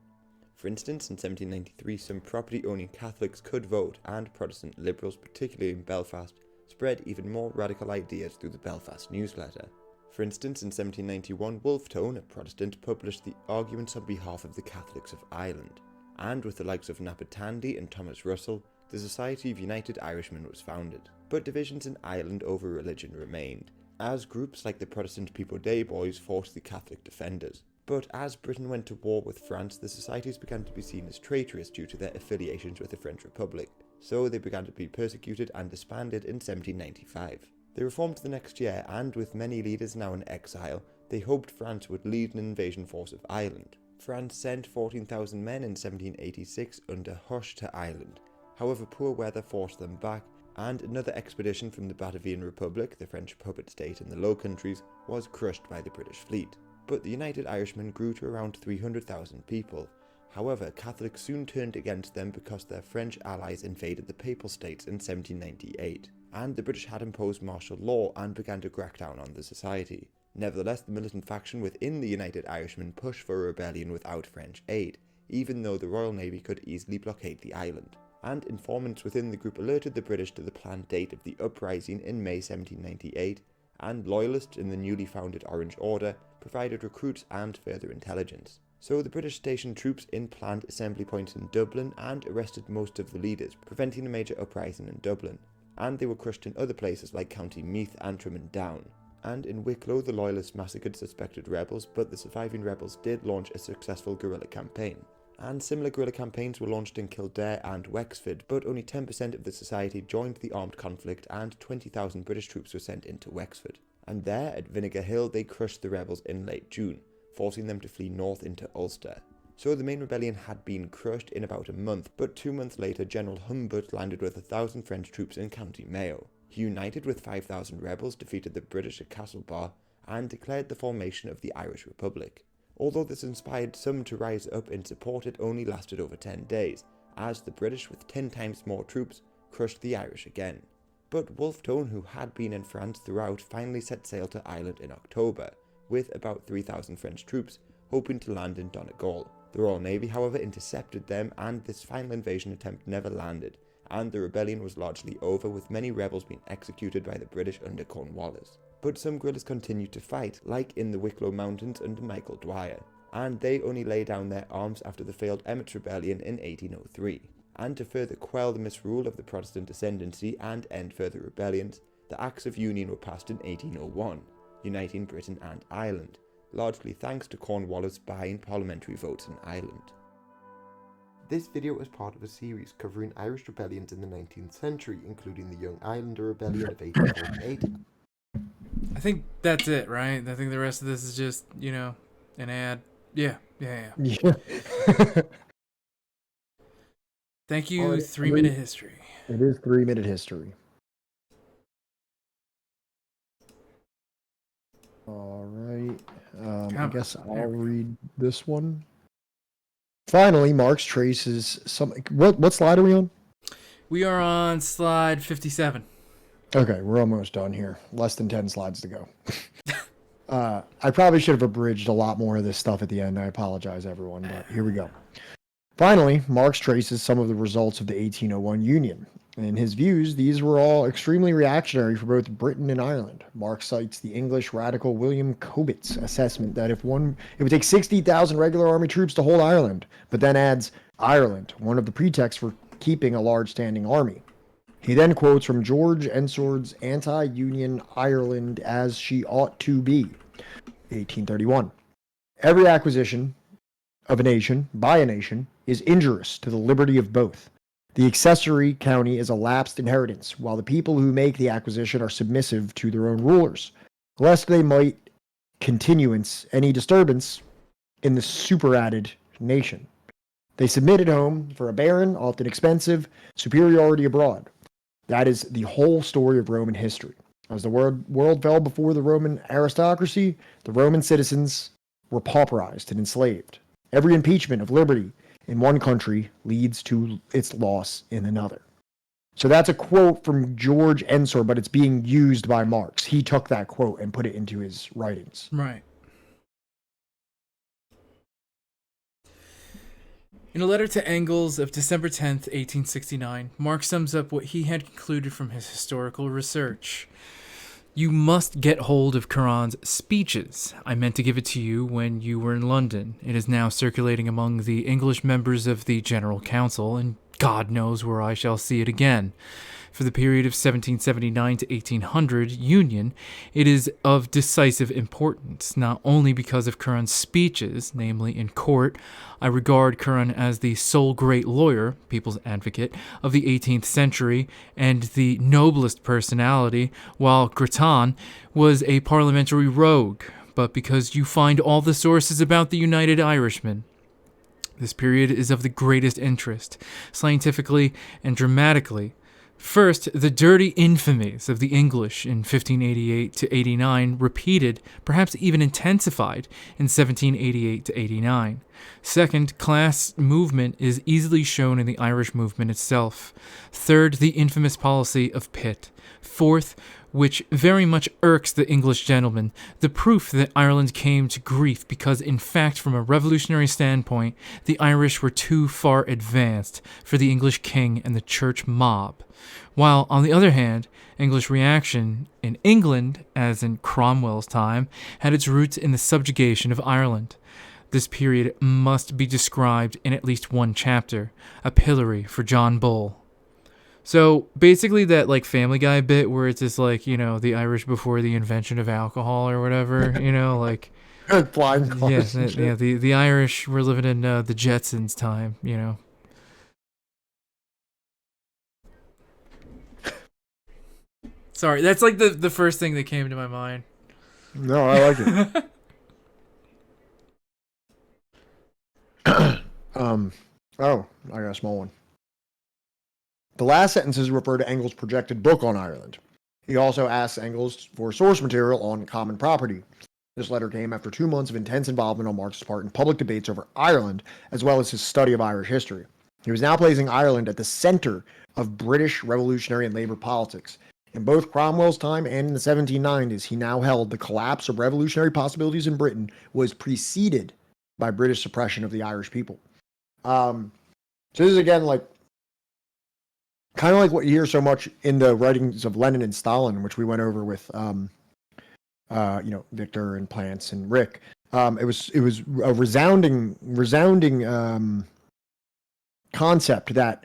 For instance, in 1793, some property-owning Catholics could vote, and Protestant liberals, particularly in Belfast, spread even more radical ideas through the Belfast newsletter. For instance, in 1791, Wolfe Tone, a Protestant, published the Arguments on behalf of the Catholics of Ireland, and with the likes of Napper Tandy and Thomas Russell, the Society of United Irishmen was founded. But divisions in Ireland over religion remained, as groups like the Protestant People Day Boys fought the Catholic defenders. But as Britain went to war with France, the societies began to be seen as traitorous due to their affiliations with the French Republic, so they began to be persecuted and disbanded in 1795. They reformed the next year, and with many leaders now in exile, they hoped France would lead an invasion force of Ireland. France sent 14,000 men in 1786 under Hoche to Ireland. However, poor weather forced them back, and another expedition from the Batavian Republic, the French puppet state in the Low Countries, was crushed by the British fleet. But the United Irishmen grew to around 300,000 people. However, Catholics soon turned against them because their French allies invaded the Papal States in 1798, and the British had imposed martial law and began to crack down on the society. Nevertheless, the militant faction within the United Irishmen pushed for a rebellion without French aid, even though the Royal Navy could easily blockade the island. And informants within the group alerted the British to the planned date of the uprising in May 1798, and loyalists in the newly founded Orange Order provided recruits and further intelligence. So the British stationed troops in planned assembly points in Dublin and arrested most of the leaders, preventing a major uprising in Dublin, and they were crushed in other places like County Meath, Antrim and Down. And in Wicklow, the loyalists massacred suspected rebels, but the surviving rebels did launch a successful guerrilla campaign. And similar guerrilla campaigns were launched in Kildare and Wexford, but only 10% of the society joined the armed conflict, and 20,000 British troops were sent into Wexford. And there, at Vinegar Hill, they crushed the rebels in late June, forcing them to flee north into Ulster. So the main rebellion had been crushed in about a month, but 2 months later General Humbert landed with 1,000 French troops in County Mayo. He united with 5,000 rebels, defeated the British at Castlebar, and declared the formation of the Irish Republic. Although this inspired some to rise up in support, it only lasted over 10 days, as the British, with 10 times more troops, crushed the Irish again. But Wolfe Tone, who had been in France throughout, finally set sail to Ireland in October, with about 3,000 French troops, hoping to land in Donegal. The Royal Navy, however, intercepted them, and this final invasion attempt never landed, and the rebellion was largely over, with many rebels being executed by the British under Cornwallis. But some guerrillas continued to fight, like in the Wicklow Mountains under Michael Dwyer, and they only lay down their arms after the failed Emmet's Rebellion in 1803. And to further quell the misrule of the Protestant ascendancy and end further rebellions, the Acts of Union were passed in 1801, uniting Britain and Ireland, largely thanks to Cornwallis buying parliamentary votes in Ireland. This video is part of a series covering Irish rebellions in the 19th century, including the Young Islander Rebellion of 1848. I think that's it, right? I think the rest of this is just, an ad. Yeah. Thank you, 3-minute history. It is 3-minute history. All right. I guess I'll read this one. Finally, Marx traces some... What slide are we on? We are on slide 57. Okay, we're almost done here. Less than 10 slides to go. I probably should have abridged a lot more of this stuff at the end. I apologize, everyone, but here we go. Finally, Marx traces some of the results of the 1801 Union. In his views, these were all extremely reactionary for both Britain and Ireland. Marx cites the English radical William Cobbett's assessment that it would take 60,000 regular army troops to hold Ireland, but then adds Ireland, one of the pretexts for keeping a large standing army. He then quotes from George Ensor's Anti-Union Ireland as She Ought to Be, 1831. Every acquisition of a nation by a nation is injurious to the liberty of both. The accessory county is a lapsed inheritance, while the people who make the acquisition are submissive to their own rulers, lest they might continuance any disturbance in the superadded nation. They submit at home for a barren, often expensive, superiority abroad. That is the whole story of Roman history. As the world fell before the Roman aristocracy, the Roman citizens were pauperized and enslaved. Every impeachment of liberty in one country leads to its loss in another. So that's a quote from George Ensor, but it's being used by Marx. He took that quote and put it into his writings. Right. In a letter to Engels of December 10th, 1869, Marx sums up what he had concluded from his historical research. You must get hold of Curran's speeches. I meant to give it to you when you were in London. It is now circulating among the English members of the General Council, and God knows where I shall see it again. For the period of 1779 to 1800 Union, it is of decisive importance, not only because of Curran's speeches, namely in court. I regard Curran as the sole great lawyer, people's advocate, of the 18th century, and the noblest personality, while Grattan was a parliamentary rogue, but because you find all the sources about the United Irishmen. This period is of the greatest interest, scientifically and dramatically. First, the dirty infamies of the English in 1588 to 89 repeated, perhaps even intensified, in 1788 to 89. Second, class movement is easily shown in the Irish movement itself. Third, the infamous policy of Pitt. Fourth, which very much irks the English gentleman, the proof that Ireland came to grief because, in fact, from a revolutionary standpoint, the Irish were too far advanced for the English king and the church mob. While, on the other hand, English reaction in England, as in Cromwell's time, had its roots in the subjugation of Ireland. This period must be described in at least one chapter, a pillory for John Bull. So basically that like Family Guy bit where it's just like, the Irish before the invention of alcohol or whatever, like flying cars. The Irish were living in the Jetsons time, Sorry, that's like the first thing that came to my mind. No, I like it. I got a small one. The last sentences refer to Engels' projected book on Ireland. He also asks Engels for source material on common property. This letter came after 2 months of intense involvement on Marx's part in public debates over Ireland, as well as his study of Irish history. He was now placing Ireland at the center of British revolutionary and labor politics. In both Cromwell's time and in the 1790s, he now held the collapse of revolutionary possibilities in Britain was preceded by British suppression of the Irish people. So this is again kind of like what you hear so much in the writings of Lenin and Stalin, which we went over with, Victor and Plants and Rick. It was a resounding concept that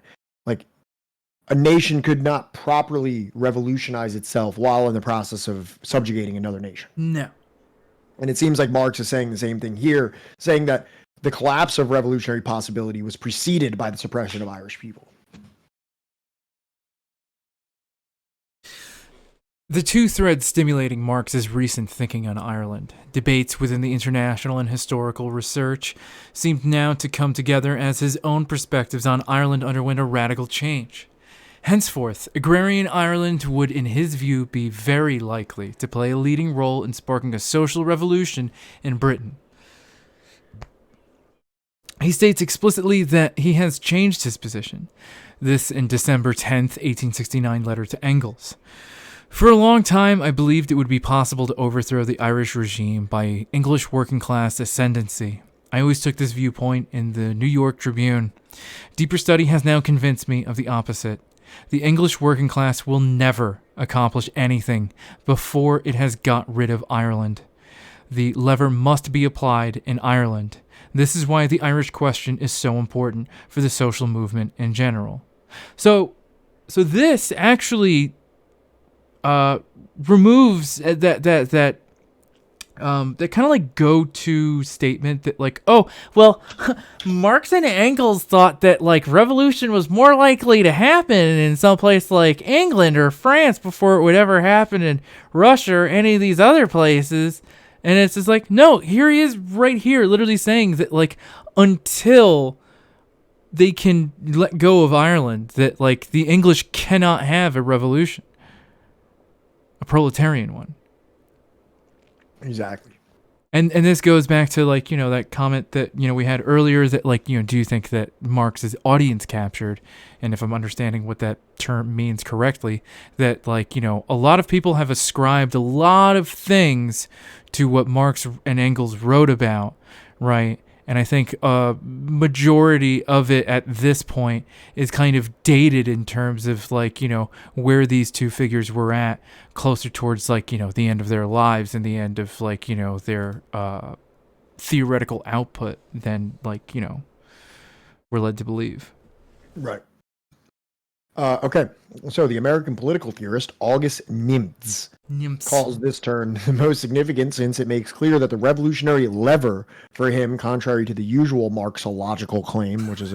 a nation could not properly revolutionize itself while in the process of subjugating another nation. No. And it seems like Marx is saying the same thing here, saying that the collapse of revolutionary possibility was preceded by the suppression of Irish people. The two threads stimulating Marx's recent thinking on Ireland, debates within the international and historical research, seemed now to come together as his own perspectives on Ireland underwent a radical change. Henceforth, agrarian Ireland would, in his view, be very likely to play a leading role in sparking a social revolution in Britain. He states explicitly that he has changed his position. This in December 10th, 1869 letter to Engels. For a long time, I believed it would be possible to overthrow the Irish regime by English working-class ascendancy. I always took this viewpoint in the New York Tribune. Deeper study has now convinced me of the opposite. The English working class will never accomplish anything before it has got rid of Ireland. the lever must be applied in Ireland. This is why the Irish question is so important for the social movement in general. So this actually removes that kind of like go-to statement that like, oh, well, Marx and Engels thought that like revolution was more likely to happen in some place like England or France before it would ever happen in Russia or any of these other places. And it's just like, no, here he is right here literally saying that like until they can let go of Ireland, that like the English cannot have a revolution, a proletarian one. Exactly. And this goes back to like, you know, that comment that, you know, we had earlier that like, you know, do you think that Marx is audience captured? And if I'm understanding what that term means correctly, that like, you know, a lot of people have ascribed a lot of things to what Marx and Engels wrote about, right? And I think a majority of it at this point is kind of dated in terms of like, you know, where these two figures were at closer towards like, you know, the end of their lives and the end of like, you know, their theoretical output than like, you know, we're led to believe. Right. Okay. So the American political theorist August Nimtz calls this turn the most significant since it makes clear that the revolutionary lever for him, contrary to the usual Marxological claim, which is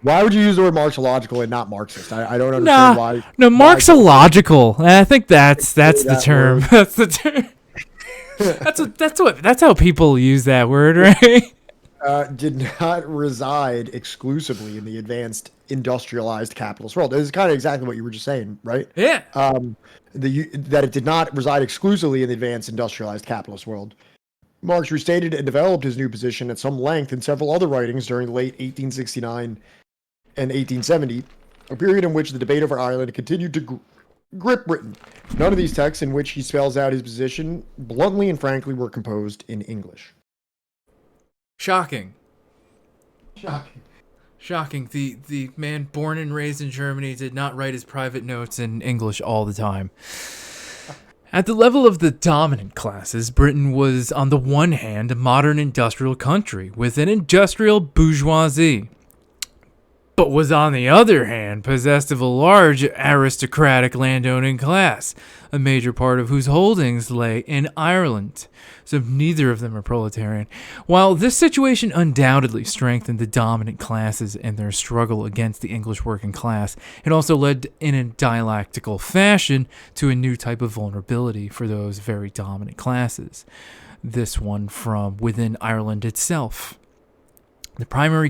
why would you use the word Marxological and not Marxist? I don't understand why. No, Marxological. I think that's the term. Word. That's the term. That's how people use that word, right? Did not reside exclusively in the advanced industrialized capitalist world. This is kind of exactly what you were just saying, right? Yeah. That it did not reside exclusively in the advanced industrialized capitalist world. Marx restated and developed his new position at some length in several other writings during the late 1869 and 1870, a period in which the debate over Ireland continued to grip Britain. None of these texts in which he spells out his position bluntly and frankly were composed in English. Shocking. The man born and raised in Germany did not write his private notes in English all the time. At the level of the dominant classes, Britain was, on the one hand, a modern industrial country with an industrial bourgeoisie, but was, on the other hand, possessed of a large aristocratic landowning class, a major part of whose holdings lay in Ireland. So neither of them are proletarian. While this situation undoubtedly strengthened the dominant classes in their struggle against the English working class, it also led in a dialectical fashion to a new type of vulnerability for those very dominant classes. This one from within Ireland itself. The primary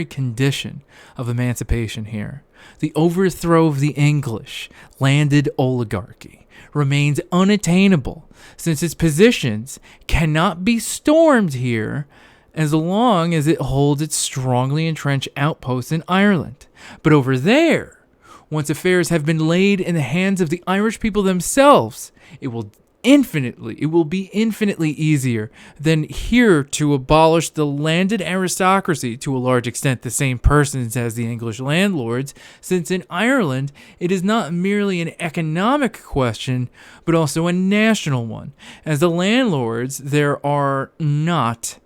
condition of emancipation here, the overthrow of the English landed oligarchy, remains unattainable since its positions cannot be stormed here as long as it holds its strongly entrenched outposts in Ireland. But over there, once affairs have been laid in the hands of the Irish people themselves, it will be infinitely easier than here to abolish the landed aristocracy, to a large extent the same persons as the English landlords, since in Ireland it is not merely an economic question, but also a national one. As the landlords, there are not,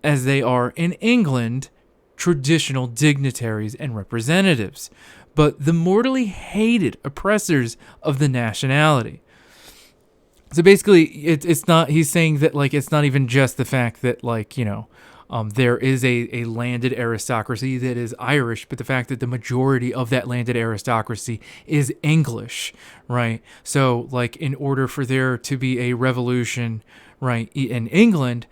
as they are in England, traditional dignitaries and representatives, but the mortally hated oppressors of the nationality. So basically, it's not. He's saying that like it's not even just the fact that like there is a landed aristocracy that is Irish, but the fact that the majority of that landed aristocracy is English, right? So like in order for there to be a revolution, right, in England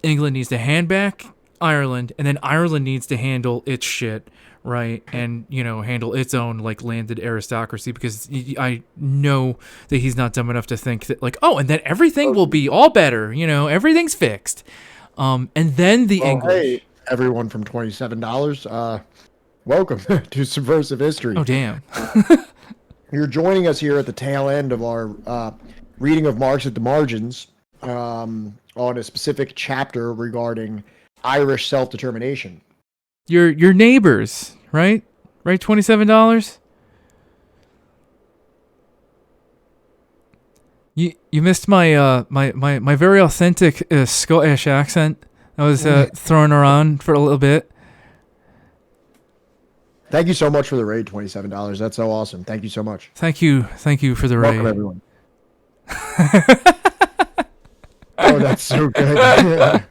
needs to hand back Ireland, and then Ireland needs to handle its shit. Right, and handle its own like landed aristocracy, because I know that he's not dumb enough to think that like, oh, and then everything will be all better, everything's fixed, and then the English. Hey, everyone from $27, welcome to Subversive History. Oh damn! You're joining us here at the tail end of our reading of Marx at the Margins on a specific chapter regarding Irish self-determination. Your neighbors, right? Right, $27? You missed my very authentic Scottish accent. I was throwing around for a little bit. Thank you so much for the raid, $27. That's so awesome. Thank you so much. Thank you for the Welcome, raid. everyone. Oh, that's so good.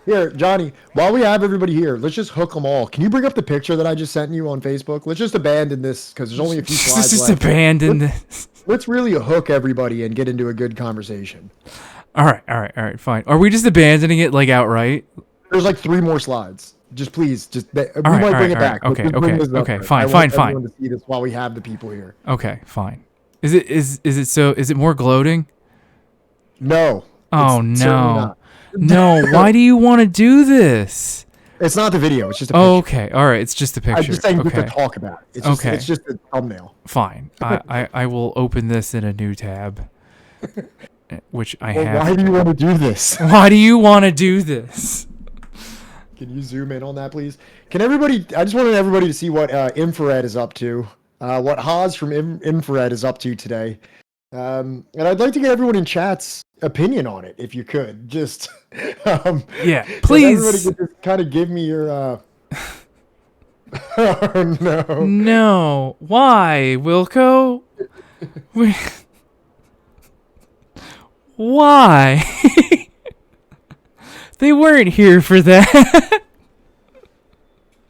Here, Johnny, while we have everybody here, let's just hook them all. Can you bring up the picture that I just sent you on Facebook? Let's just abandon this because there's only a few slides Just left. abandon this. Let's really hook everybody and get into a good conversation. All right, fine. Are we just abandoning it like outright? There's like 3 more slides. Just please, we right, might bring it back. right. Okay, Let's bring this up okay, first. fine, I fine, want everyone to see this while we have the people here. Okay, fine. Is it more gloating? No. Oh it's certainly no. not. No, why do you want to do this? It's not the video, it's just a picture. Oh, okay. All right, it's just a picture. I'm just saying okay. to talk about it. It's just, it's just a thumbnail. Fine. I will open this in a new tab. Which I have. Why do you want to do this? Why do you want to do this? Can you zoom in on that, please? Can everybody? I just wanted everybody to see what Infrared is up to. What Haas from Infrared is up to today. And I'd like to get everyone in chat's opinion on it, if you could. Just yeah, please. Everybody could just kind of give me your. Oh no! No, why, Wilco? Why? They weren't here for that.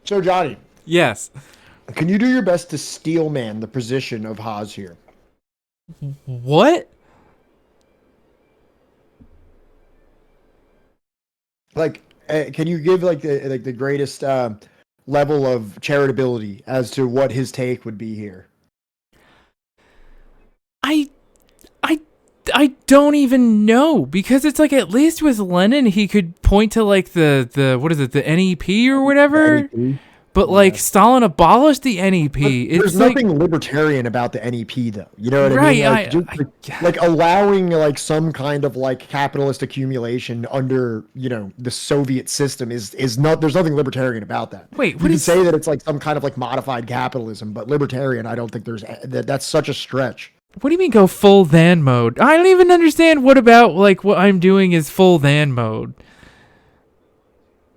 So Johnny. Yes. Can you do your best to steel man the position of Haas here? What? Like, can you give like the greatest level of charitability as to what his take would be here? I don't even know, because it's like, at least with Lenin he could point to like the what is it, the NEP or whatever. NEP? But like Stalin abolished the NEP. There's nothing libertarian about the NEP, though. You know what I mean? Like, like allowing like some kind of like capitalist accumulation under, you know, the Soviet system is not. There's nothing libertarian about that. Wait, you can say that it's like some kind of like modified capitalism, but libertarian, I don't think there's that's such a stretch. What do you mean go full than mode? I don't even understand what about like what I'm doing is full than mode.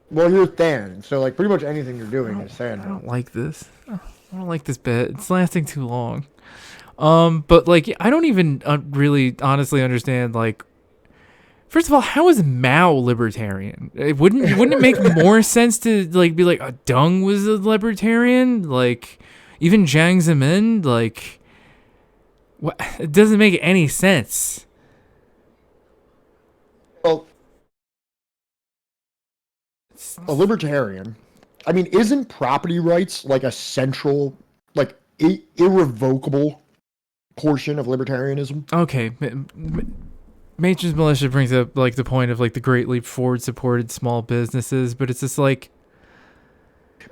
Well, you're than, so like pretty much anything you're doing is than. I don't like this. I don't like this bit. It's lasting too long. But like I don't even really honestly understand, like, first of all, how is Mao libertarian? Wouldn't it make more sense to like be like Deng was a libertarian? Like even Jiang Zemin, like, what? It doesn't make any sense. Well, a libertarian, I mean, isn't property rights like a central, like irrevocable portion of libertarianism? Okay, Nature's Militia brings up like the point of like the Great Leap Forward supported small businesses, but it's just like.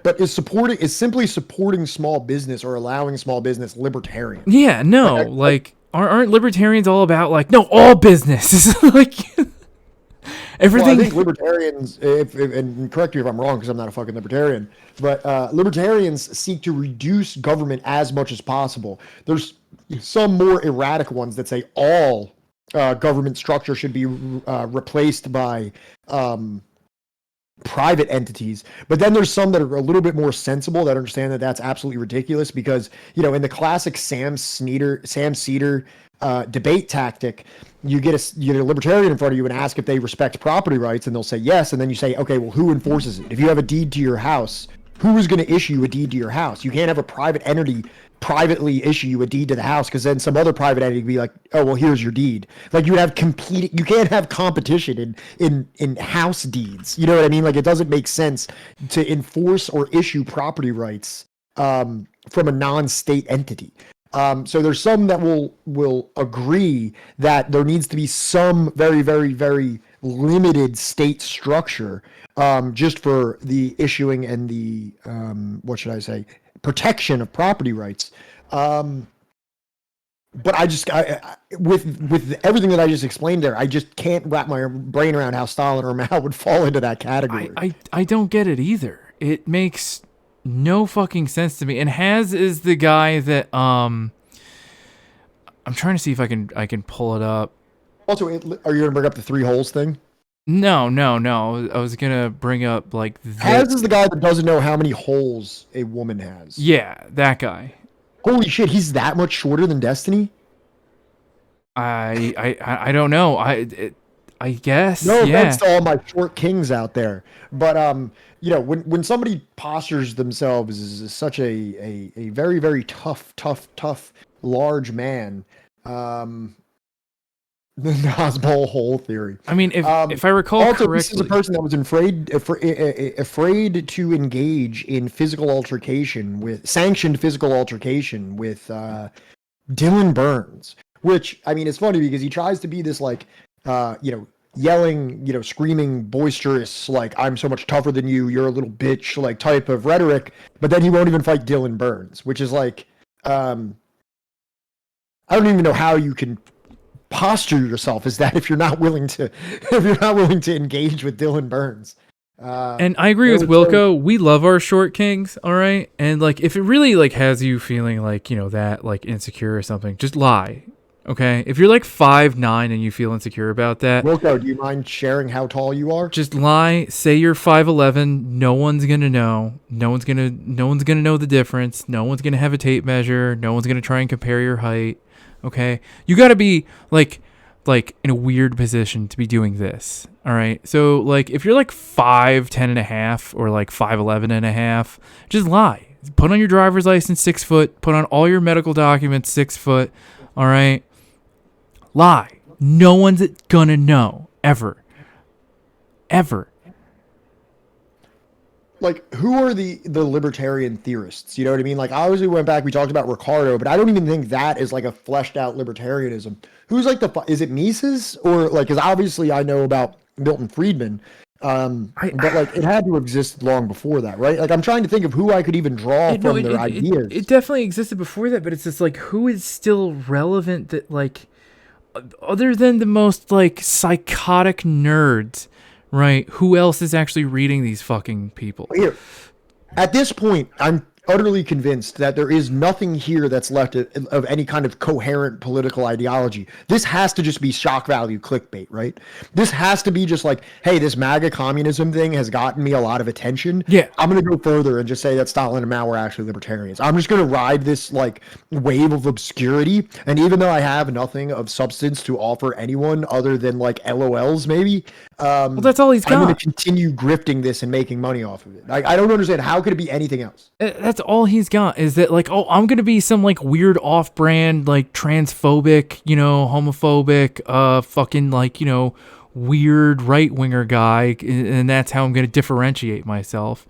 But is simply supporting small business or allowing small business libertarian? Yeah, no, like aren't libertarians all about like no, all business? Like everything. Well, I think libertarians, and correct me if I'm wrong because I'm not a fucking libertarian, but libertarians seek to reduce government as much as possible. There's some more erratic ones that say all government structure should be replaced by private entities, but then there's some that are a little bit more sensible that understand that that's absolutely ridiculous because, you know, in the classic Sam Cedar debate tactic, you get a libertarian in front of you and ask if they respect property rights, and they'll say yes, and then you say, okay, well, who enforces it? If you have a deed to your house, who is going to issue a deed to your house? You can't have a private entity privately issue you a deed to the house because then some other private entity would be like, oh, well, here's your deed. Like you can't have competition in house deeds. You know what I mean? Like it doesn't make sense to enforce or issue property rights from a non-state entity. So there's some that will agree that there needs to be some very, very, very limited state structure just for the issuing and the protection of property rights. But with everything that I just explained there, I just can't wrap my brain around how Stalin or Mao would fall into that category. I don't get it either. It makes no fucking sense to me. And Haz is the guy that I'm trying to see if I can pull it up. Also, are you going to bring up the 3 holes thing? No. I was gonna bring up like Has is the guy that doesn't know how many holes a woman has. Yeah, that guy. Holy shit, he's that much shorter than Destiny? I don't know. I guess. No yeah. offense to all my short kings out there, but you know, when somebody postures themselves as such a very, very tough large man, the Nazbol hole theory. I mean, if I recall also, correctly, this is a person that was afraid to engage in sanctioned physical altercation with Dylan Burns. Which, I mean, it's funny because he tries to be this like, you know, yelling, you know, screaming, boisterous, like I'm so much tougher than you, you're a little bitch, like type of rhetoric. But then he won't even fight Dylan Burns, which is like, I don't even know how you can posture yourself as that if you're not willing to engage with Dylan Burns. And I agree with Wilco. We love our short kings, all right? And like if it really like has you feeling like, you know, that like insecure or something, just lie. Okay? If you're like 5'9" and you feel insecure about that, Wilco, do you mind sharing how tall you are? just lie, say you're 5'11", no one's going to know. No one's going to know the difference. No one's going to have a tape measure. No one's going to try and compare your height. Okay? You got to be like in a weird position to be doing this. All right. So like if you're like 5'10" and a half or like 5'11" and a half, just lie. Put on your driver's license 6 foot, put on all your medical documents 6 foot. All right. Lie. No one's gonna know ever. Like, who are the libertarian theorists? You know what I mean? Like, obviously we went back, we talked about Ricardo, but I don't even think that is like a fleshed out libertarianism. Who's like is it Mises? Or like, because obviously I know about Milton Friedman, but like it had to exist long before that, right? Like I'm trying to think of who I could even draw from their ideas. It definitely existed before that, but it's just like, who is still relevant that like, other than the most like psychotic nerds, right? Who else is actually reading these fucking people? Here, at this point, I'm utterly convinced that there is nothing here that's left of any kind of coherent political ideology. This has to just be shock value clickbait, right? This has to be just like, hey, this MAGA communism thing has gotten me a lot of attention. Yeah. I'm going to go further and just say that Stalin and Mao were actually libertarians. I'm just going to ride this like wave of obscurity. And even though I have nothing of substance to offer anyone other than like LOLs maybe, well, that's all he's got. I'm going to continue grifting this and making money off of it. Like, I don't understand. How could it be anything else? That's all he's got, is that like, oh, I'm gonna be some like weird off-brand like transphobic, you know, homophobic, fucking like, you know, weird right-winger guy, and that's how I'm gonna differentiate myself.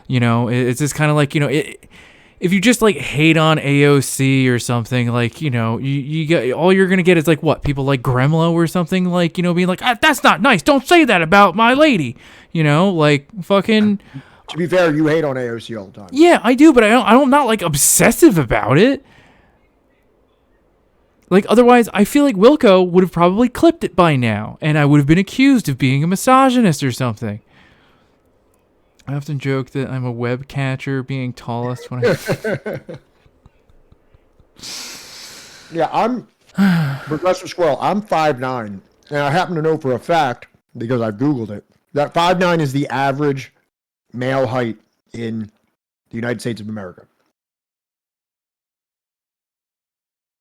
You know, it's just kind of like, you know, if you just like hate on AOC or something, like, you know, you get, all you're gonna get is like what, people like Gremlo or something, like, you know, being like, that's not nice, don't say that about my lady, you know, like fucking. To be fair, you hate on AOC all the time. Yeah, I do, but I'm not like obsessive about it. Like otherwise, I feel like Wilco would have probably clipped it by now, and I would have been accused of being a misogynist or something. I often joke that I'm a web catcher, being tallest when I. Yeah, I'm Professor Squirrel. I'm 5'9", and I happen to know for a fact, because I've Googled it, that 5'9" is the average male height in the United States of America.